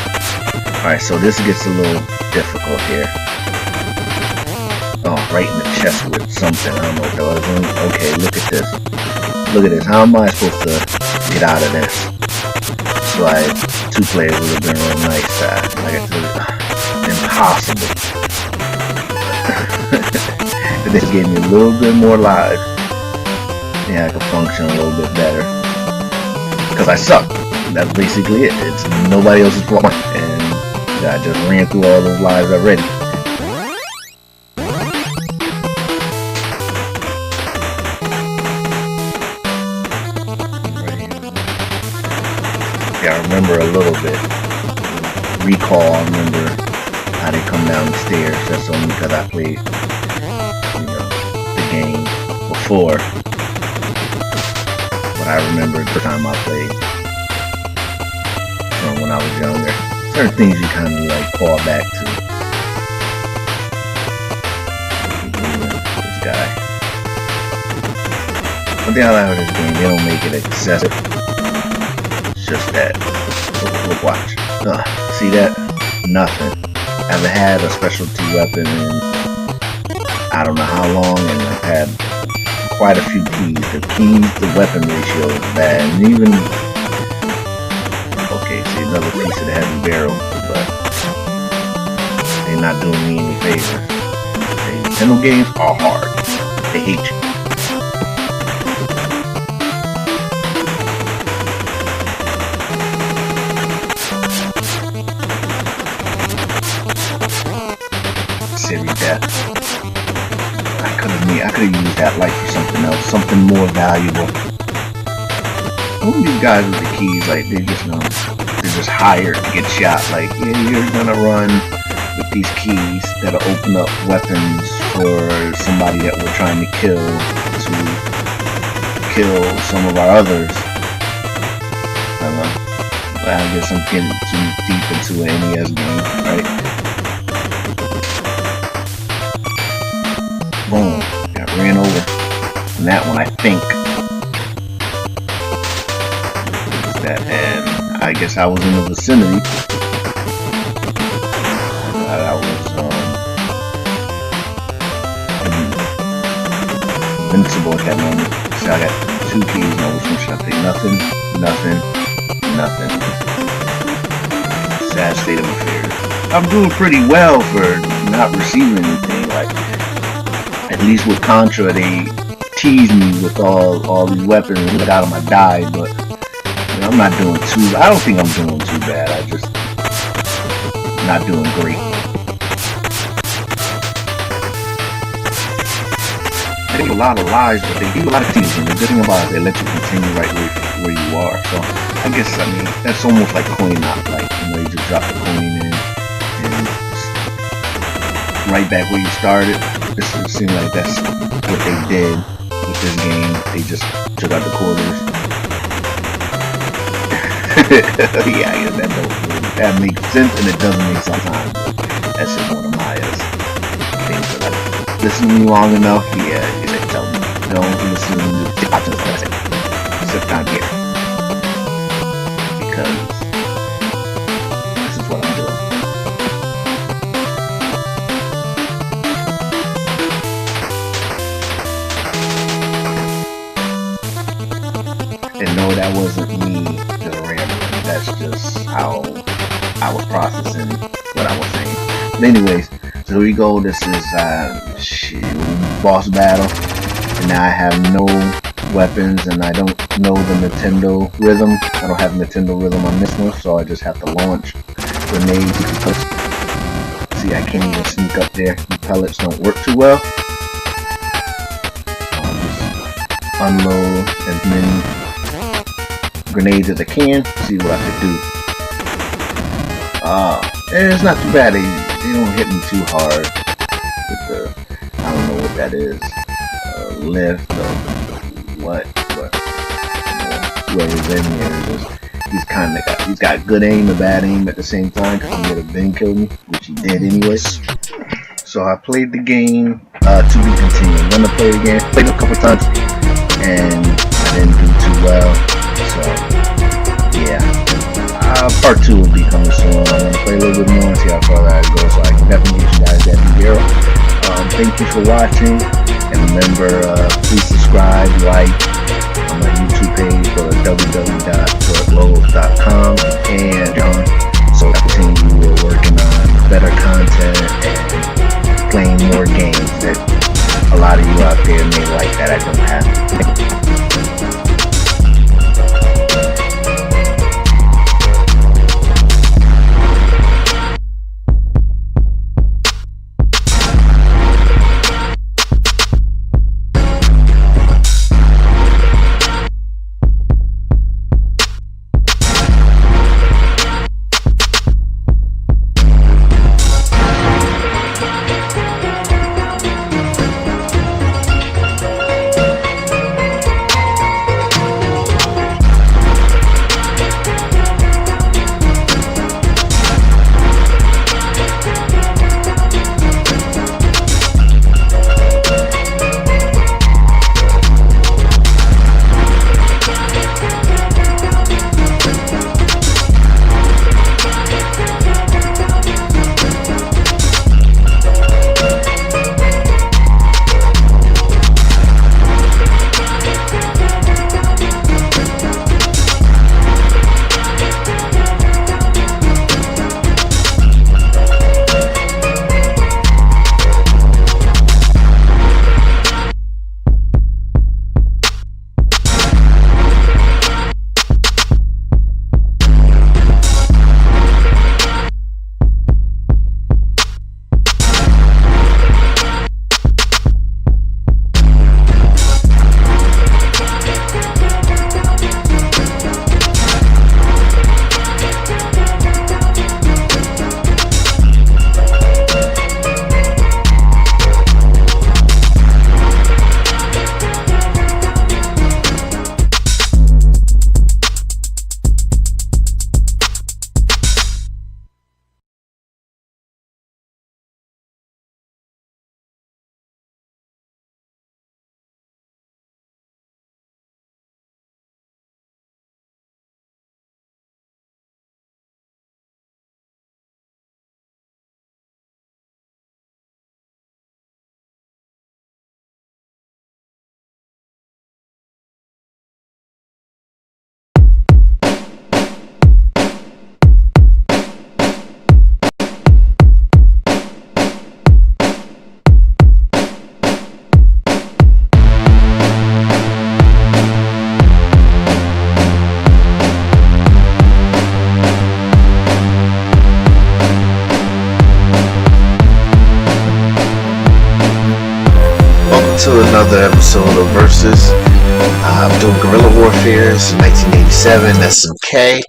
alright, so this gets a little difficult here. Oh, right in the chest with something. I don't know what that was. Okay, look at this. Look at this. How am I supposed to get out of this? So 2 players would have been real nice. Impossible. This gave me a little bit more lives. Yeah, I could function a little bit better. Because I suck. That's basically it. It's nobody else's fault. And I just ran through all those lives already. I remember a little bit. Recall, I remember how they come down the stairs. That's only because I played, the game before. But I remember the time I played from when I was younger. Certain things you kind of like fall back to. This guy. One thing I like about this game, they don't make it excessive. It's just that. Look, watch. See that? Nothing. I haven't had a specialty weapon in I don't know how long, and I've had quite a few keys. The keys to weapon ratio is bad, and even okay, see another piece of the heavy barrel, but they're not doing me any favors. Nintendo games are hard. They hate you. Silly death. I could have used that light for something else, something more valuable. All these guys with the keys, like they're just hired to get shot. Like, yeah, you're gonna run with these keys that'll open up weapons for somebody that we're trying to kill some of our others. I don't know. But I guess I'm getting too deep into an NES game, right? Boom. Got ran over. And that one, I think. That, and I guess I was in the vicinity. I was invincible at that moment. So I got 2 keys. Now which one should I take? Nothing. Sad state of affairs. I'm doing pretty well for not receiving anything. Like, at least with Contra, they tease me with all these weapons and get out of my die, but I'm not doing too. I don't think I'm doing too bad. I just not doing great. They give a lot of lies, but they give a lot of teasing. The good thing about it, they let you continue right where you are. So I guess that's almost like coin op. Like, you just drop the coin in and right back where you started. This seems like that's what they did with this game. They just took out the quarters. Yeah, I guess that makes sense, and it doesn't make sometimes. That's just one of my things. But like, listen to me long enough, yeah, you say, tell me, don't listen to me. Sit down here, because this is what I'm doing. And no, that wasn't me just rambling. That's just how I was processing what I was saying. But anyways, so here we go. This is boss battle, and now I have no weapons, and I don't know the Nintendo rhythm. I don't have Nintendo rhythm on this one, so I just have to launch grenades. See, I can't even sneak up there. The pellets don't work too well. I'll just unload as many grenades as I can, see what I can do. And it's not too bad. They don't hit me too hard with the, I don't know what that is, lift or what, but whoever's in here, he's got good aim and bad aim at the same time, because he would have been killed me, which he did anyways. So I played the game, to be continued. I'm gonna play it again, played it a couple times, and I didn't do too well. So, yeah. Part 2 will be coming soon. I'm going to play a little bit more and see how far that goes. So I can definitely get you guys that video. Thank you for watching. And remember, please subscribe, like on my YouTube page. Go to www.jortlogos.com. And so I continue, we're working on better content and playing more games that a lot of you out there may like that I don't have. another episode of Versus. I'm doing Guerrilla Warfare. It's 1987 SMK.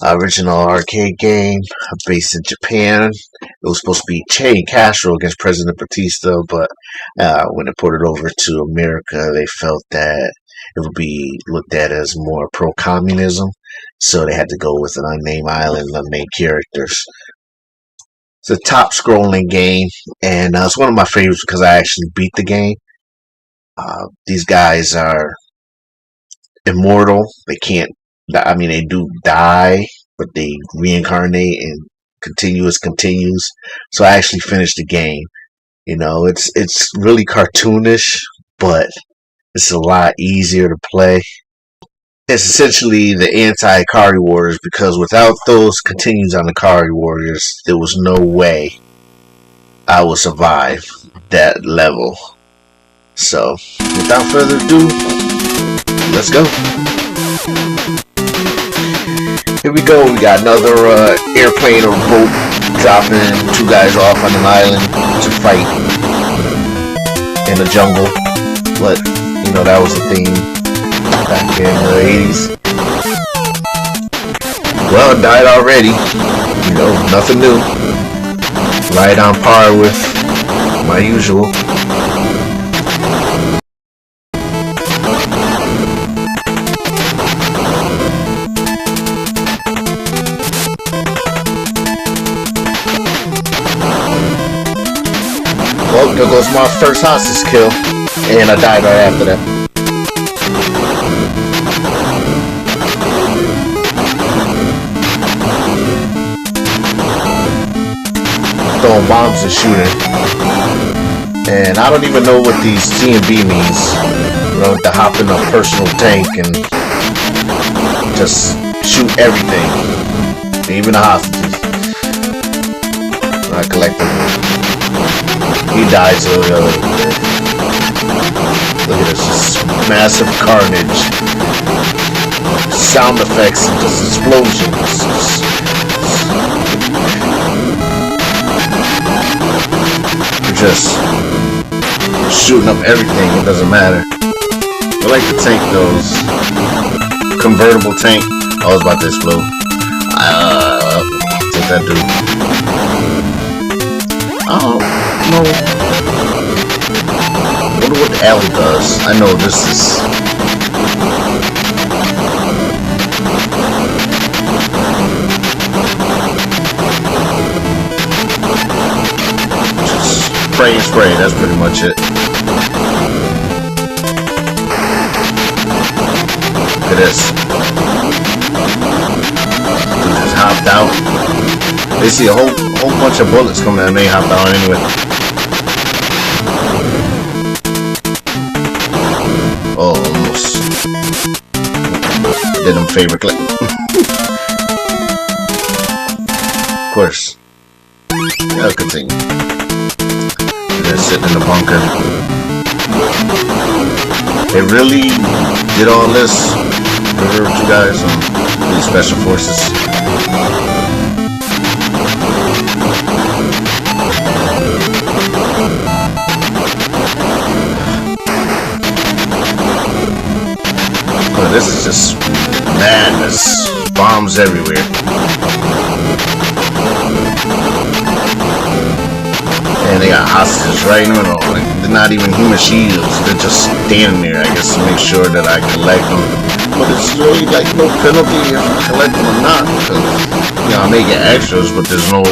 Original arcade game based in Japan. It was supposed to be Che Castro against President Batista, but when they ported over to America, they felt that it would be looked at as more pro-communism, so they had to go with an unnamed island, unnamed characters. It's a top-scrolling game, and it's one of my favorites because I actually beat the game. These guys are immortal. They can't. I mean, they do die, but they reincarnate and continues. So I actually finished the game. You know, it's really cartoonish, but it's a lot easier to play. It's essentially the anti-Ikari Warriors, because without those continues on the Ikari Warriors, there was no way I would survive that level. So, without further ado, let's go. Here we go. We got another airplane or boat dropping two guys off on an island to fight in the jungle. But, you know, that was the theme back in the 80s. Well, it died already. You know, nothing new. Right on par with my usual. Well, there goes my first hostage kill, and I died right after that. Throwing bombs and shooting, and I don't even know what these C&B means. You know, to hop in a personal tank and just shoot everything, even the hostages. I collect them. He dies. Look at this, just massive carnage, sound effects, and just explosions. You're just shooting up everything. It doesn't matter. I like the tank, those convertible tank. I was about to explode. Take that dude. Oh no! I wonder what the alley does. I know this is. Just spray and spray. That's pretty much it. Look at this. Dude just hopped out. They see a whole bunch of bullets coming and they hop out anyway. Oh, almost did them favor click. Of course. I'll continue. They're sitting in the bunker. They really did all this for you guys on these special forces. Oh, this is just madness. Bombs everywhere. And they got hostages right in the middle. Like, they're not even human shields. They're just standing there, I guess, to make sure that I collect them. But it's really like no penalty if I collect them or not. Because, you know, I may get extras, but there's no.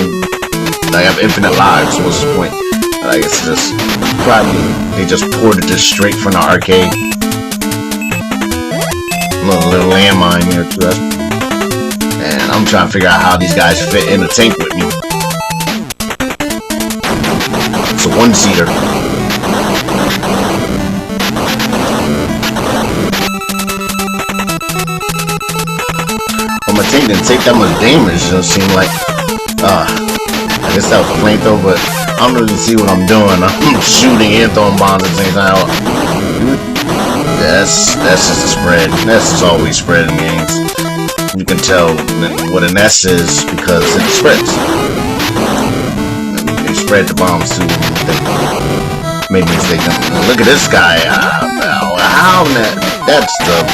I have infinite lives. So what's the point? I guess just probably they just ported this straight from the arcade. Little landmine here too. And I'm trying to figure out how these guys fit in the tank with me. It's a one-seater. Well, my tank didn't take that much damage. It doesn't seem like. I guess that was a flamethrower, but I don't really see what I'm doing. I'm shooting and throwing bombs at the same time. That's just a spread. That's just always spread in games. You can tell what an S is because it spreads. And they spread the bombs too. They made a mistake. Look at this guy. How that's the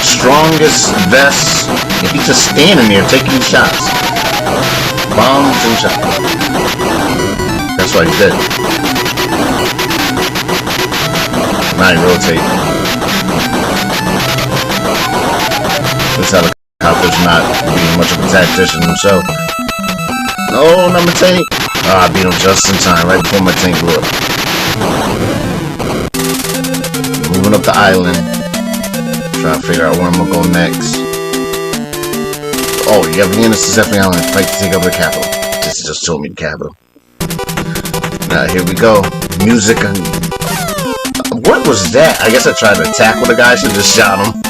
strongest vest. If he's just standing there taking shots. Bombs and shots. That's why he's dead. Now he rotate. This helicopter's not being much of a tactician himself. No, not my tank. I beat him just in time, right before my tank blew up. Moving up the island. Trying to figure out where I'm gonna go next. Oh, you have the Innocence F Island. Fight to take over the capital. This just told me the capital. Now, here we go. Music. What was that? I guess I tried to tackle the guy. I should have just shot him.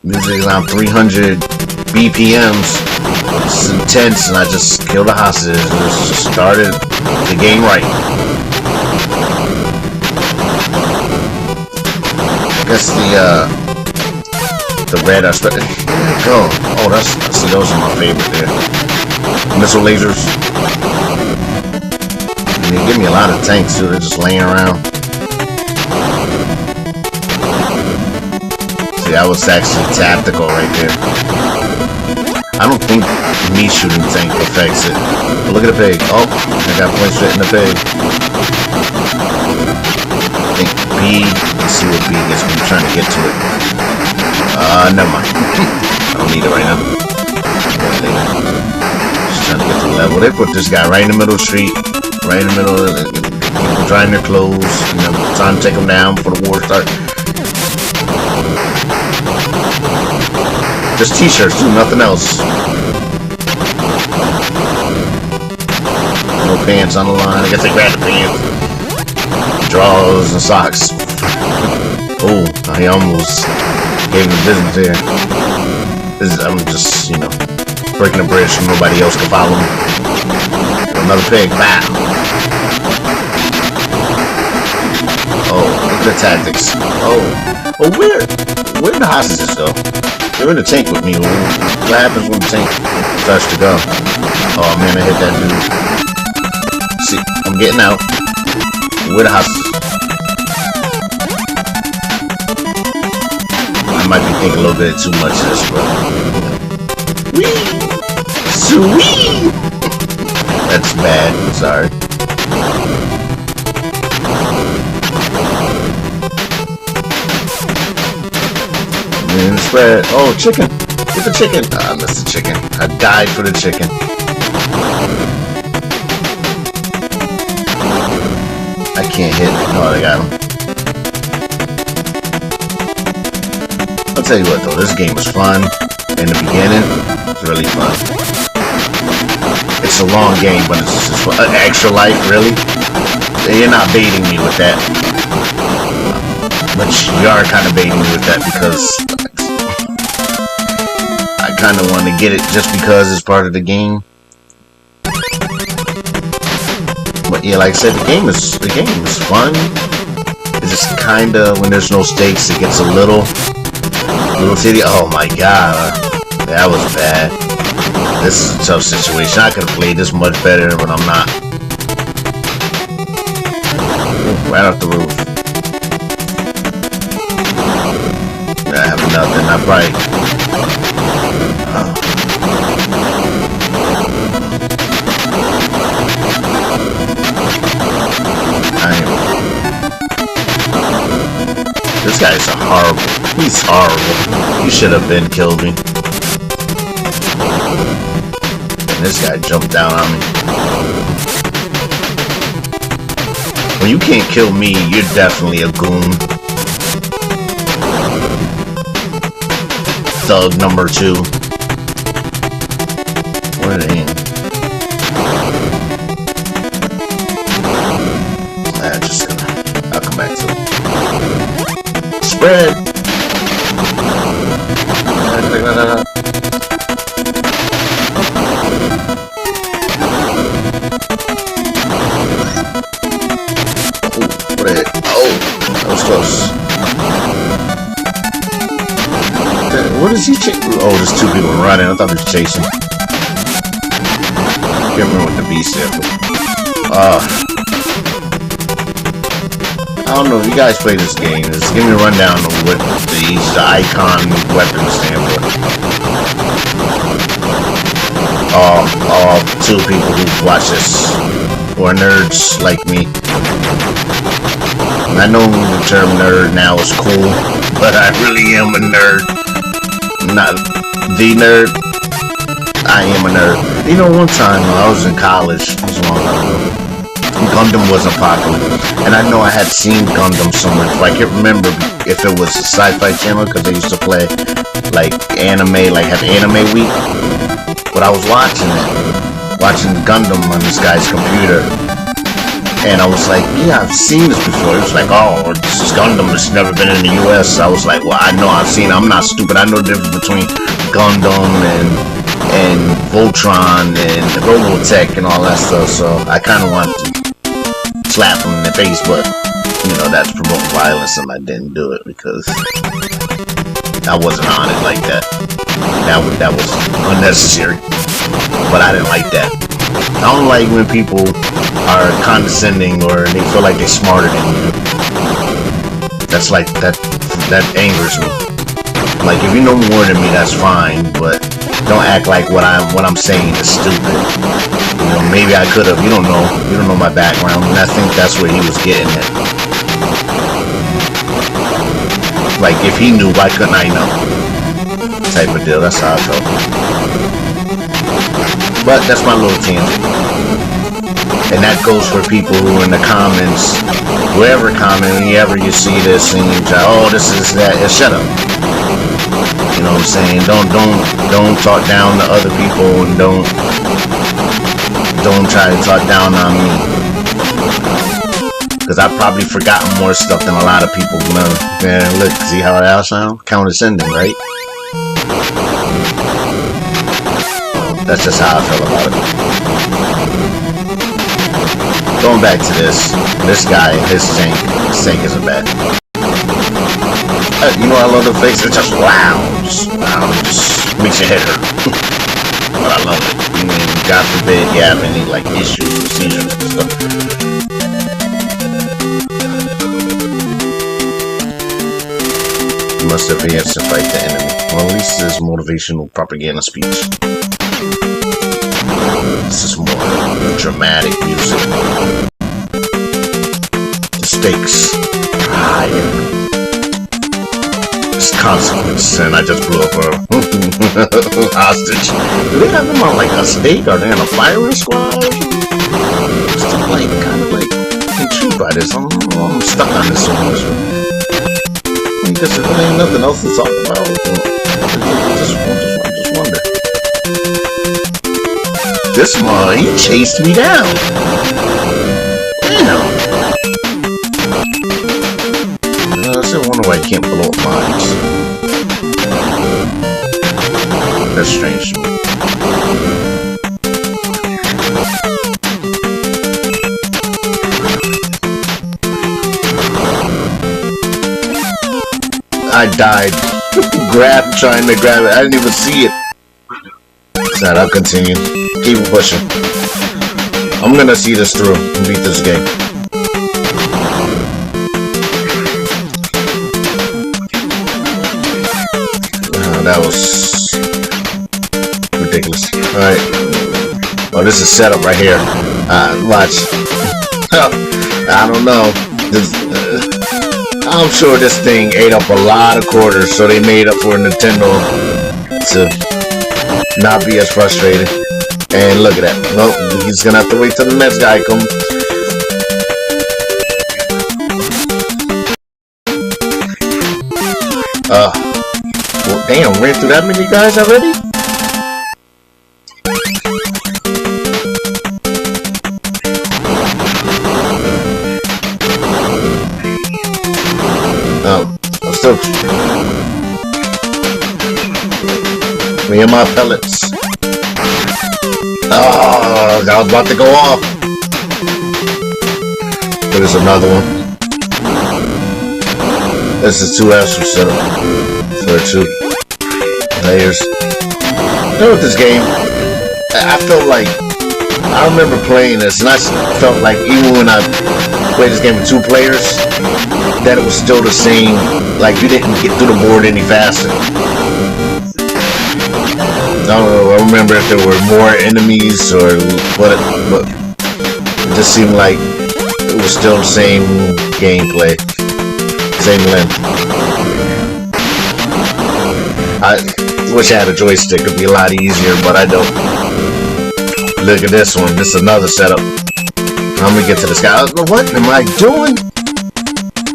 Music is on 300 BPMs. It's intense, and I just killed the hostages. Just started the game right. I guess the red I started. There we go. Oh, see, those are my favorite there. Missile lasers. And they give me a lot of tanks too. They're just laying around. See, that was actually tactical right there. I don't think me shooting the tank affects it. But look at the pig. Oh, I got points fitting the pig. I think B. Let's see what B gets me. I'm trying to get to it. Never mind. I don't need it right now. Just trying to get to the level. They put this guy right in the middle of the street. Right in the middle of people drying their clothes. You know, trying to take them down before the war starts. Just t-shirts, do nothing else. No pants on the line. I guess they grabbed the pants. Drawers and socks. Oh, I almost gave him the business there. I'm just, you know, breaking a bridge so nobody else can follow me. Another pig. Bam. Oh, look at the tactics. Oh, where the hostages go? They're in the tank with me. What happens when the tank starts to go? Oh man, I hit that dude. See, I'm getting out. Where the hostages? I might be thinking a little bit too much of this, but wee, sweet. That's bad. I'm sorry. Spread. Oh, chicken. Get the chicken. I missed the chicken. I died for the chicken. I can't hit. Oh, they got him. I'll tell you what, though. This game was fun. In the beginning, it's really fun. It's a long game, but it's just fun. Extra life, really? You're not baiting me with that. But you are kind of baiting me with that because I kind of want to get it just because it's part of the game. But yeah, like I said, the game is fun. It's just kind of, when there's no stakes, it gets a little titty. Oh my god, that was bad. This is a tough situation. I could have played this much better, but I'm not. Ooh, right off the roof. I have nothing. I probably. This guy is horrible. He's horrible. You should have been killed me. And this guy jumped down on me. When you can't kill me, you're definitely a goon. Thug number 2. Where are they in? I'll come back to it. Spread! Oh, that was close. What is he chasing? Oh, there's 2 people running. I thought he was chasing. I can't remember what the beast said. I don't know if you guys play this game. Just give me a rundown of what the icon weapons stand for. All two people who watch this who are nerds like me. I know the term nerd now is cool, but I really am a nerd. I'm not the nerd. I am a nerd. You know, one time when I was in college, it was long ago, Gundam wasn't popular, and I know I had seen Gundam somewhere, but I can't remember if it was a Sci-Fi Channel, because they used to play like anime, like have Anime Week. But I was watching Gundam on this guy's computer, and I was like, yeah, I've seen this before. He was like, oh, this is Gundam, it's never been in the US. I was like, well, I know I've seen it. I'm not stupid. I know the difference between Gundam and Voltron and Robotech and all that stuff, so I kind of wanted to slap him in the face, but, you know, that's promoting violence, and I didn't do it because I wasn't on it like that. That was unnecessary, but I didn't like that. I don't like when people are condescending or they feel like they're smarter than you. That's like, that angers me. Like, if you know more than me, that's fine, but don't act like what I'm saying is stupid. You know, maybe I could have. You don't know my background, and I think that's where he was getting it. Like, if he knew, why couldn't I know? Type of deal. That's how I felt. But that's my little tangent. And that goes for people who in the comments, whoever comment, whenever you see this and you try, oh, this is that, shut up. You know what I'm saying? Don't talk down to other people, and don't try to talk down on me. Because I've probably forgotten more stuff than a lot of people know. Man, look, see how that sound? Condescending, right? That's just how I feel about it. Going back to this guy, his tank isn't bad. You know, I love the face. It's just loud. Just makes your head hurt. But I love it. I mean, God forbid you have any like issues with seizures and stuff. You must advance to fight the enemy. Well, at least this is motivational propaganda speech. This is more dramatic music. The stakes are higher. Consequence, and I just blew up a hostage. Do they have them on like a stake? Are they on a firing squad? Still like, kind of like intrigued by this. I'm stuck on this so much. Because there really ain't nothing else to talk about. I just wonder. This one, he chased me down. Damn. I still wonder why I can't blow up mines. That's strange to me. I died. Trying to grab it. I didn't even see it. Sad, I'll continue. Keep pushing. I'm gonna see this through and beat this game. That was ridiculous. Alright. Oh, this is setup right here. Watch. I don't know. I'm sure this thing ate up a lot of quarters, so they made up for Nintendo to not be as frustrated. And look at that. Nope, he's gonna have to wait till the next guy comes. Well, damn, ran through that many guys already? I'm still... Me and my pellets. Oh, I was about to go off. There's another one. This is 2 extra setup. For 2 layers. You know, with this game, I feel like I remember playing this, and I felt like even when I played this game with 2 players, that it was still the same. Like, you didn't get through the board any faster. I don't know, I remember if there were more enemies or what, but it just seemed like it was still the same gameplay, same length. I wish I had a joystick, it'd be a lot easier, but I don't. Look at this one, this is another setup. I'm gonna get to this guy. What am I doing?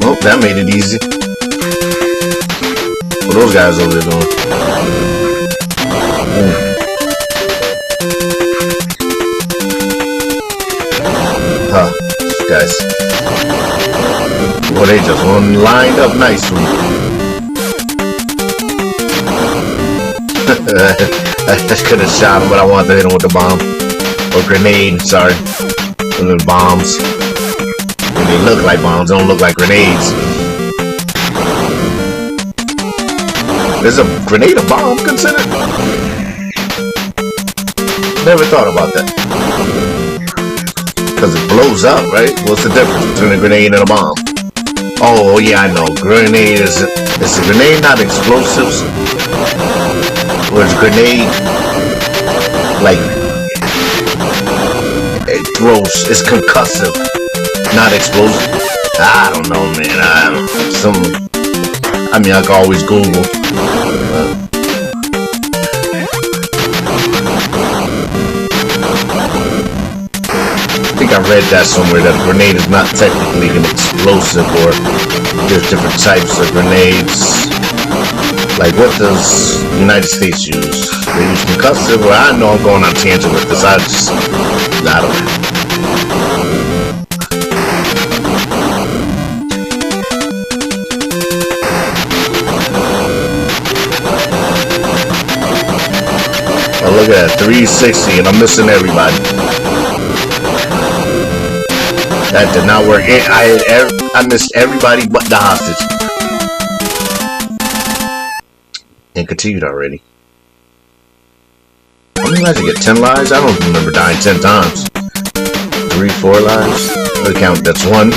Oh, that made it easy. What are those guys over there doing? Huh, guys. Well, they just lined up nicely. I could have shot him, but I wanted to hit him with the bomb. Or grenade, sorry. The bombs. And they look like bombs, don't look like grenades. Is a grenade a bomb considered? Never thought about that. Because it blows up, right? What's the difference between a grenade and a bomb? Oh, yeah, I know. Grenade is a grenade not explosives? Or is a grenade like it throws, it's concussive, not explosive? I don't know, man. I mean, I can always Google. I think I read that somewhere, that a grenade is not technically an explosive, or there's different types of grenades. Like, what does the United States use? They use concussive, or I know I'm going on a tangent with this. I don't know. Oh, look at that, 360, and I'm missing everybody. That did not work. I missed everybody but the hostage. And continued already. How many lives did I get? 10 lives? I don't remember dying 10 times. 3, 4 lives? Let me count, that's 1.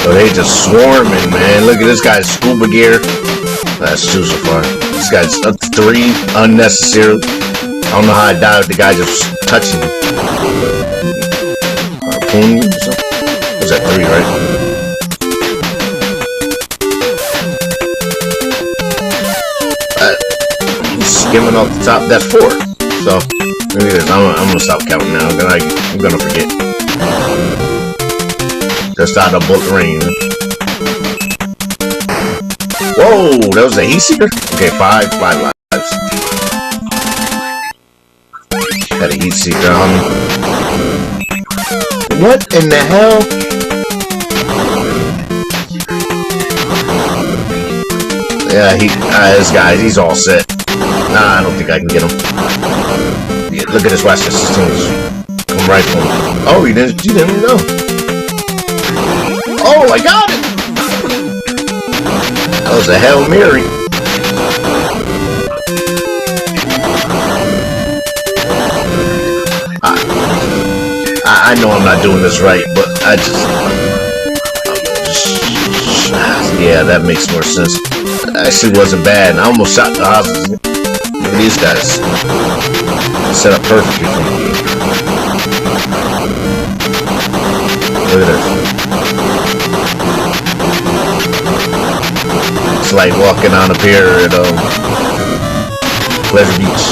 Oh, they just swarming, man. Look at this guy's scuba gear. That's 2 so far. This guy's up to 3 unnecessary. I don't know how I died with the guy just touching me. Harpoon or something? Was that 3, right? Skimming off the top. That's 4. So, look at this. I'm gonna stop counting now. I'm gonna forget. Just out of bullet range. Whoa, that was a heat seeker? Okay, 5 lives. Got a heat seeker on me. What in the hell? Yeah, this guy, he's all set. Nah, I don't think I can get him. Yeah, look at this, watch this. Come right for him. Oh, you didn't even know. Oh, I got it! That was a Hail Mary. I know I'm not doing this right, but yeah, that makes more sense. It actually wasn't bad. I almost shot the houses. Look at these guys. Set up perfectly for me. Look at this. It's like walking on a pier at Pleasure Beach.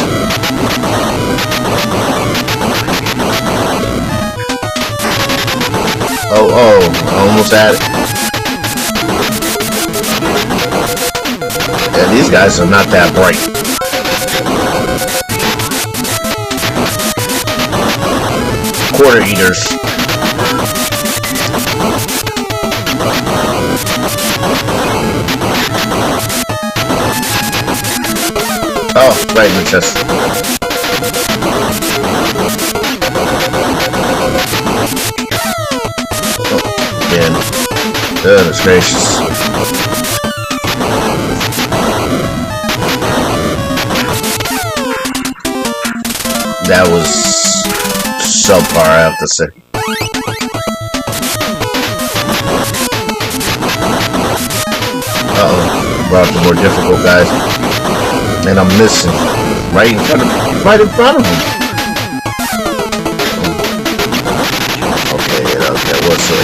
Oh, I almost had it. Yeah, these guys are not that bright. Quarter eaters. Oh, right in the chest. Oh, again. Goodness gracious. That was subpar, I have to say. Uh-oh. Brought the more difficult guys. And I'm missing. Right in front of him. Okay, that was so.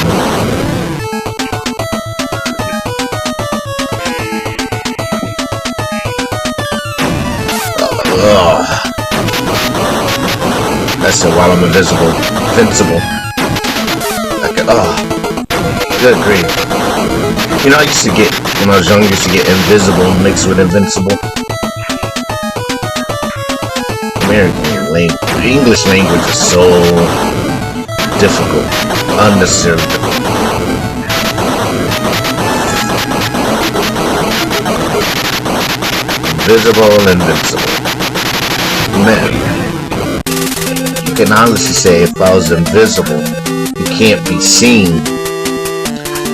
That's it, while I'm invincible. I can, good grief. You know, I used to get, when I was young, I used to get invisible mixed with invincible. American language, the English language is so difficult, unnecessarily difficult. Invisible and invincible. Man, you can honestly say if I was invisible, you can't be seen,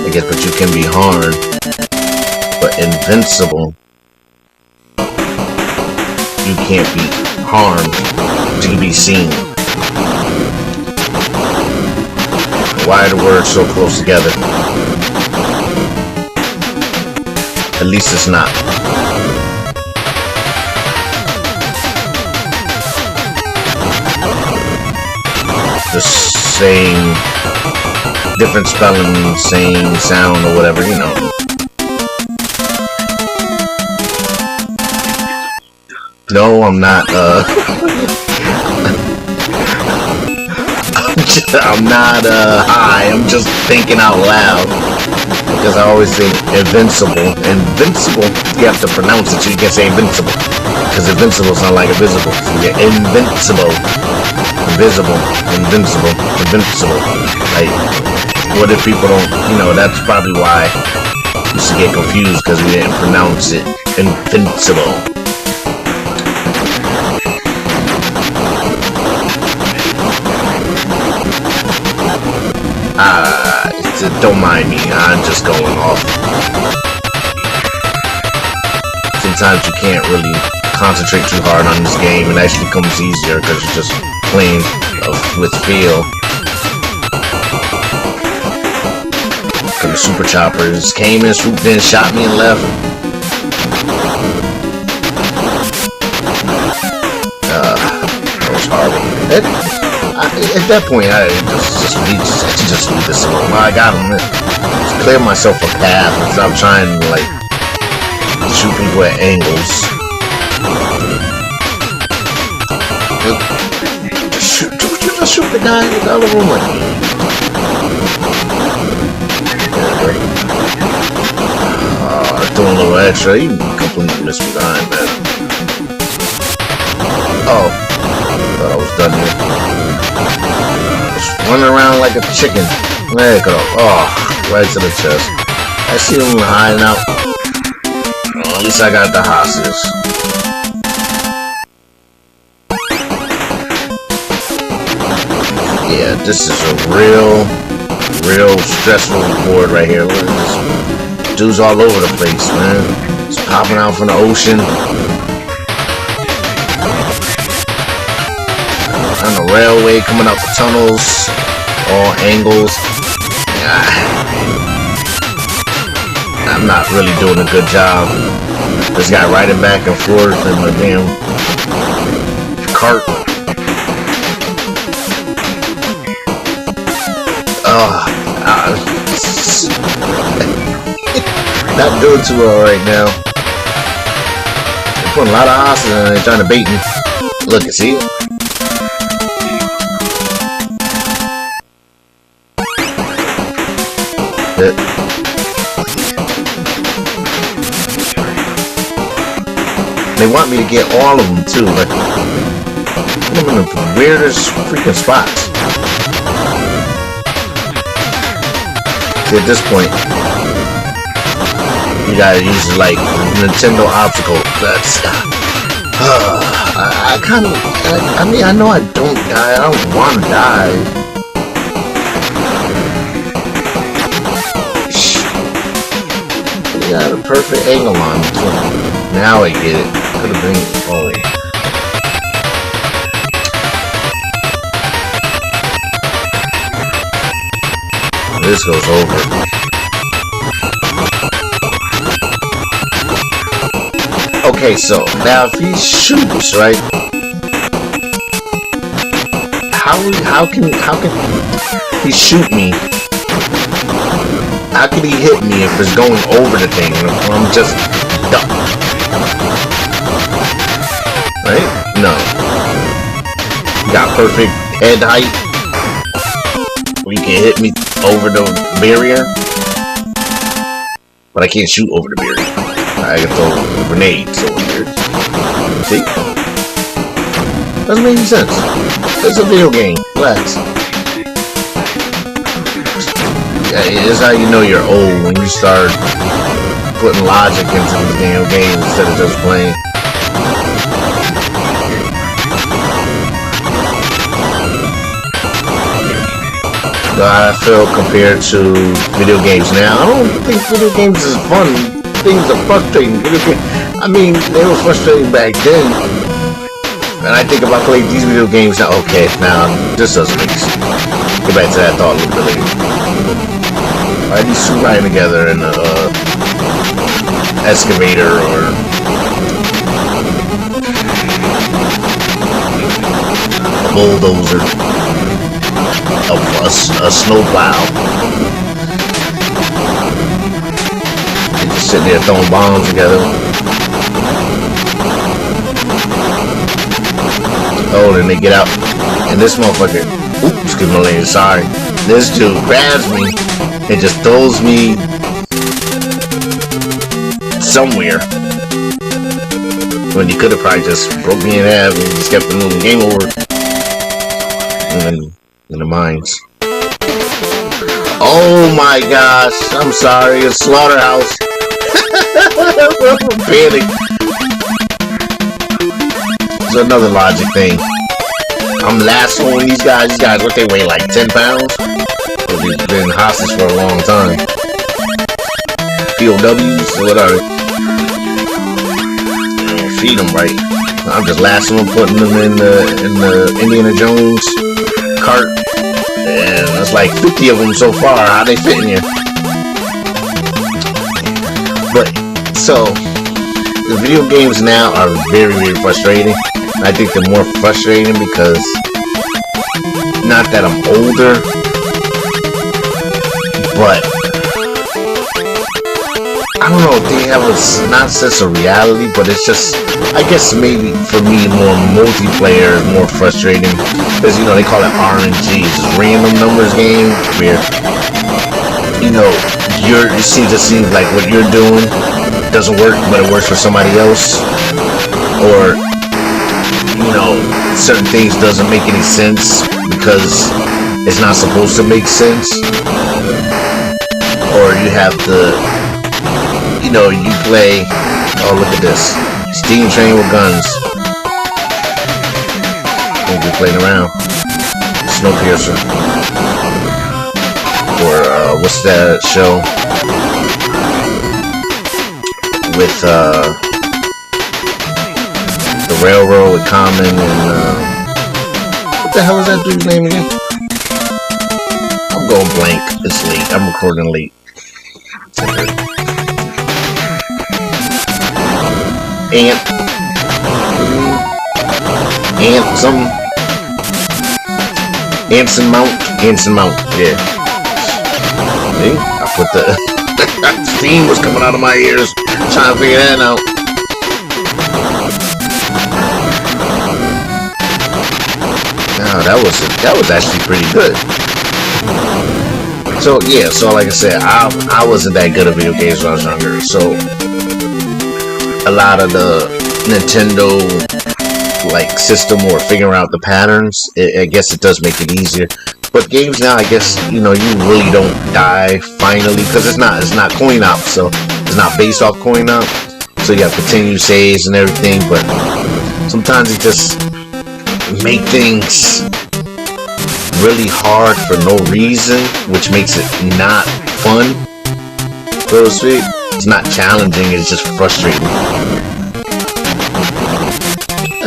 I guess, but you can be harmed. But invincible, you can't be harmed, but you can be seen. Why are the words so close together? At least it's not. The same, different spelling, same sound or whatever, you know. No, I'm not, I'm not, high, I'm just thinking out loud. Because I always think invincible. Invincible, you have to pronounce it so you can say invincible. Because invincible sounds like invisible. So you're invincible. Invisible. Invincible. Invincible. Like, what if people don't, you know, that's probably why I used to get confused because we didn't pronounce it invincible. Don't mind me, I'm just going off. Sometimes you can't really concentrate too hard on this game. It actually becomes easier because you're just playing with feel. Because the super choppers came in, swooped in, shot me and left. That was horrible. At that point, I just leave this alone. I got him. Just clear myself a path and stop trying to, like, shoot people at angles. Just shoot the guy in the other room like me. Doing a little extra. You completely missed me behind, man. Oh. Thought I was done here. Running around like a chicken. There you go. Oh, right to the chest. I see him hiding out. Well, at least I got the hostage. Yeah, this is a real stressful board right here. Look at this. Dudes all over the place, man. It's popping out from the ocean. On the railway, coming out the tunnels, all angles. I'm not really doing a good job. This guy riding back and forth in the damn cart. Not doing too well right now. They're putting a lot of oxygen and they're trying to bait me. Look, you see? They want me to get all of them too, but I'm in the weirdest freaking spots. See, at this point, you gotta use like Nintendo obstacle. That's I mean, I know I don't die. I don't want to die. got a perfect angle on it. So now I get it. Could have been. Oh wait. This goes over. Okay, so now if he shoots, right? How can he shoot me? How can he hit me if it's going over the thing? If I'm just duck. Right? No. Got perfect head height. You can hit me over the barrier, but I can't shoot over the barrier. I can throw grenades over here. See? Doesn't make any sense. It's a video game. Relax. Yeah, it's how you know you're old, when you start putting logic into these damn games instead of just playing. I feel compared to video games now. I don't think video games is fun. Things are frustrating. I mean, they were frustrating back then. And I think if I played these video games now, okay, now this doesn't make sense. Get back to that thought a little bit later. Why are these two riding together in a excavator or a bulldozer? A snowplow. They're just sitting there throwing bombs together. Oh, then they get out. And this motherfucker, oops, excuse my lane, sorry. This dude grabs me and just throws me somewhere. When he could have probably just broke me in half and just kept the moving. Game over. And then in the mines. Oh my gosh, I'm sorry, it's Slaughterhouse. Panic. It's another logic thing. I'm lassoing these guys. These guys, what they weigh, like 10 pounds? They've been hostage for a long time. POWs, what are they? Feed them right. I'm just lassoing, putting them in the Indiana Jones cart, and there's like 50 of them so far. How they fit in here? But so the video games now are very, very frustrating. I think they're more frustrating because not that I'm older, but I don't know, they have a not sense of reality, but it's just, I guess maybe for me more multiplayer is more frustrating because, you know, they call it RNG, it's a random numbers game where, you know, it seems like what you're doing doesn't work, but it works for somebody else, or, you know, certain things doesn't make any sense because it's not supposed to make sense, or you have to, you know, you play, oh look at this, Steam Train with guns. Don't be playing around. Snowpiercer. Or what's that show? With the railroad with Common and what the hell is that dude's name again? I'm going blank. It's late. I'm recording late. Anson Mount, yeah. See? I put the steam was coming out of my ears trying to figure that out. Now that was actually pretty good. So yeah, so like I said, I wasn't that good at video games when I was younger, so a lot of the Nintendo like system or figuring out the patterns, I guess it does make it easier. But games now, I guess, you know, you really don't die finally because it's not coin op, so it's not based off coin op. So you have continue saves and everything, but sometimes it just make things really hard for no reason, which makes it not fun, so to speak. It's not challenging, it's just frustrating.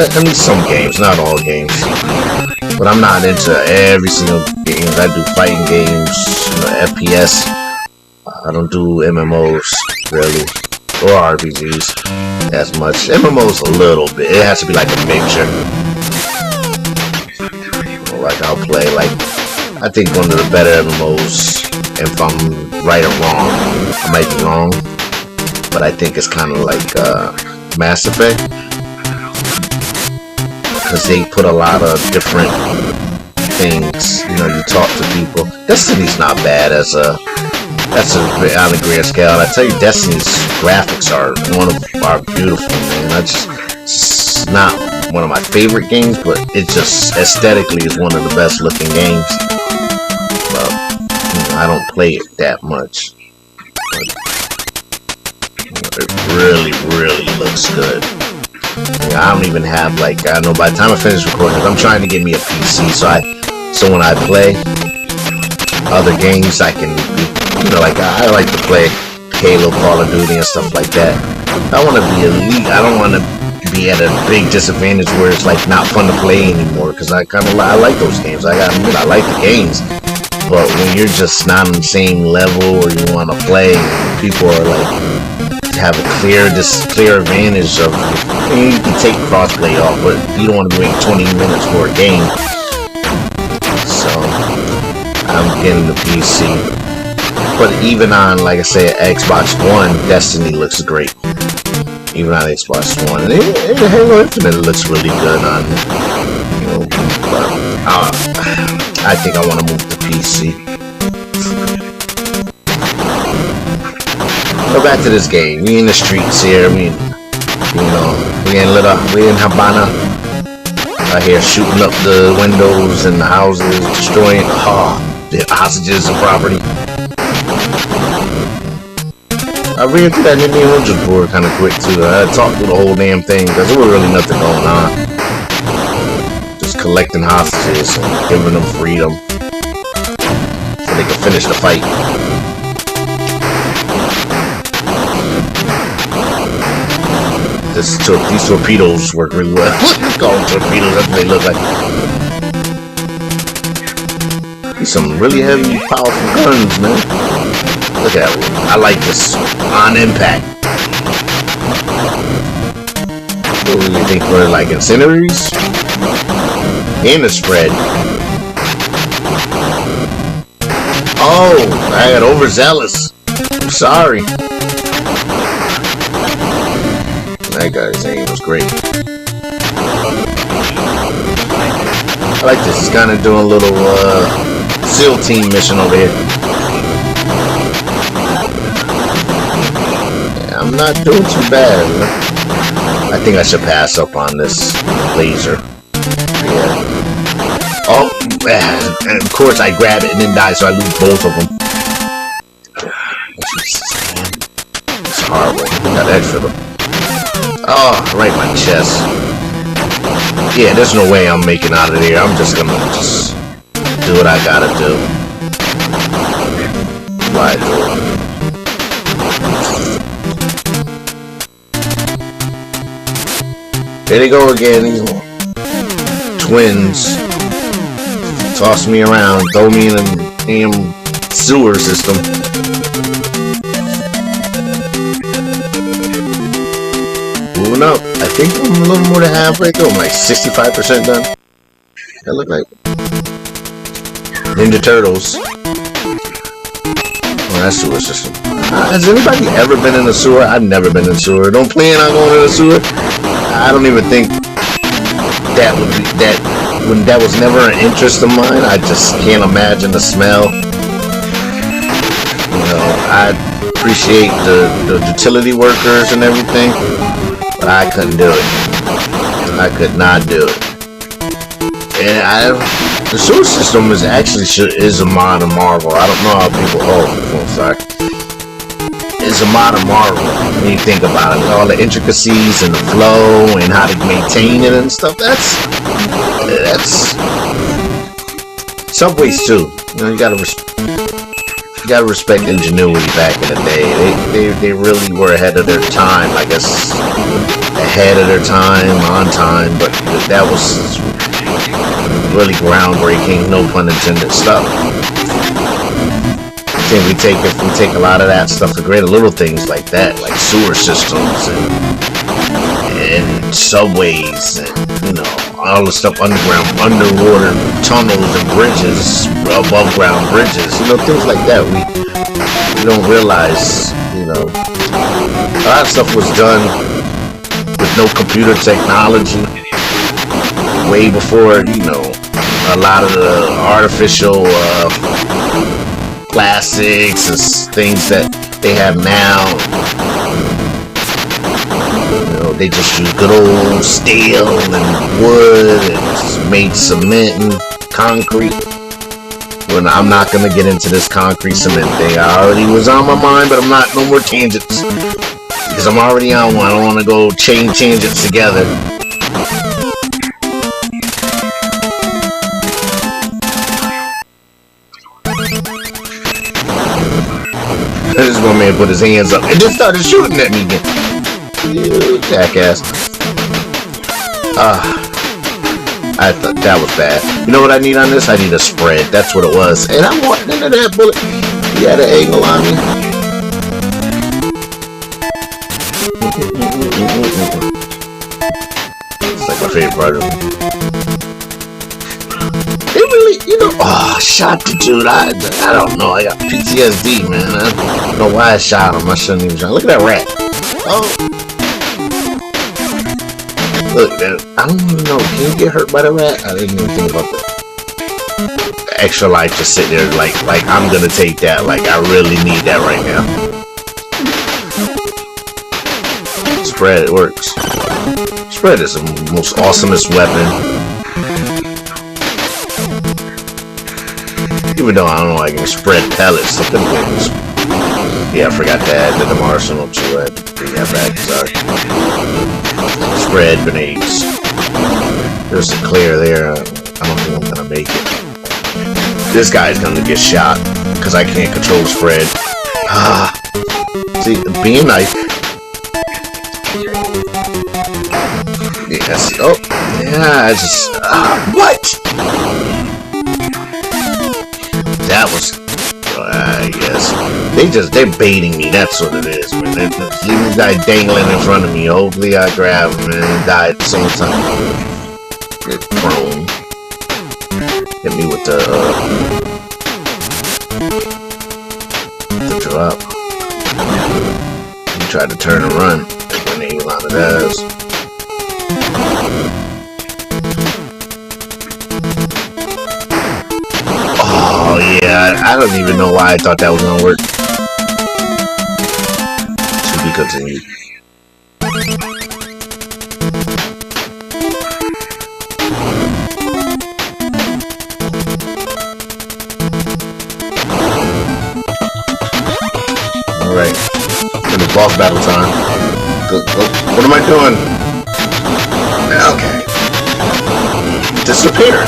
I mean, some games, not all games. But I'm not into every single game. I do fighting games, you know, FPS. I don't do MMOs, really. Or RPGs as much. MMOs a little bit. It has to be like a mixture. Like, I'll play, like, I think one of the better MMOs, if I'm right or wrong, I might be wrong, but I think it's kind of like Mass Effect, because they put a lot of different things, you know, you talk to people. Destiny's not bad as that's on a grand scale, and I tell you, Destiny's graphics are beautiful, man. It's not one of my favorite games, but it just aesthetically is one of the best looking games. But you know, I don't play it that much. But, you know, it really looks good. You know, I don't even have, like, I know by the time I finish recording, I'm trying to get me a PC, so when I play other games, I can, you know, like, I like to play Halo, Call of Duty, and stuff like that. I want to be elite. I don't want to be at a big disadvantage where it's like not fun to play anymore, because I like those games. I like the games, but when you're just not on the same level or you want to play, people are like have a clear advantage of. I mean, you can take crossplay off, but you don't want to wait 20 minutes for a game. So I'm getting the PC, but even on, like I say, Xbox One, Destiny looks great. Even on Xbox One, and Halo Infinite looks really good on, you know, but I think I want to move to PC. Go back to this game. We in the streets here. We, you know, we in Havana. Out here shooting up the windows and the houses, destroying the hostages and property. I ran through that Indian Rangers board kind of quick too. I talked through the whole damn thing because there was really nothing going on. Just collecting hostages and giving them freedom so they could finish the fight. These torpedoes work really well. Call them torpedoes, that's what they look like. These some really heavy, powerful guns, man. Look at that. I like this. On impact. What do you think we're like, incendiaries? And a spread. Oh, I got overzealous. I'm sorry. That guy's aim was great. I like this. He's kind of doing a little SEAL team mission over here. I'm not doing too bad. I think I should pass up on this laser. Yeah. Oh, and of course I grab it and then die, so I lose both of them. Jesus, man. It's horrible. Got extra them. Oh, right in my chest. Yeah, there's no way I'm making out of here. I'm just gonna do what I gotta do. Fly through. There they go again, these twins. Toss me around, throw me in a damn sewer system. Moving up. I think I'm a little more than halfway through. I'm like 65% done. That look like Ninja Turtles. Oh, that's sewer system. Has anybody ever been in a sewer? I've never been in a sewer. Don't plan on going in a sewer. I don't even think that was never an interest of mine. I just can't imagine the smell. You know, I appreciate the utility workers and everything, but I couldn't do it. I could not do it. And the sewer system is actually a modern marvel. I don't know how people. Oh, sorry. It's a modern marvel when you think about it. All the intricacies and the flow and how to maintain it and stuff. That's subways too. You know, you gotta respect ingenuity back in the day. They really were ahead of their time. I guess ahead of their time, on time, but that was really groundbreaking, no pun intended stuff. I think we take a lot of that stuff for granted. Little things like that, like sewer systems and subways, and you know, all the stuff underground, underwater tunnels and bridges, above ground bridges, you know, things like that. We don't realize, you know, a lot of stuff was done with no computer technology way before, you know, a lot of the artificial plastics and things that they have now. You know, they just use good old steel and wood and just made cement and concrete. Well, I'm not gonna get into this concrete cement thing. I already was on my mind, but I'm not. No more tangents because I'm already on one. I don't want to go chain tangents together. This one man put his hands up and just started shooting at me again. You jackass. I thought that was bad. You know what I need on this? I need a spread. That's what it was. And I want none of that bullet. You had an angle on me. It's like my favorite part of it. They really, you know, oh, I shot the dude. I don't know. I got PTSD, man. I don't know why I shot him. I shouldn't even shot. Look at that rat. Oh. Look, man, I don't even know. Can you get hurt by the rat? I didn't even think about that. Extra life just sit there like I'm gonna take that. Like I really need that right now. Spread, it works. Spread is the most awesomest weapon. Even though I don't know, I can spread pellets. So yeah, I forgot to add to the arsenal too. I had to bring that back. Sorry. Spread grenades. There's a clear there. I don't think I'm gonna make it. This guy's gonna get shot because I can't control the spread. See, being nice. Yes. Oh, yeah. I just. What? That was. I guess they're baiting me. That's what it is, man. This guy dangling in front of me. Hopefully, I grab him and die at the same time. Get prone. Hit me with the drop. He tried to turn and run. When he line of does. Oh yeah, I don't even know why I thought that was gonna work. To be continued. Alright. In the boss battle time. Go. What am I doing? Okay. Disappear.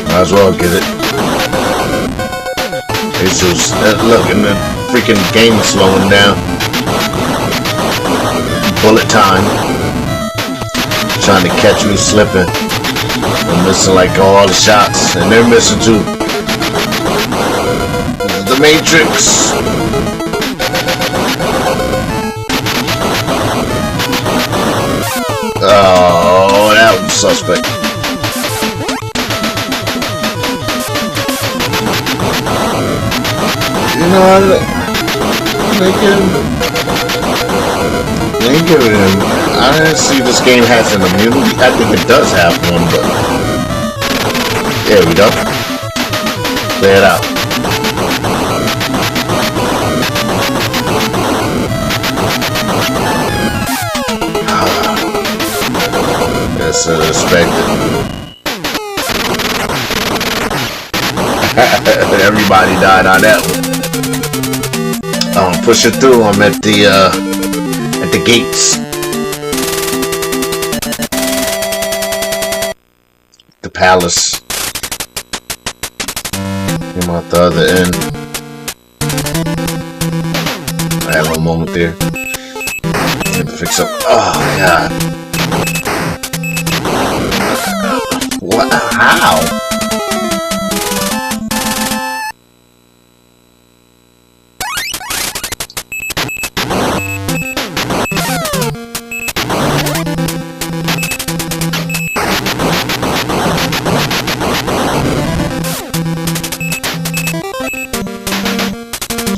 Might as well get it. Jesus, look, and the freaking game is slowing down. Bullet time. Trying to catch me slipping. I'm missing like all the shots, and they're missing too. The Matrix. Oh, that was suspect. You know, they ain't giving him. I didn't see this game has an immunity. I think it does have one, but there we go. Clear it out. That's unexpected. Everybody died on that one. Push it through. I'm at the gates. The palace. Came out the other end. I had a little moment there. Had to fix up. Oh god. What? How?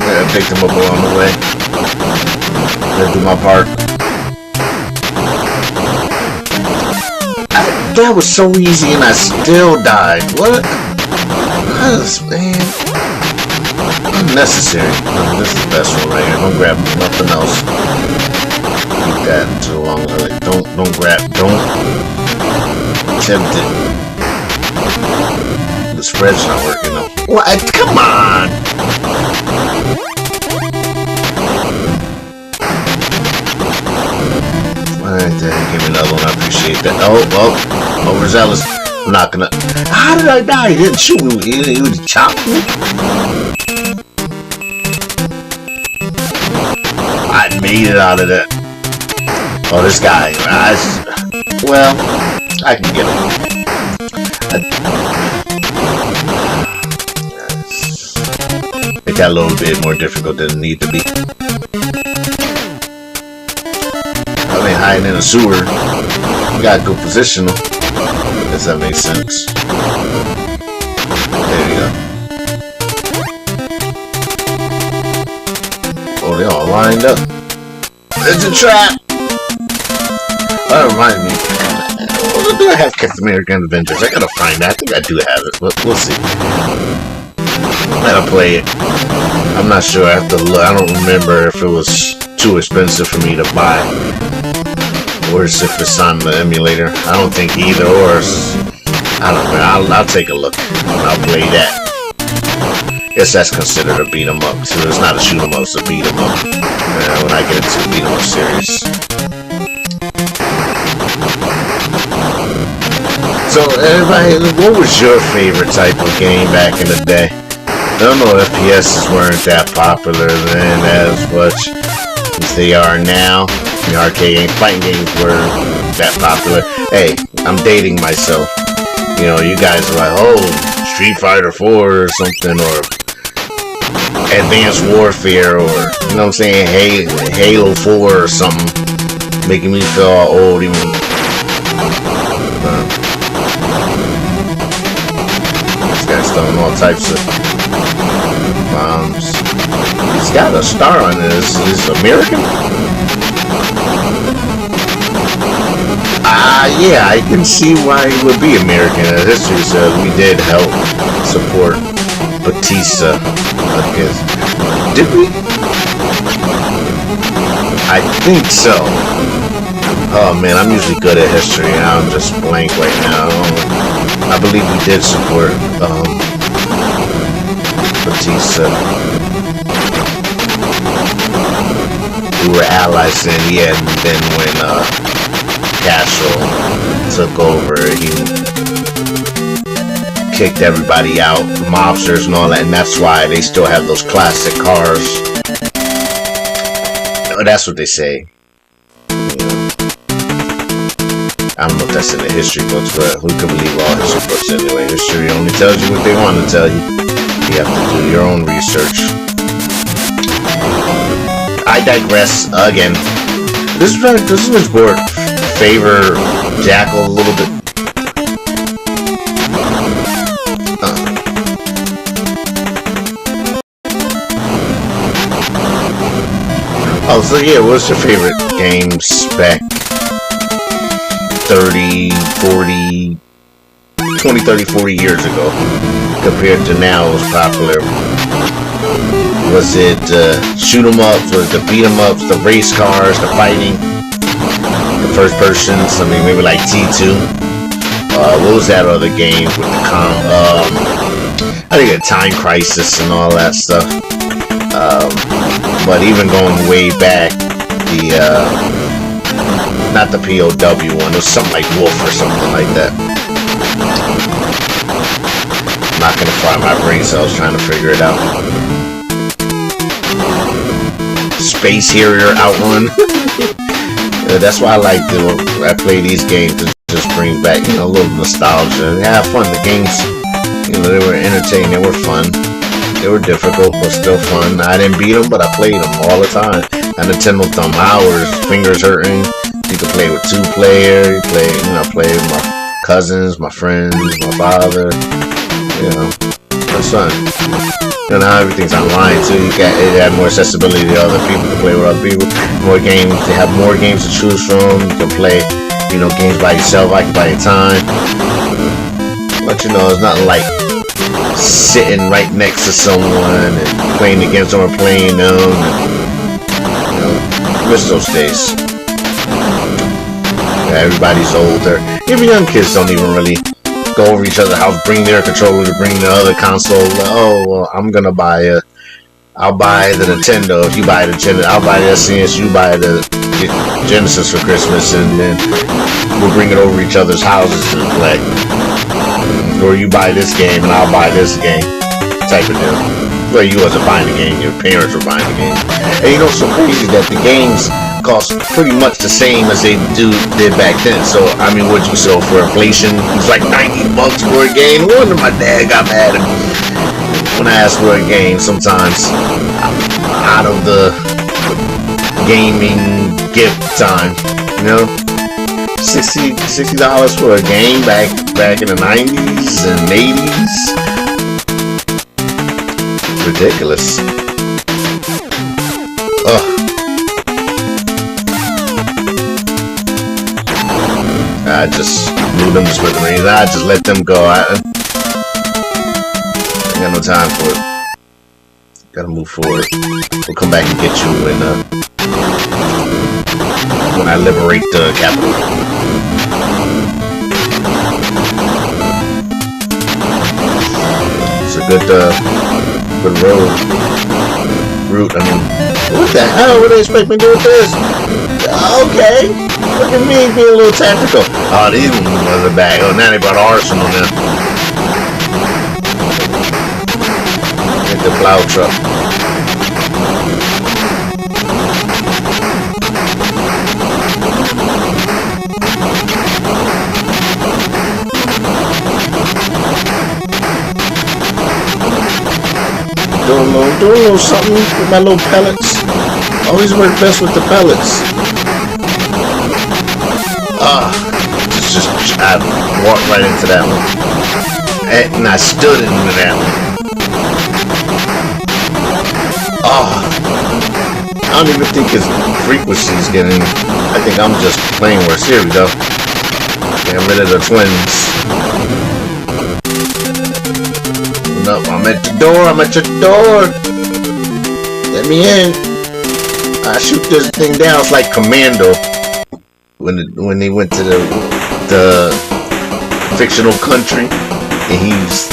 I picked him up along the way. Gotta do my part. That was so easy and I still died. What? Man. Unnecessary. This is the best one right here. Don't grab nothing else. Keep that too long. Like, don't grab. Don't attempt it. The spread's not working though. What? Come on! Alright, then give me another one. I appreciate that. Oh, overzealous. I'm not gonna. How did I die? He didn't shoot me. He was chopping me. I made it out of that. Oh, this guy. Well, I can get him. It got a little bit more difficult than it needed to be. I mean, hiding in a sewer. You got a good position. Does that make sense? There you go. Oh, they all lined up. It's a trap! That reminds me. Do I have Captain American Adventures? I gotta find that. I think I do have it, but we'll see. I gotta play it. I'm not sure. I have to look. I don't remember if it was too expensive for me to buy. Or if it's on the emulator. I don't think either or. I don't know. I'll take a look. I'll play that. Guess that's considered a beat 'em up. So it's not a shoot 'em up, it's a beat 'em up. When I get into the beat 'em up series. So everybody, what was your favorite type of game back in the day? I don't know, FPSs weren't that popular then as much as they are now. The arcade games, fighting games were that popular. Hey, I'm dating myself. You know, you guys are like, oh, Street Fighter 4 or something, or Advanced Warfare, or, you know what I'm saying, Halo 4 or something. Making me feel all old even. This guy's throwing all types of bombs. He's got a star on it. Is he American? Yeah, I can see why he would be American. History says we did help support Batista. I guess. Did we? I think so. Oh man, I'm usually good at history and I'm just blank right now. I believe we did support Batista. We were allies then, yeah, and then when Castro took over, he kicked everybody out, mobsters and all that, and that's why they still have those classic cars. That's what they say. I don't know if that's in the history books, but who can believe all history books anyway? History only tells you what they want to tell you. You have to do your own research. I digress again. This is board. Favor Jackal a little bit. Oh, so yeah, what's your favorite games back 30, 40, 20, 30, 40 years ago compared to now? It was popular. Was it shoot 'em ups, was it the beat 'em ups, the race cars, the fighting? First persons, I mean, maybe like T2. What was that other game with the I think a Time Crisis and all that stuff. But even going way back, the not the POW one, it was something like Wolf or something like that. not gonna fry my brain cells trying to figure it out. Space Harrier Outrun. That's why I like to I play these games. It just brings back, you know, a little nostalgia. They have fun. The games, you know, they were entertaining. They were fun. They were difficult, but still fun. I didn't beat them, but I played them all the time. And Nintendo thumb hours, fingers hurting. You could play with 2-player. You play, you know, play with my cousins, my friends, my father. You know, that's fun. And now everything's online too. You have more accessibility to other people to play with other people. More games. They have more games to choose from. You can play, you know, games by yourself, occupy your time. But you know, it's not like sitting right next to someone and playing against them or playing them. And, you know, miss those days. Everybody's older. Even young kids don't even really go over each other's house, bring their controller to bring the other console. Oh, well, I'll buy the Nintendo. If you buy the Nintendo, I'll buy the SNES. You buy the Genesis for Christmas, and then we'll bring it over each other's houses and play. Or you buy this game and I'll buy this game, type of deal. Well, you wasn't buying the game, your parents were buying the game. And you know, it's so crazy that the games cost pretty much the same as they did back then. So, I mean, what'd you sell for inflation? It was like $90 for a game. No wonder my dad got mad at me when I asked for a game sometimes out of the gaming gift time, you know? $60 for a game back in the 90s and 80s. Ridiculous. Ugh. I just blew them to smithereens. I just let them go. I ain't got no time for it. Gotta move forward. We'll come back and get you when I liberate the capital. It's a good route. I mean, what the hell would they expect me to do with this? Okay, look at me being a little tactical. Oh, these ones are back. Oh, now they brought Arsenal now. Get the plow truck. Doing a little something with my little pellets. Always work best with the pellets. I walked right into that one. And I stood into that one. I don't even think his frequency's getting. I think I'm just playing worse. Here we go. Getting rid of the twins. No, I'm at your door. Let me in. I shoot this thing down. It's like Commando. When they went to the fictional country and he's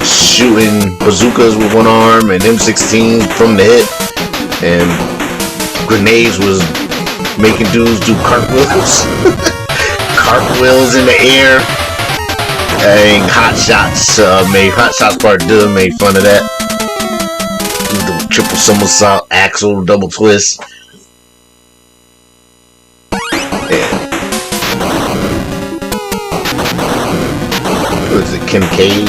shooting bazookas with one arm and M16 from the hip and grenades was making dudes do cartwheels. Cartwheels in the air. And Hot Shots Hot Shots Part 2 made fun of that. The triple somersault, axle, double twist. Was it Kincaid?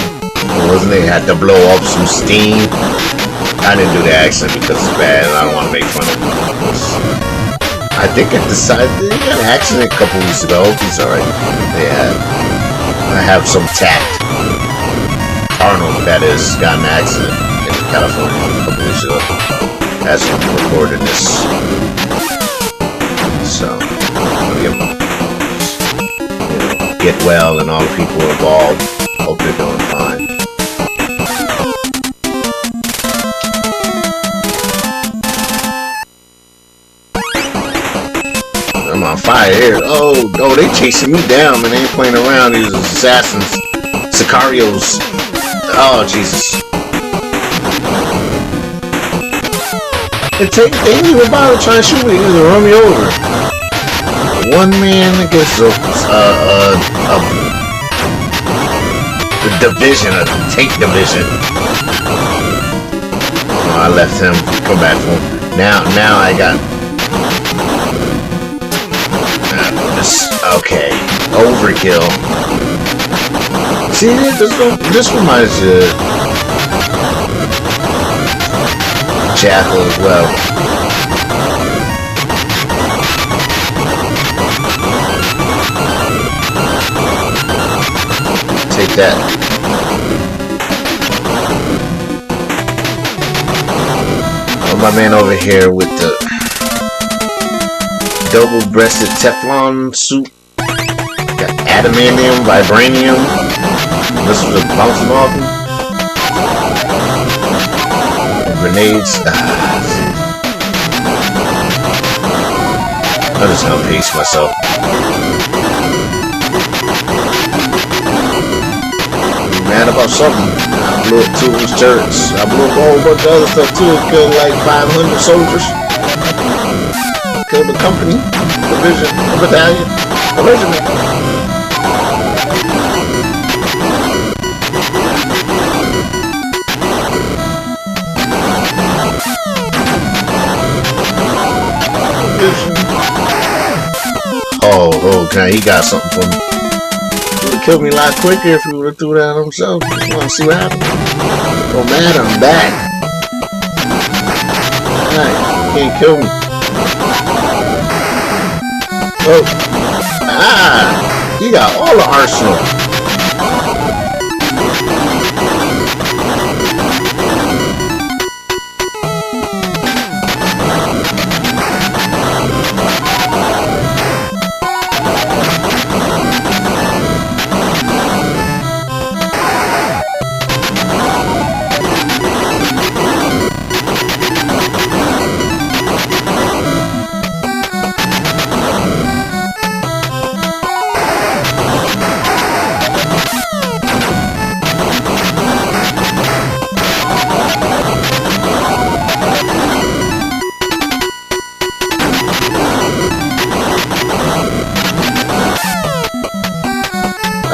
Wasn't it? Had to blow up some steam. I didn't do the accent because it's bad and I don't want to make fun of it. I think I decided he got an accident a couple weeks ago. He's alright. Yeah. I have some tact. Arnold, that is, got an accident in California a couple weeks ago. As I'm recording this. So, get well and all the people involved. Hope they're doing fine. I'm on fire here. Oh, they chasing me down, man. They ain't playing around. These assassins. Sicarios. Oh, Jesus. They didn't even bother trying to shoot me. They just run me over. One man against the division, a tank division. Oh, I left him. Come back for him. Now I got. Okay, overkill. See, this reminds you of Jackal as well. Take that. Oh, my man over here with the double-breasted Teflon suit. Got adamantium, vibranium. This was a bouncing off him. Grenades. I'm just gonna pace myself. Mad about something. I blew up 2 of his turrets. I blew up a whole bunch of other stuff too. It killed like 500 soldiers. Killed the company, division, a battalion, a regiment. Oh, okay, he got something for me. He would have killed me a lot quicker if he would have threw that on himself. Just want to see what happened. Oh man, I'm back. Alright, can't kill me. Oh, he got all the arsenal.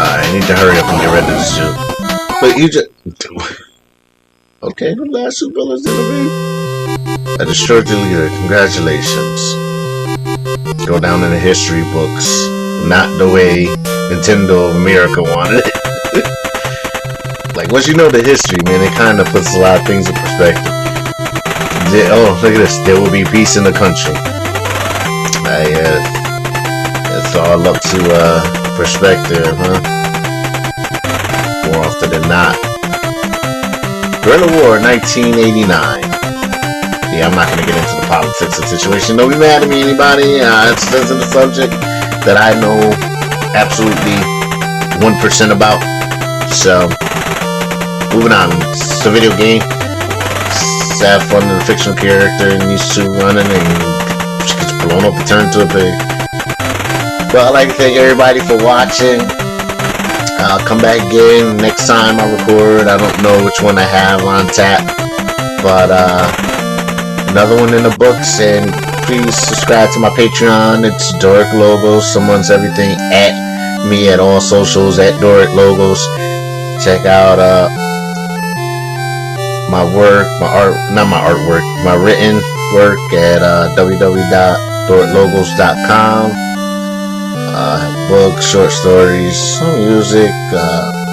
I need to hurry up and get rid of this suit. But you just... Okay, the last 2 bullets in the ring. I destroyed the leader. Congratulations. Go down in the history books. Not the way Nintendo of America wanted it. Like, once you know the history, man, it kind of puts a lot of things in perspective. Oh, look at this. There will be peace in the country. It's all up to perspective, huh? More often than not. Guerrilla War 1989. Yeah, I'm not going to get into the politics of the situation. Don't be mad at me, anybody. It's a sensitive subject that I know absolutely 1% about. So, moving on. It's a video game. Just have fun with a fictional character and these 2 running and she gets blown up and turned into a pig. But I'd like to thank everybody for watching. I'll come back again next time I record. I don't know which one I have on tap, but another one in the books. And please subscribe to my Patreon. It's Doric Logos. Someone's everything at me at all socials at Doric Logos. Check out my work, my written work at www.doriclogos.com. Books, short stories, music,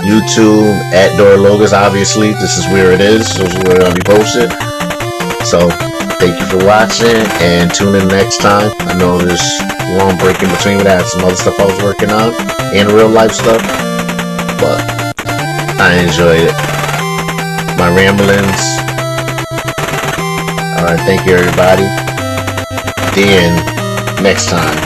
YouTube at Doric Logos. Obviously, this is where it is. This is where it'll be posted. So, thank you for watching and tune in next time. I know there's a long break in between, but I had some other stuff I was working on and real life stuff, but I enjoyed it. My ramblings. Alright, thank you everybody. Then next time.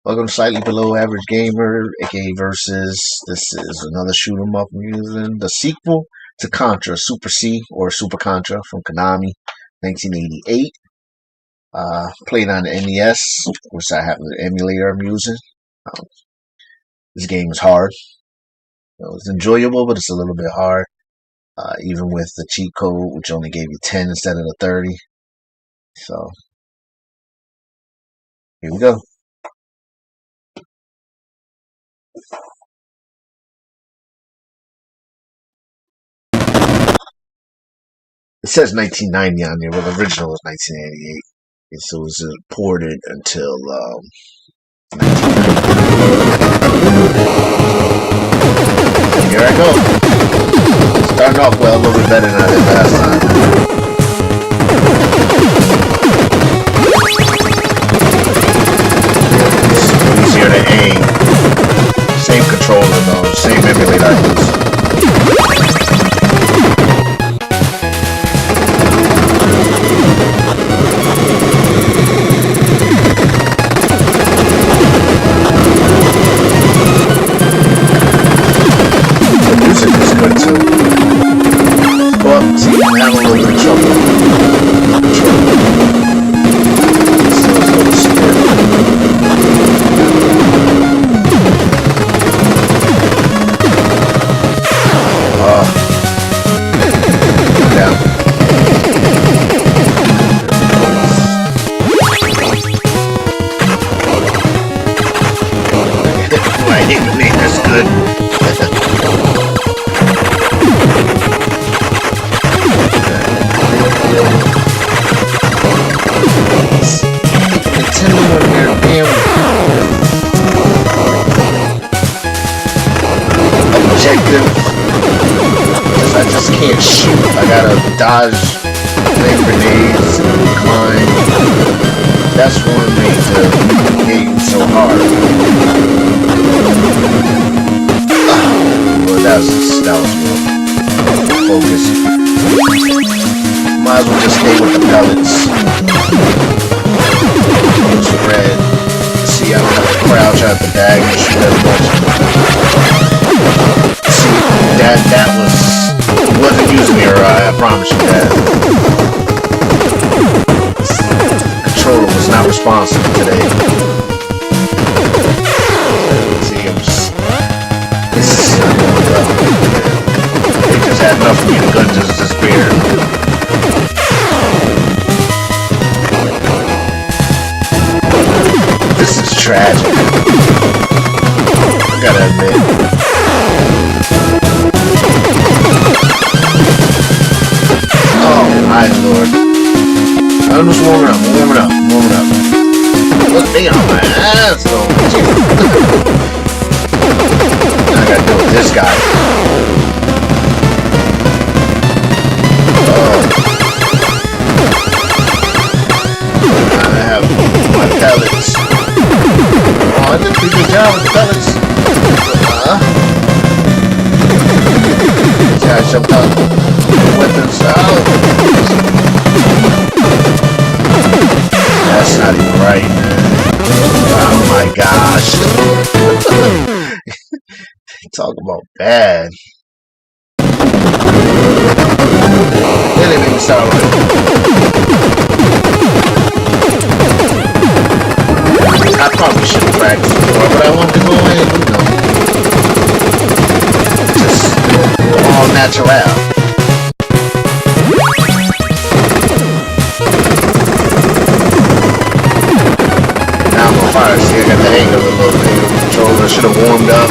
Welcome to Slightly Below Average Gamer, aka Versus. This is another shoot 'em up I'm using. The sequel to Contra, Super C or Super Contra from Konami, 1988. Played on the NES, which I have the emulator I'm using. This game is hard. It's enjoyable, but it's a little bit hard. Even with the cheat code, which only gave you 10 instead of the 30. So, here we go. It says 1990 on there, but the original was 1988. And so it was ported until 1990. Here I go. Starting off well, a little bit better than I did last time. It's easier to aim. Same controller though, same emulator I use. Because I just can't shoot. I gotta dodge flame grenades and climb. That's what makes the game so hard. Well, that was real focus. Might as well just stay with the pellets. It's red. See, I don't have to crouch out the bag and shoot as much. That wasn't using the I promise you that. Controller was not responsive today. See, this is not going well. They just had enough of me, the gun just disappeared. This is tragic. I gotta admit. My lord. I'm just warming up. Look me on my ass though. I gotta deal with this guy. I have my pellets. Oh, I did a pretty good job with the pellets. I jumped out the weapons out. That's not even right, man. Oh my gosh. Talk about bad. Then they make me start right. I probably should have practiced before, but I wanted to go in, just all natural. See, I got the hang of it a little bit. The controller should have warmed up.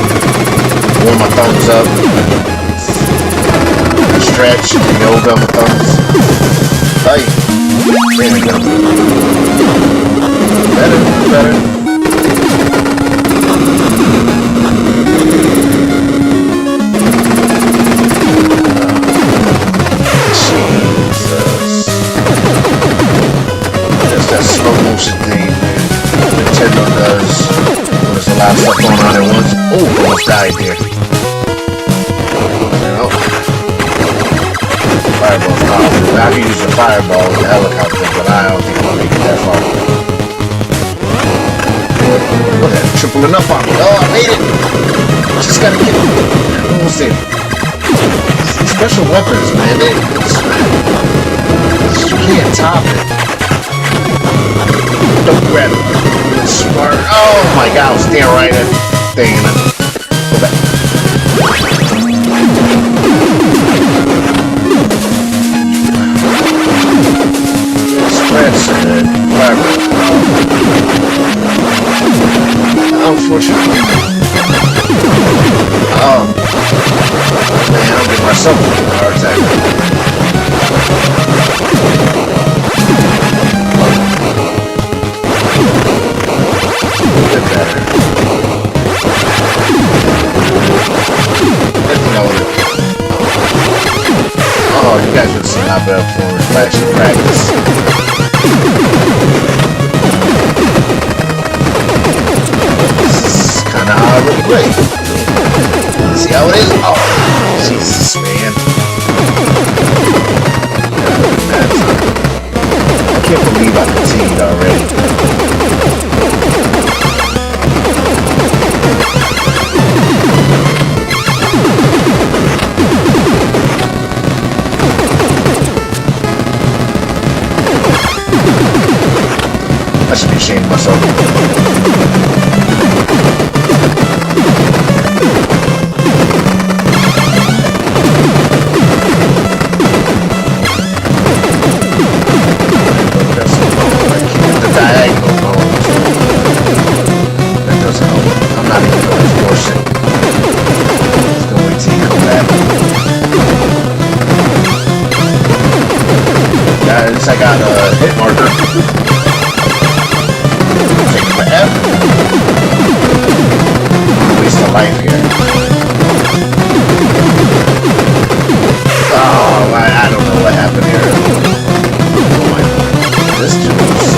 Warm my thumbs up. Stretch, yoga my thumbs. Hey, there we go. Better. Jesus. That's that slow motion thing, man. Nintendo does. There's a lot of stuff going on at once. Oh, almost died there. Fireball's powerful. Now I can use the fireball with the helicopter, but I don't think I'll make it that far. Look at it. tripling up on me. Oh, I made it! Just gotta get almost there. These special weapons, man, you can't top it. Don't grab it. It's smart. Oh my god, I was standing right at the thing and I go back. Spread's good. Whatever. Unfortunately. Oh. Man, I'll give myself a heart attack. Get better. I think I would've... Oh, you guys would have seen how bad for flashing practice. This is kinda how I really play. See how it is? Oh, Jesus, man. I can't believe I continued already. I should be ashamed of myself. The diagonal bones. That doesn't help. I'm not even going to force it. Just gonna wait till you come back. Guys, I got a hit marker. Forever. Waste of life here. Oh, I don't know what happened here. Oh my God. This dude's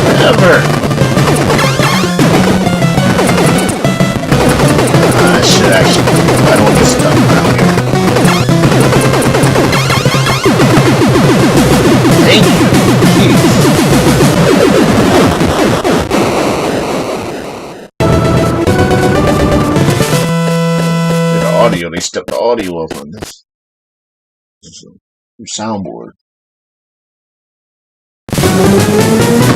forever. I should actually. I don't get stuck around here. Thank you. The audio, they stepped the audio up on this. Soundboard.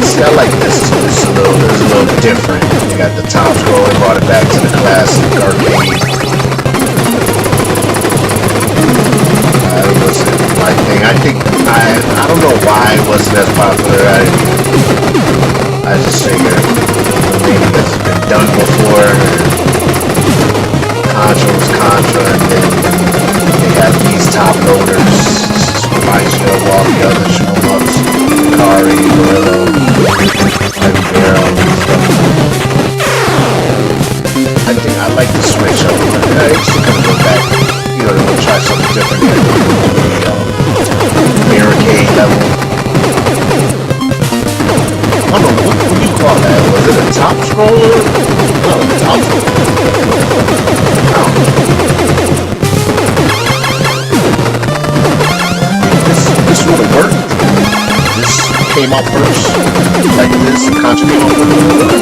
See, I like this too. It's a little different. You got the top scroll, they brought it back to the classic arcade. It wasn't my thing. I think I don't know why it wasn't as popular. I just figured maybe it's been done before. Contra was Contra, and then they have these top loaders. Reminds you of all the other show-ups. Kari, Gorilla, Heavy Barrel, and stuff. I think I like the switch up. I used to kind of go back, you know, to try something different here. The arcade level. I don't know, what do you call that? Was it a top scroller? No, top scroller. This would have worked. This came out first. Like this, the Contra came out first.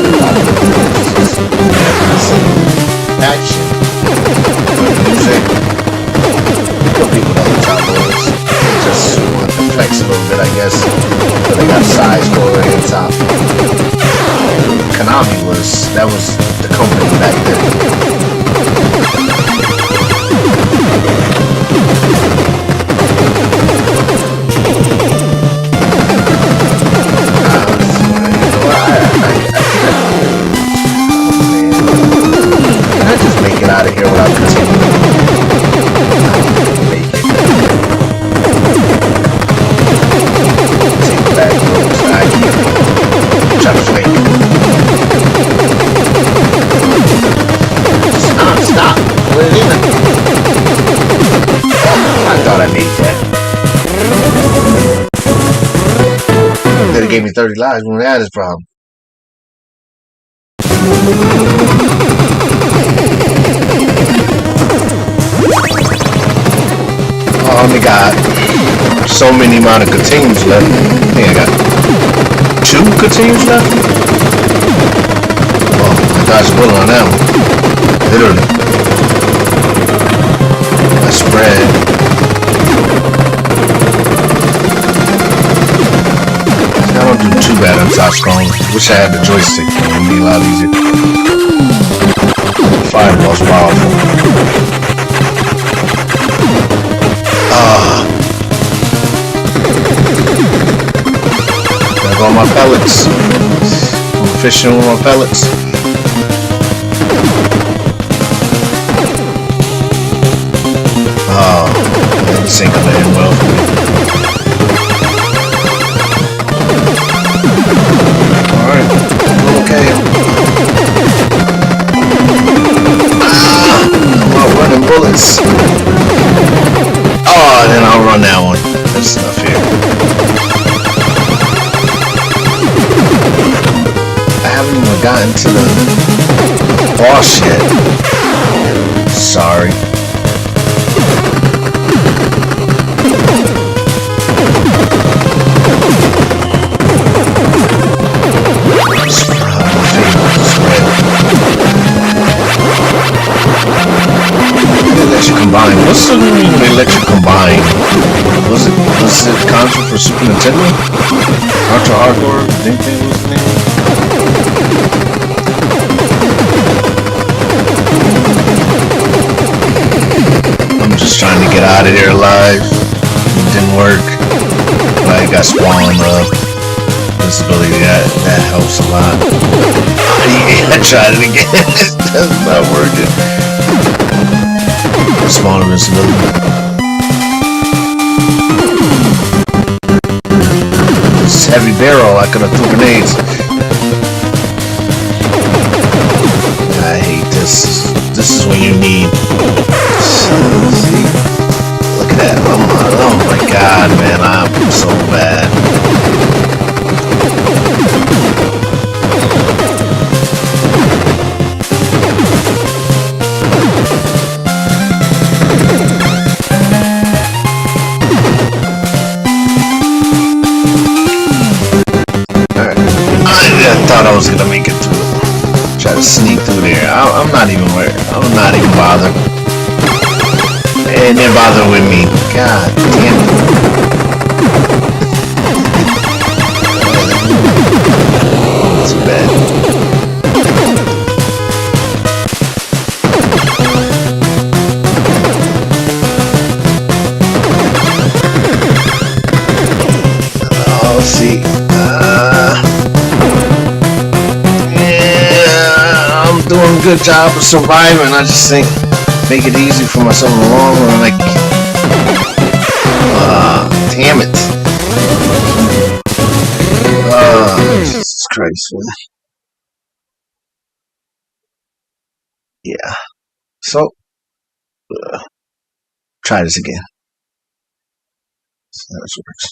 Action. Music. Could be with other top loaders. Just want to flex a little bit, I guess. But they got side scroller and top. Konami that was the company back then. Can I just make it out of here without continuing? Make it. Take it back. I can't. Try to flake. Stop. Put it in. Oh, I thought I made that. Then it gave me 30 lives when I had this problem. I only got so many amount of continues left. I think I got 2 continues left? Oh, I dodged a bullet on that one. Literally. I spread. I don't do too bad on top scrolling. Wish I had the joystick. It would be a lot easier. Fireball's powerful. Gotta go on my pellets. I'm fishing with my pellets. Oh, this ain't gonna end well for me. Alright, okay. I'm not running bullets. Oh, then I'll run that one. There's enough here. I haven't even gotten to the boss yet. Sorry. Combine. What's the name when they let you combine? Was it Contra for Super Nintendo? Contra Hardcore? I think that was the name. I'm just trying to get out of here alive. It didn't work. I got spawned up. Visibility, that helps a lot. I tried it again. That's not working. Small invincibility. This is heavy barrel. I could have threw grenades. I hate this. This is what you need. See? Look at that. Oh my god, man. I'm so bad. I was gonna make it through. Try to sneak through there. I'm not even worried. I'm not even bothered. And they're bothered with me. God damn it. Too bad. Oh, see. Doing a good job of surviving. I just think make it easy for myself in the long run. Like, damn it. Jesus Christ. Yeah. So, try this again. So this works.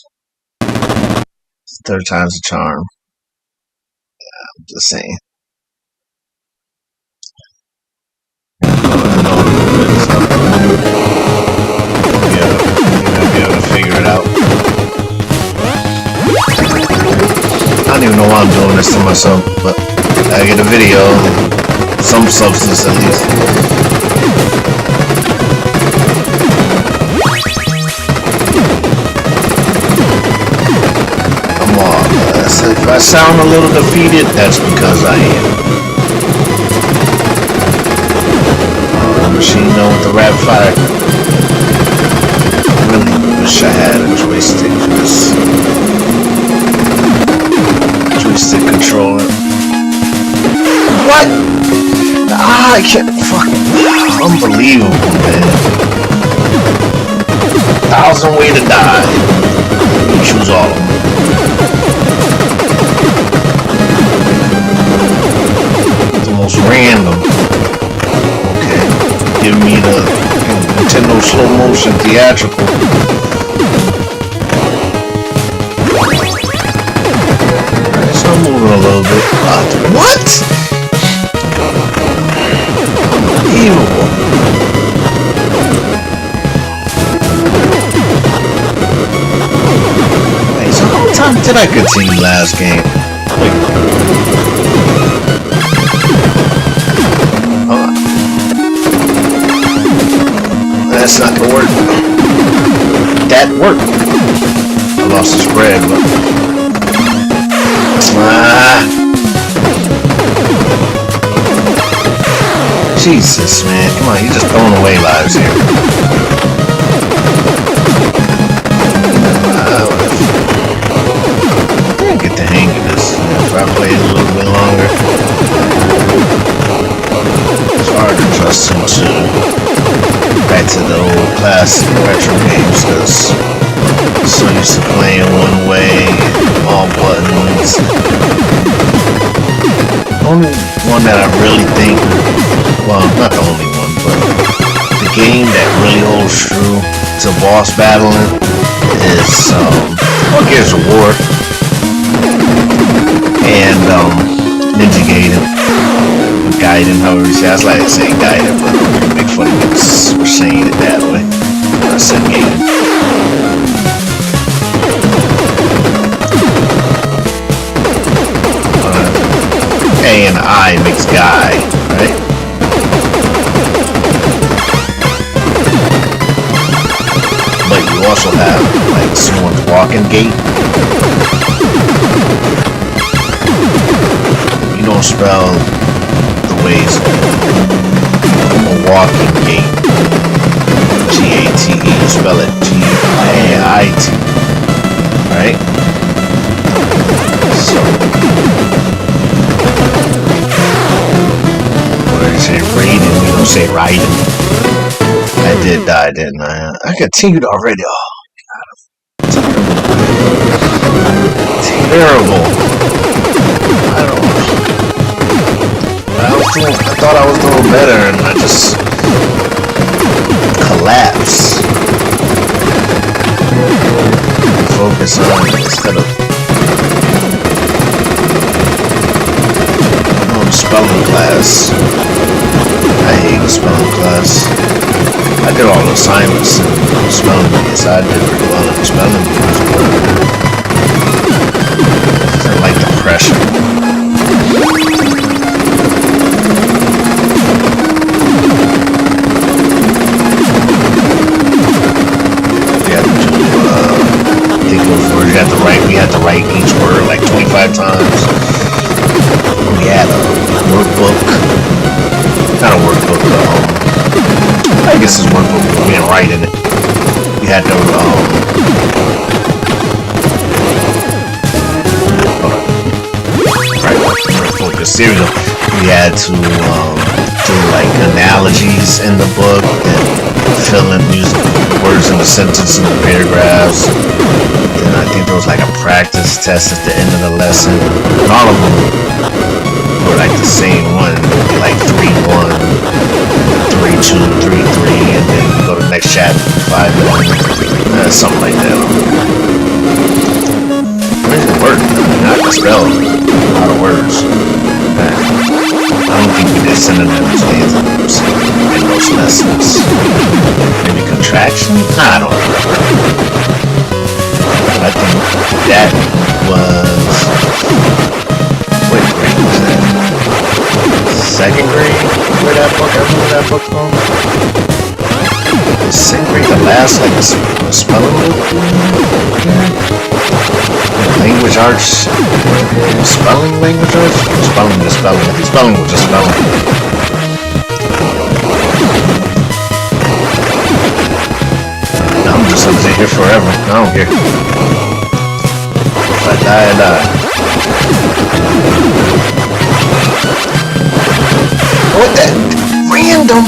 Third time's a charm. Yeah, I'm just saying. I don't even know why I'm doing this to myself, but I get a video, some substance at least. Come on, so if I sound a little defeated, that's because I am. Machine gun with the rapid fire. I really wish I had a joystick for this. Joystick controller. What? I can't. Fuck. Unbelievable, man. 1,000 ways to die. You choose all of them. The most random. Give me the Nintendo slow motion theatrical. Alright, so I'm moving a little bit. What? Unbelievable. Wait, so how many times did I continue last game? Wait. That's not gonna work. That worked. I lost the spread, but Jesus, man, come on, you're just throwing away lives here. I get the hang of this. If I play it a little bit longer, it's hard to trust into back to the old classic retro games, because I'm so used to playing one way, all buttons. The only one that I really think, well, not the only one, but the game that really holds true to boss battling is Gears of War and Ninja Gaiden, however you say it. I was like saying Gaiden, but I'm make fun of us for saying it that way. I said Gaiden. A and I makes guy, right? But you also have like someone's walking gait. You don't spell the ways a walking gait. G-A-T-E. You spell it G-I-A-I-T. Right? So say raiding, we don't say riding. I did die, didn't I? I continued already. Oh, God. Terrible. I don't know. I thought I was doing better, and I just collapsed. Focus on instead of spelling class. I hate the spelling class. I did all the assignments and spelling bees. I did pretty well in the spelling bees. I like the pressure. We had to do, I think it was words we had to write each word like 25 times. We had a workbook, not a workbook, I guess it's workbook, but we didn't write in it. We had to, focus, here we go. We had to, do like analogies in the book and fill in music words in the sentence and the paragraphs. And I think there was like a practice test at the end of the lesson. And all of them were like the same one, like 3-1, 3-2, 3-3, and then go to the next chapter, 5-1, something like that. It worked. I mean, I can spell a lot of words. I don't think we did synonyms in those lessons. Maybe contraction? I don't remember. I think that was... What grade was that? 2nd grade? Where that book? I remember that book from? Was 2nd grade the last, like, the spelling book? Language arts? Spelling language arts? Spelling to spelling. I think spelling was just spelling. I'm just gonna stay here forever. I don't care. If I die, I die. What that? Random!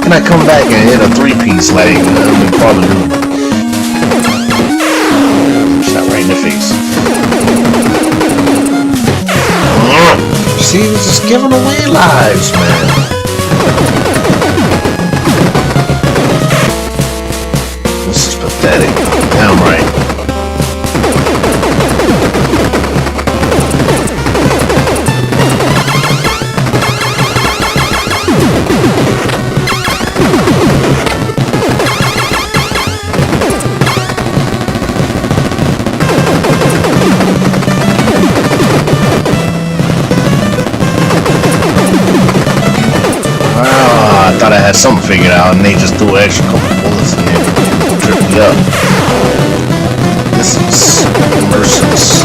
Can I come back and hit a 3-piece like Call of Duty? Shot right in the face. See, we're just giving away lives, man. This is pathetic. Damn right. figured out, and they just threw an extra couple bullets in there to trip me up. This is merciless.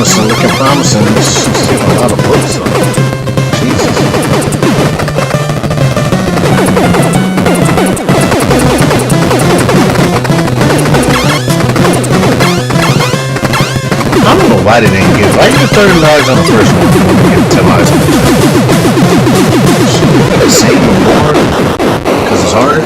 Looking promising. This is a lot of books on it. Jesus. I don't know why they didn't give. Why you get $30 on the first one? Give $10. Should they say no more? Because it's harder.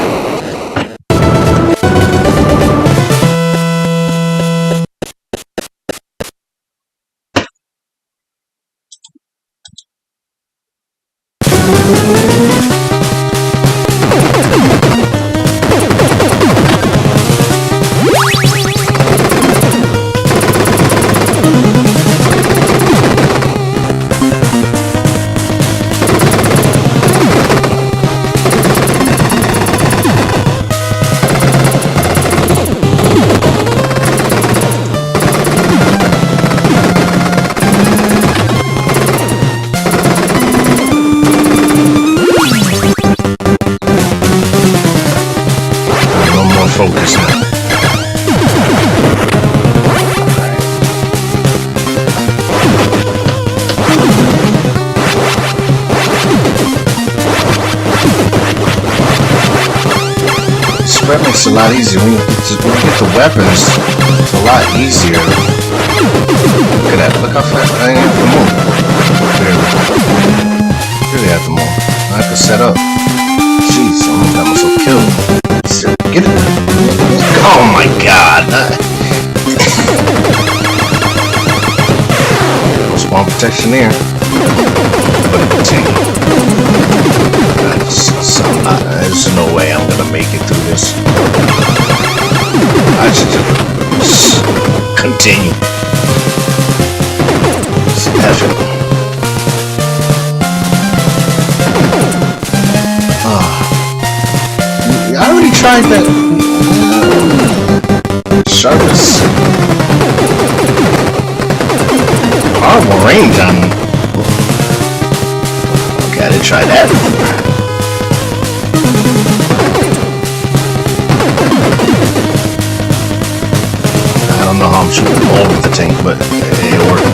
Focus now. Spread makes it a lot easier when you get the weapons. It's a lot easier. Look at that. Look how fast I ain't have to move. Really have to move. I can set up. Jeez, I almost got myself killed. Get it. Oh my god. No spawn protection there. But it continue. There's no way I'm gonna make it through this. I should just continue. It's effort. I already tried that. Sharpness. Horrible range on me. Okay, I didn't try that before. I don't know how I'm shooting all with the tank, but it worked.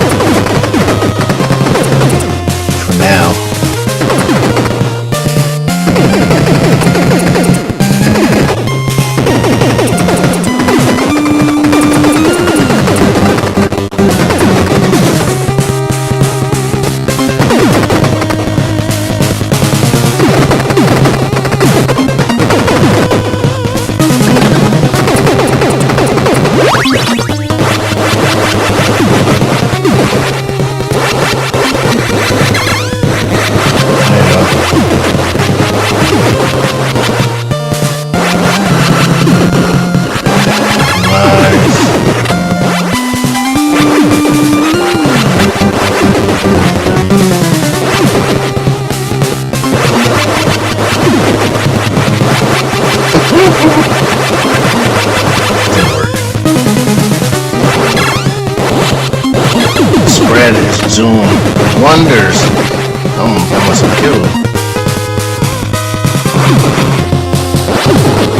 For now. Zoom wonders. I must have killed.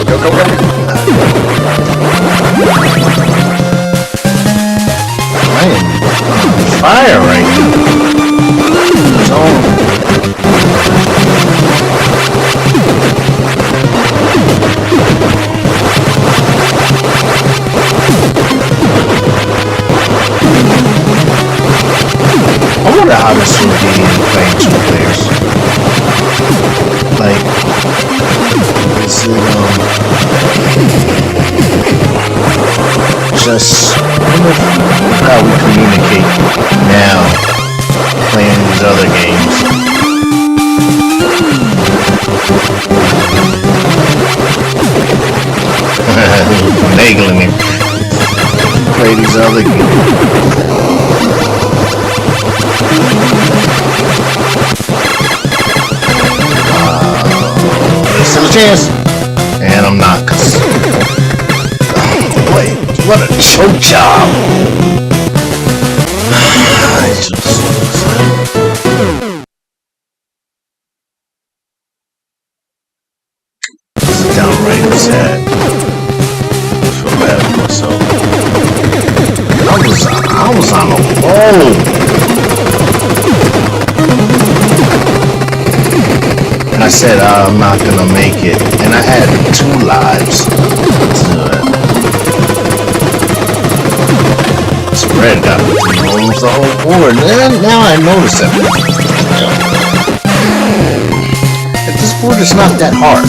Go, go, go. I am on fire right now. Zone. I wonder how this would be in playing two players. Like, is it, just how we communicate now playing these other games. Finagling it. other game. There's still a chance. And I'm not, cause wait, what a choke job. It's downright sad. I feel bad for myself. I was on a roll. And I said I'm not gonna make it, and I had 2 lives. Spread got almost the whole board. And now I notice that this board is not that hard.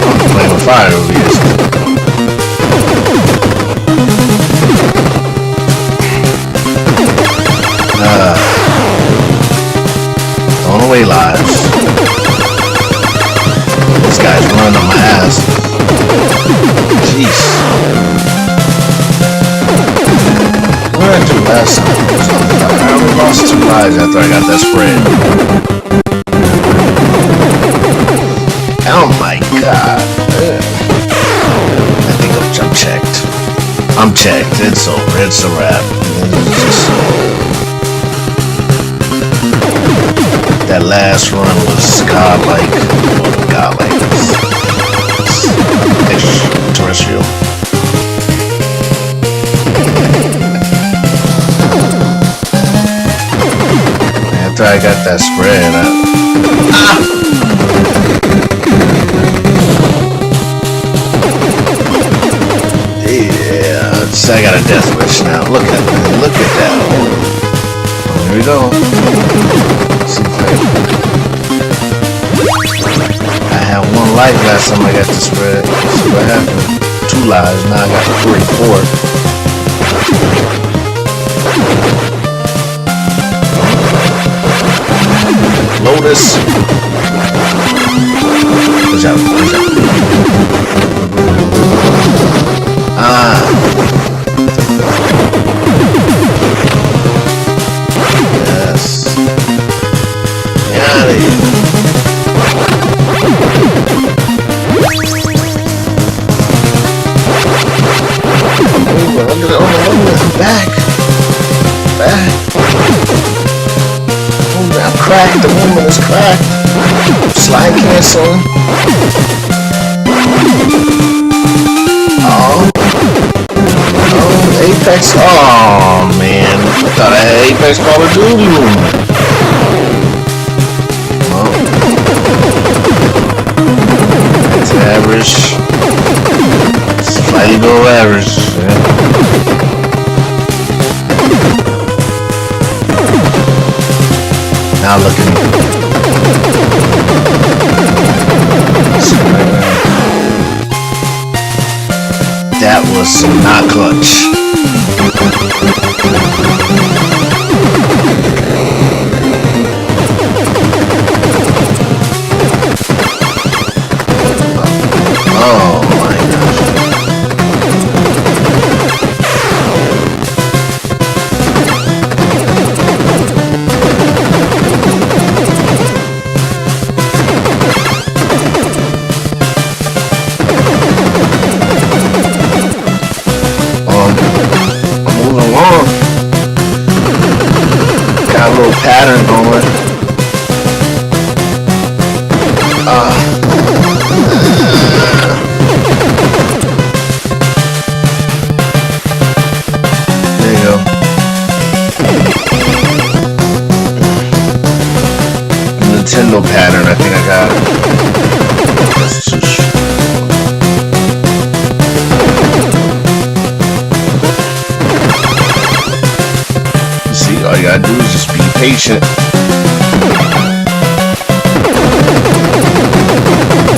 I'm playing with fire over here. Throwing away lives. This guy's running on my ass. Jeez. What did I do last time? I only lost 2 lives after I got that spread. Oh my god. I think I'm checked. I'm checked. It's over. It's a wrap. That last run was godlike. Godlike. Extraterrestrial. After I got that spread, yeah, I got a death wish now. Look at that. Look at that. Oh, here we go. I had 1 life last time I got the spread. See what happened? 2 lives. Now I got 3, 4. Lotus. Watch out. Watch out. Yes. Got it. Back. Oh, I'm cracked. The woman is cracked. Slide canceling. Oh, Apex. Oh, man. I thought I had Apex Call of Duty movement. It's average. Slightly below average. Yeah. Now look at me. That was not clutch. Oh my gosh. Moving along. Got a little pattern going. There you go. Nintendo pattern, I think I got it. That's too short. See, all you gotta do is just be patient.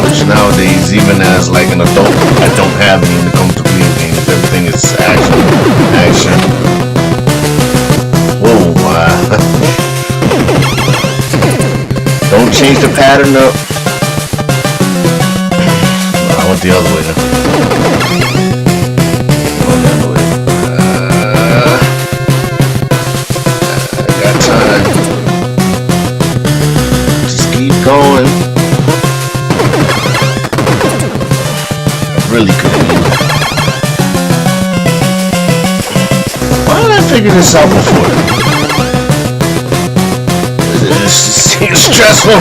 Which nowadays, even as like an adult, I don't have any when it comes to video games. Everything is action. Whoa, don't change the pattern up. I went the other way now. Going the other way. I got time. Just keep going. I really couldn't use it. Why did I figure this out before? It's stressful.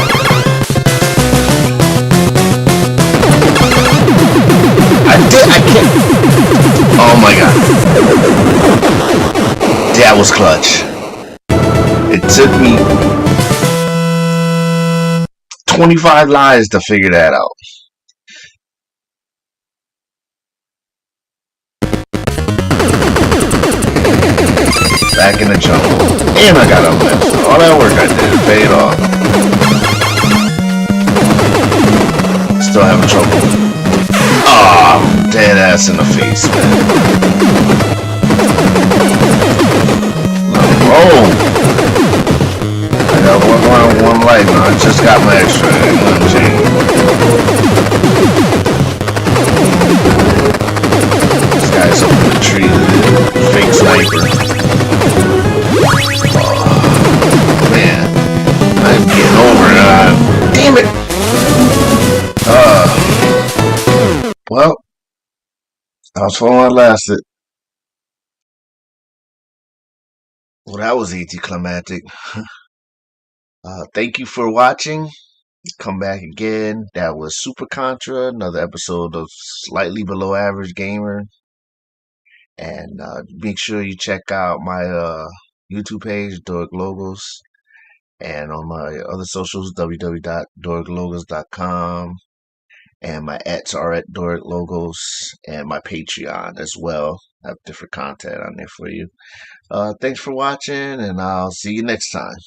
I can't. Oh my god. That was clutch. It took me 25 lives to figure that out. Back in the jungle. And I got a left. All that work I did paid off. Still having trouble. Ah, I'm dead ass in the face, man. Oh! I got one life now. I just got my extra. Ain't nothing changed. This guy's up in the tree. Fake sniper. Man, I'm getting over it. Damn it! Well, that was fun while it lasted. Well, that was anticlimactic. Thank you for watching. Come back again. That was Super Contra, another episode of Slightly Below Average Gamer. And make sure you check out my YouTube page, Dork Logos. And on my other socials, www.dorklogos.com. And my @s are @dorklogos. And my Patreon as well. I have different content on there for you. Thanks for watching, and I'll see you next time.